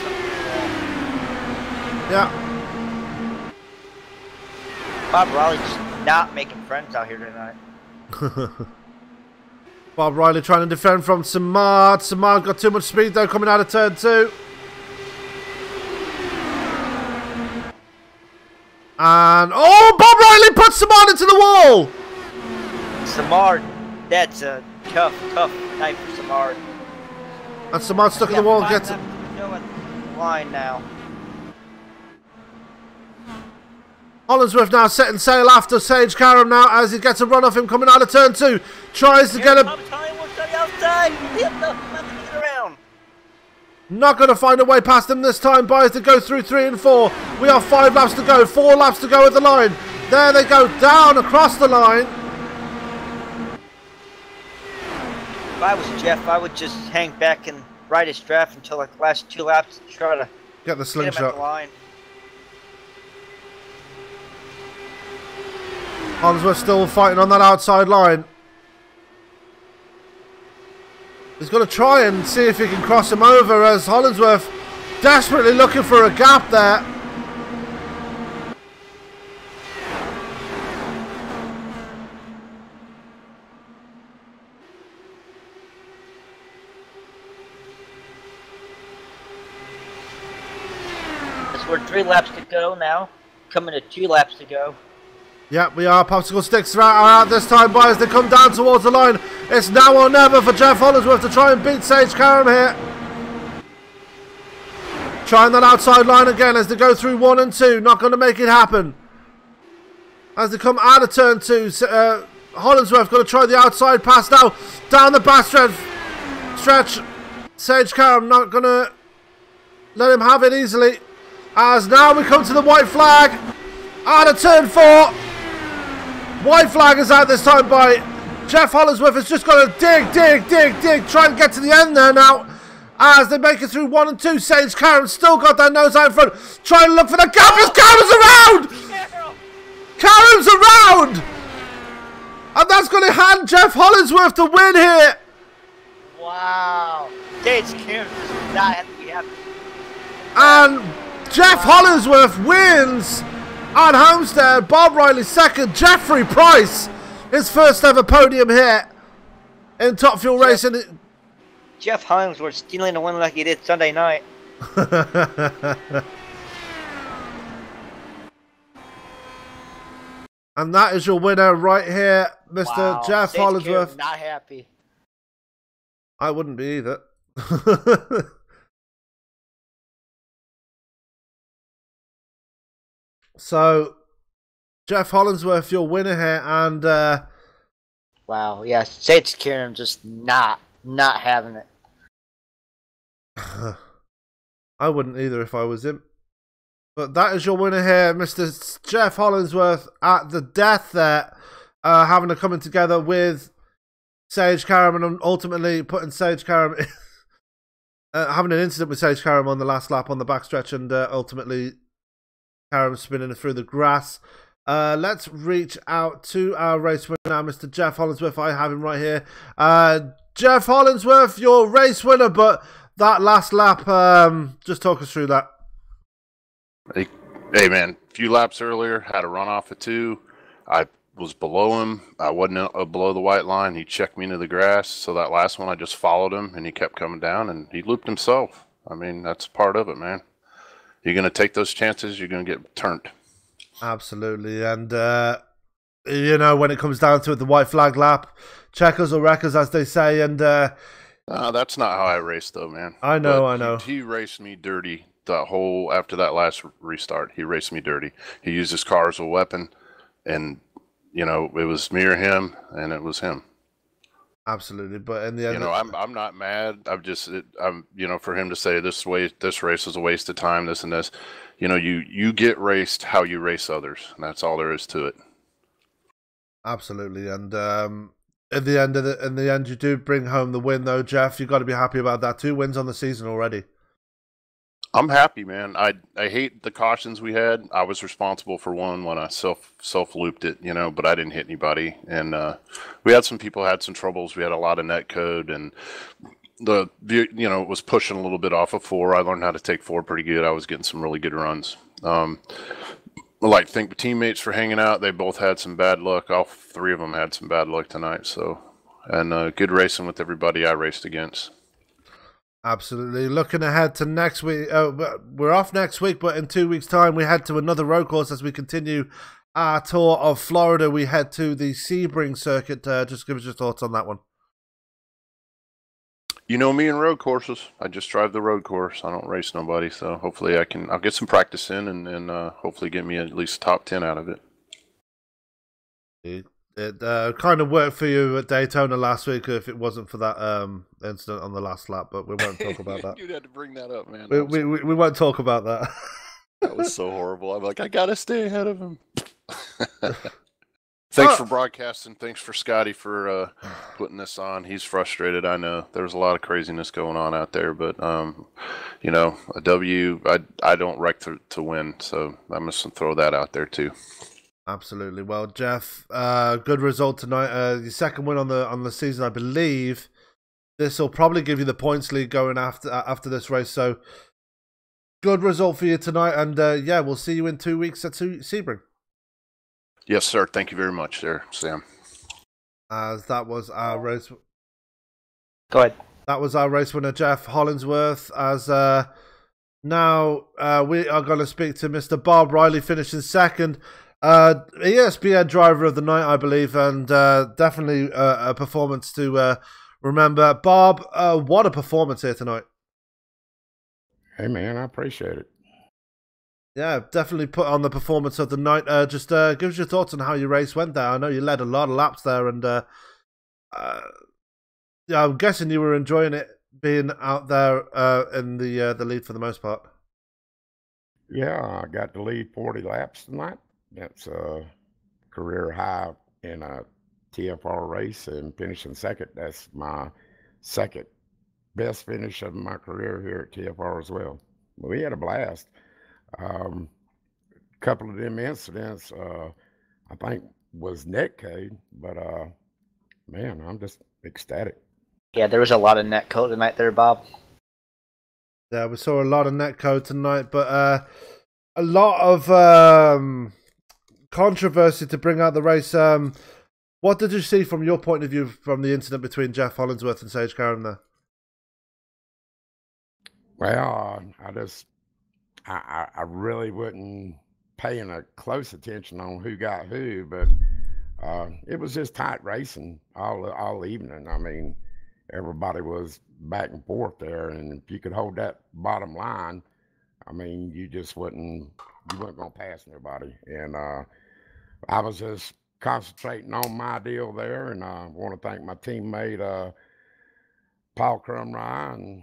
Yeah. Bob Riley just not making friends out here tonight. Bob Riley trying to defend from Samard. Samard got too much speed though coming out of turn 2. And oh, Bob Riley puts Samard into the wall. Samard, that's a tough night for Samard. And Samard stuck in the wall and gets it. Line now. Hollingsworth now setting sail after Sage Karen now as he gets a run off him coming out of turn 2. Tries to get him. Not going to find a way past him this time. Buys to go through 3 and 4. We have 5 laps to go. 4 laps to go at the line. There they go down across the line. If I was Jeff, I would just hang back and ride his draft until like the last 2 laps to try to get the slingshot. Get him at the line. Hollingsworth still fighting on that outside line. He's going to try and see if he can cross him over as Hollingsworth desperately looking for a gap there. We're 3 laps to go now. Coming to 2 laps to go. Yeah, we are. Popsicle sticks are out this time, boys. They come down towards the line. It's now or never for Jeff Hollingsworth to try and beat Sage Karam here. Trying that outside line again as they go through 1 and 2. Not going to make it happen. As they come out of turn 2, Hollingsworth going to try the outside pass now. Down the back stretch. Sage Karam not going to let him have it easily. As now we come to the white flag. Out of turn 4. White flag is out this time by Jeff Hollingsworth. Is just going to dig. Try and get to the end there now. As they make it through 1 and 2. Sage Karam still got their nose out in front. Trying to look for the gap as Karam's around. Karam's around. And that's going to hand Jeff Hollingsworth the win here. Wow. Sage Karam does not have to be happy. And Jeff Hollingsworth wins at Homestead. Bob Riley second. Jeffrey Price, his first ever podium hit in Top Fuel Racing. Jeff Hollingsworth stealing a win like he did Sunday night. And that is your winner right here, Mr. Jeff Hollingsworth. Not happy. I wouldn't be either. So, Jeff Hollingsworth, your winner here, and wow, yeah, Sage Karam just not having it. I wouldn't either if I was him. But that is your winner here, Mr. Jeff Hollingsworth, at the death there, having a coming together with Sage Karam and ultimately putting Sage Karam, having an incident with Sage Karam on the last lap on the backstretch, and ultimately Karam spinning through the grass. Let's reach out to our race winner now, Mr. Jeff Hollingsworth. I have him right here. Jeff Hollingsworth, your race winner, but that last lap, just talk us through that. Hey man, a few laps earlier, had a run off of 2. I was below him. I wasn't below the white line. He checked me into the grass. So that last one, I just followed him, and he kept coming down, and he looped himself. I mean, that's part of it, man. You're going to take those chances, you're going to get turned. Absolutely. And, you know, when it comes down to it, the white flag lap, checkers or wreckers, as they say. And that's not how I raced, though, man. I know, but I know. He raced me dirty after that last restart. He raced me dirty. He used his car as a weapon. And, you know, it was me or him, and it was him. Absolutely, but in the end, you know, I'm not mad. I'm you know, for him to say this race is a waste of time, this and this, you know, you get raced how you race others, and that's all there is to it. Absolutely, and in the end, you do bring home the win, though, Jeff. You've got to be happy about that. 2 wins on the season already. I'm happy, man. I hate the cautions we had. I was responsible for one when I self looped it, you know, but I didn't hit anybody. And we had some people had some troubles. We had a lot of net code, and you know, it was pushing a little bit off of 4. I learned how to take 4 pretty good. I was getting some really good runs. Like thank teammates for hanging out. They both had some bad luck. All 3 of them had some bad luck tonight. So, and good racing with everybody I raced against. Absolutely. Looking ahead to next week. We're off next week, but in 2 weeks' time, we head to another road course as we continue our tour of Florida. We head to the Sebring circuit. Just give us your thoughts on that one. You know me in road courses. I just drive the road course. I don't race nobody, so hopefully I'll get some practice in and hopefully get me at least top 10 out of it. It kind of worked for you at Daytona last week if it wasn't for that incident on the last lap, but we won't talk about that. You had to bring that up, man. We won't talk about that. That was so horrible. I'm like, I gotta stay ahead of him. Thanks for broadcasting. Thanks for Scotty for putting this on. He's frustrated. I know there's a lot of craziness going on out there, but you know, a W. I don't wreck to win, so I'm just gonna throw that out there too. Absolutely. Well, Jeff, good result tonight. Your second win on the season, I believe. this will probably give you the points lead going after this race. So good result for you tonight, and yeah, we'll see you in 2 weeks at Sebring. Yes, sir. Thank you very much, there, Sam. As that was our race. Go ahead. That was our race winner, Jeff Hollingsworth. As now we are going to speak to Mr. Bob Riley, finishing second. ESPN driver of the night, I believe, and definitely a performance to remember. Bob, what a performance here tonight. Hey, man, I appreciate it. Yeah, definitely put on the performance of the night. Just give us your thoughts on how your race went there. I know you led a lot of laps there, and yeah, I'm guessing you were enjoying it being out there in the lead for the most part. Yeah, I got to lead 40 laps tonight. That's a career high in a TFR race, and finishing second. That's my second best finish of my career here at TFR as well. We had a blast. Couple of them incidents, I think was net code, but man, I'm just ecstatic. Yeah, there was a lot of net code tonight there, Bob. Yeah, we saw a lot of net code tonight, but a lot of controversy to bring out the race. What did you see from your point of view from the incident between Jeff Hollingsworth and Sage Karen there? Well, I really wasn't paying a close attention on who got who, but it was just tight racing all evening. I mean, everybody was back and forth there, and if you could hold that bottom line, I mean, you weren't gonna pass nobody. And I was just concentrating on my deal there, and I want to thank my teammate Paul Crumry and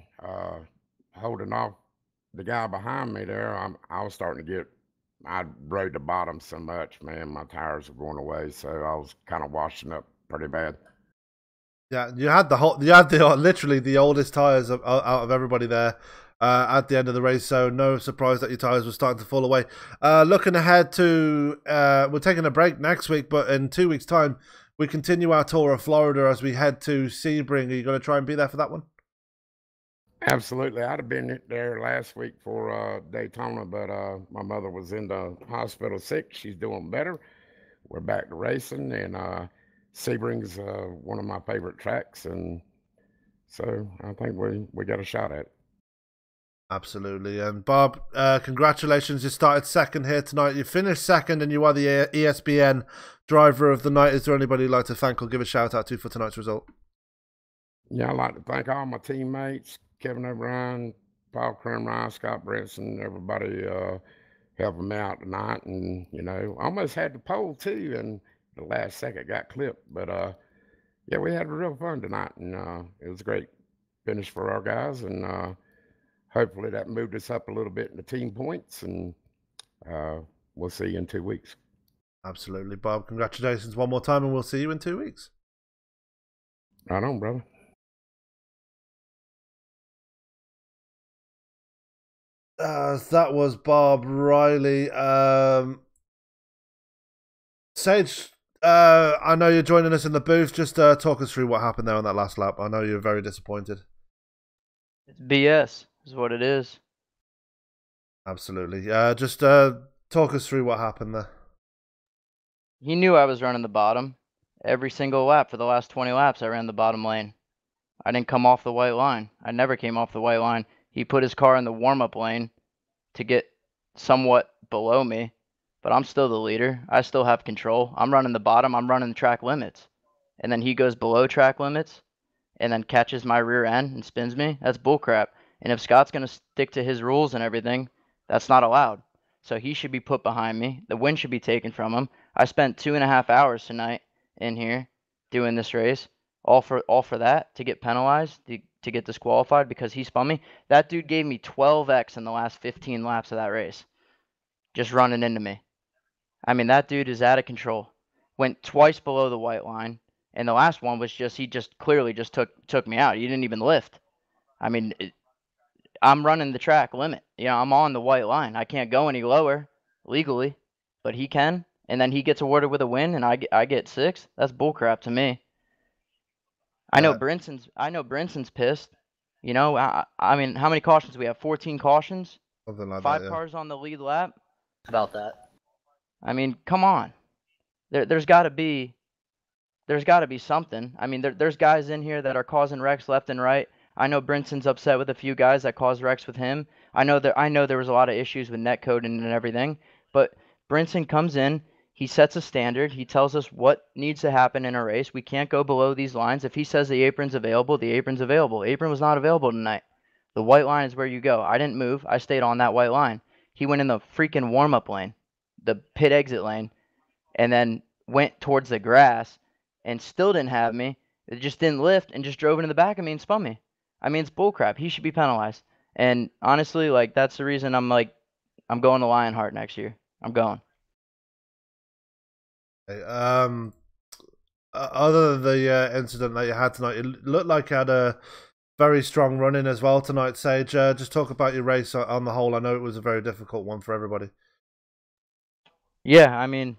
holding off the guy behind me there. I was starting to I rode the bottom so much, man, my tires were going away, so I was kind of washing up pretty bad. Yeah, you had literally the oldest tires out of everybody there at the end of the race, so no surprise that your tires were starting to fall away. Looking ahead to, we're taking a break next week, but in 2 weeks' time, we continue our tour of Florida as we head to Sebring. Are you going to try and be there for that one? Absolutely. I'd have been there last week for Daytona, but my mother was in the hospital sick. She's doing better. We're back to racing, and Sebring's one of my favorite tracks, and so I think we got a shot at it. Absolutely. And Bob, congratulations. You started second here tonight. You finished second, and you are the ESPN driver of the night. Is there anybody you'd like to thank or give a shout out to for tonight's result? Yeah, I'd like to thank all my teammates, Kevin O'Brien, Paul Crumry, Scott Brinson, everybody helping me out tonight. And, almost had the pole too, and the last second got clipped. But, yeah, we had real fun tonight, and it was a great finish for our guys. And hopefully that moved us up a little bit in the team points, and we'll see you in 2 weeks. Absolutely, Bob. Congratulations one more time, and we'll see you in 2 weeks. Right on, brother. That was Bob Riley. Sage, I know you're joining us in the booth. Just talk us through what happened there on that last lap. I know you're very disappointed. It's BS is what it is. Absolutely. Just talk us through what happened there. He knew I was running the bottom. Every single lap for the last 20 laps, I ran the bottom lane. I didn't come off the white line. I never came off the white line. He put his car in the warm-up lane to get somewhat below me, but I'm still the leader. I still have control. I'm running the bottom. I'm running the track limits. And then he goes below track limits and then catches my rear end and spins me. That's bullcrap. And if Scott's going to stick to his rules and everything, that's not allowed. So he should be put behind me. The win should be taken from him. I spent 2.5 hours tonight in here doing this race, all for that, to get penalized, to get disqualified because he spun me. That dude gave me 12x in the last 15 laps of that race, just running into me. I mean, that dude is out of control. Went twice below the white line, and the last one was he just clearly just took me out. He didn't even lift. I mean, I'm running the track limit. I'm on the white line. I can't go any lower legally, but he can, and then he gets awarded with a win, and I get 6th. That's bullcrap to me. I know Brinson's pissed. You know, I mean, how many cautions do we have? 14 cautions? Something like 5 that, yeah. cars on the lead lap? About that. I mean, come on. There's got to be something. I mean, there's guys in here that are causing wrecks left and right. I know Brinson's upset with a few guys that caused wrecks with him. I know there was a lot of issues with netcode and everything, but Brinson comes in, he sets a standard, he tells us what needs to happen in a race. We can't go below these lines. If he says the apron's available, the apron's available. Apron was not available tonight. The white line is where you go. I didn't move. I stayed on that white line. He went in the freaking warm-up lane, the pit exit lane, and then went towards the grass and still didn't have me. It just didn't lift and just drove into the back of me and spun me. I mean, it's bullcrap. He should be penalized. And honestly, like, that's the reason I'm going to Lionheart next year. I'm going. Okay, other than the incident that you had tonight, it looked like you had a very strong run in as well tonight, Sage. Just talk about your race on the whole. I know it was a very difficult one for everybody. Yeah, I mean,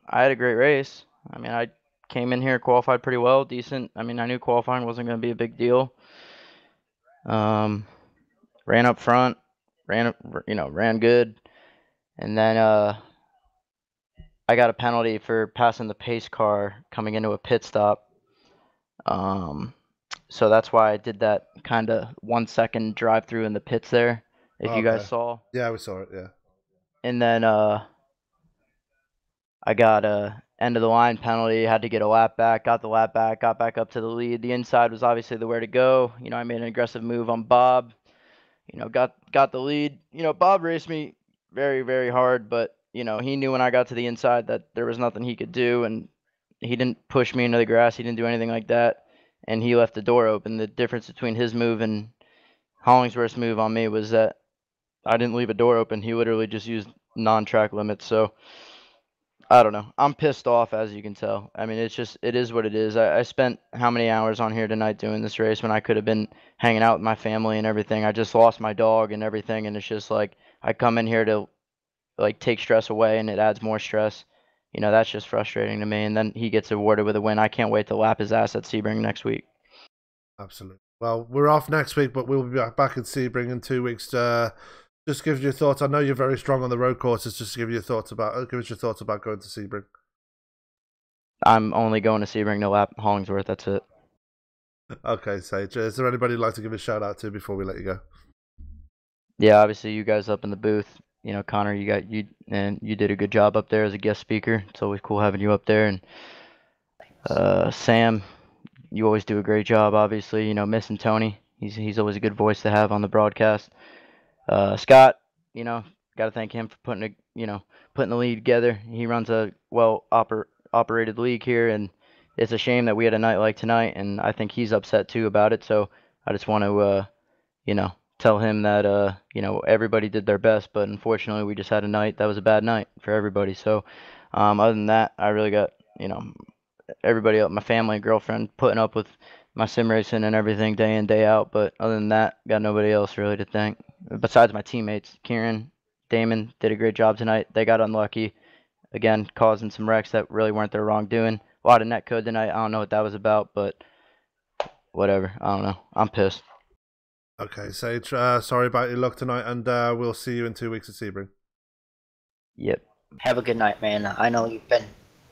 I had a great race. I mean, I came in here, qualified pretty well, decent. I mean, I knew qualifying wasn't going to be a big deal. Ran up front, ran good. And then I got a penalty for passing the pace car coming into a pit stop. So that's why I did that kind of 1 second drive through in the pits there, if you guys saw. Yeah, we saw it, yeah. And then I got a end of the line penalty, had to get a lap back, got the lap back, got back up to the lead. The inside was obviously the way to go. You know, I made an aggressive move on Bob. You know, got the lead. You know, Bob raced me very, very hard, but, you know, he knew when I got to the inside that there was nothing he could do, and he didn't push me into the grass. He didn't do anything like that, and he left the door open. The difference between his move and Hollingsworth's move on me was that I didn't leave a door open. He literally just used non-track limits, so I don't know. I'm pissed off, as you can tell. I mean, it is what it is. I spent how many hours on here tonight doing this race when I could have been hanging out with my family and everything. I just lost my dog and everything, and it's just like I come in here to like take stress away, and it adds more stress. You know, that's just frustrating to me. And then he gets awarded with a win. I can't wait to lap his ass at Sebring next week. Absolutely. Well, we're off next week, but we'll be back in Sebring in 2 weeks. Just give your thoughts. I know you're very strong on the road courses. Just give us your thoughts about going to Sebring. I'm only going to Sebring to lap Hollingsworth. That's it. Okay, Sage. Is there anybody you'd like to give a shout out to before we let you go? Yeah, obviously you guys up in the booth. You know, Connor, you did a good job up there as a guest speaker. It's always cool having you up there. And Sam, you always do a great job. Obviously, you know, missing Tony. He's always a good voice to have on the broadcast. Scott, you know, got to thank him for putting the league together. He runs a operated league here, and it's a shame that we had a night like tonight, and I think he's upset too about it. So I just want to, you know, tell him that, you know, everybody did their best, but unfortunately we just had a night that was a bad night for everybody. So other than that, I really got, you know, everybody else, my family, girlfriend, putting up with my sim racing and everything day in, day out. But other than that, got nobody else really to thank besides my teammates. Kieran, Damon did a great job tonight. They got unlucky, again, causing some wrecks that really weren't their wrongdoing. A lot of netcode tonight. I don't know what that was about, but whatever. I don't know. I'm pissed. Okay, Sage. Sorry about your luck tonight, and we'll see you in 2 weeks at Sebring. Yep. Have a good night, man. I know you've been.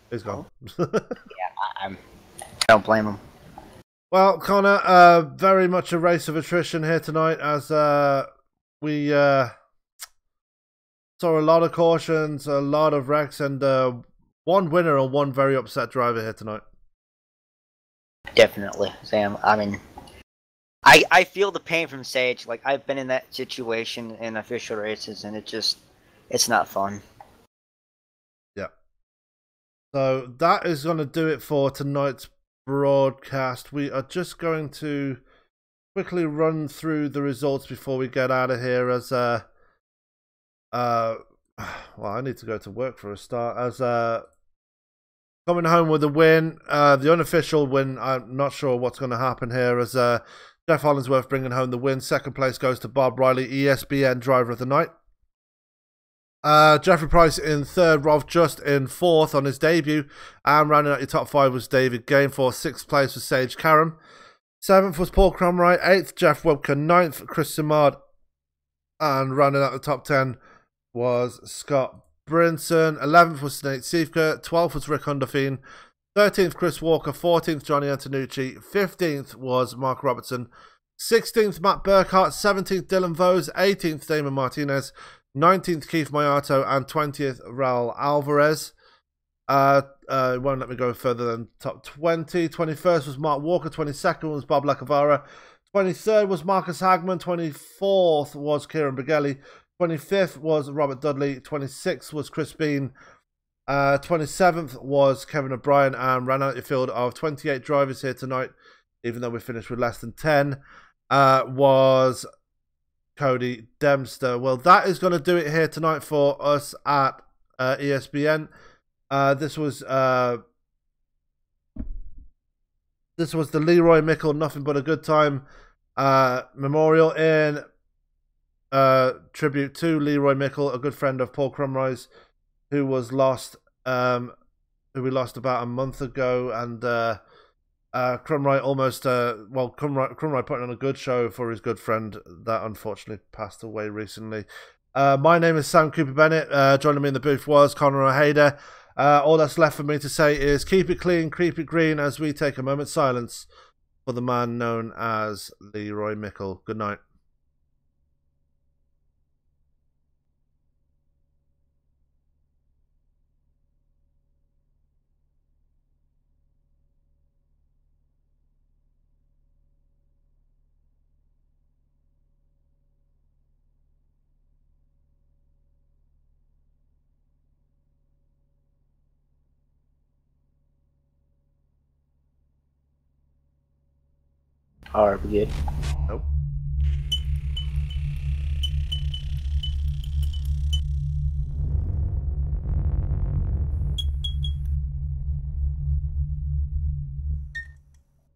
He's gone. I don't blame him. Well, Connor, very much a race of attrition here tonight, as we saw a lot of cautions, a lot of wrecks, and one winner and one very upset driver here tonight. Definitely, Sam. I mean, I feel the pain from Sage. Like, I've been in that situation in official races, and it's not fun. Yeah. So that is going to do it for tonight's broadcast. We are just going to quickly run through the results before we get out of here, as well, I need to go to work for a start, as coming home with a win, the unofficial win. I'm not sure what's going to happen here, as Jeff Hollingsworth bringing home the win. Second place goes to Bob Riley, ESPN driver of the night. Jeffrey Price in third, Rolf Just in fourth on his debut, and rounding out your top five was David Gainforth. Sixth place was Sage Karam. Seventh was Paul Cromwright. Eighth, Jeff Webker. Ninth, Chris Simard. And rounding out the top 10 was Scott Brinson. 11th was Nate Siefke. 12th was Rick Underfeen. 13th, Chris Walker. 14th, Johnny Antonucci. 15th was Mark Robertson. 16th, Matt Burkhart. 17th, Dylan Vose. 18th, Damon Martinez. 19th, Keith Mayato. And 20th, Raul Alvarez. It won't let me go further than top 20. 21st was Mark Walker. 22nd was Bob Lacavara. 23rd was Marcus Hagman. 24th was Kieran Begeli. 25th was Robert Dudley. 26th was Chris Bean. 27th was Kevin O'Brien, and ran out your field of 28 drivers here tonight, even though we finished with less than 10, was Cody Dempster. Well, that is going to do it here tonight for us at ESPN. This was the Leroy Mickle Nothing But a Good Time memorial in tribute to Leroy Mickle, a good friend of Paul Cromwright's, who was lost, who we lost about a month ago, and Cromwright almost, Cromwright putting on a good show for his good friend that unfortunately passed away recently. My name is Sam Cooper Bennett. Joining me in the booth was Conor O'Hader. All that's left for me to say is keep it clean, keep it green, as we take a moment's silence for the man known as Leroy Mickle. Good night. Alright, we good.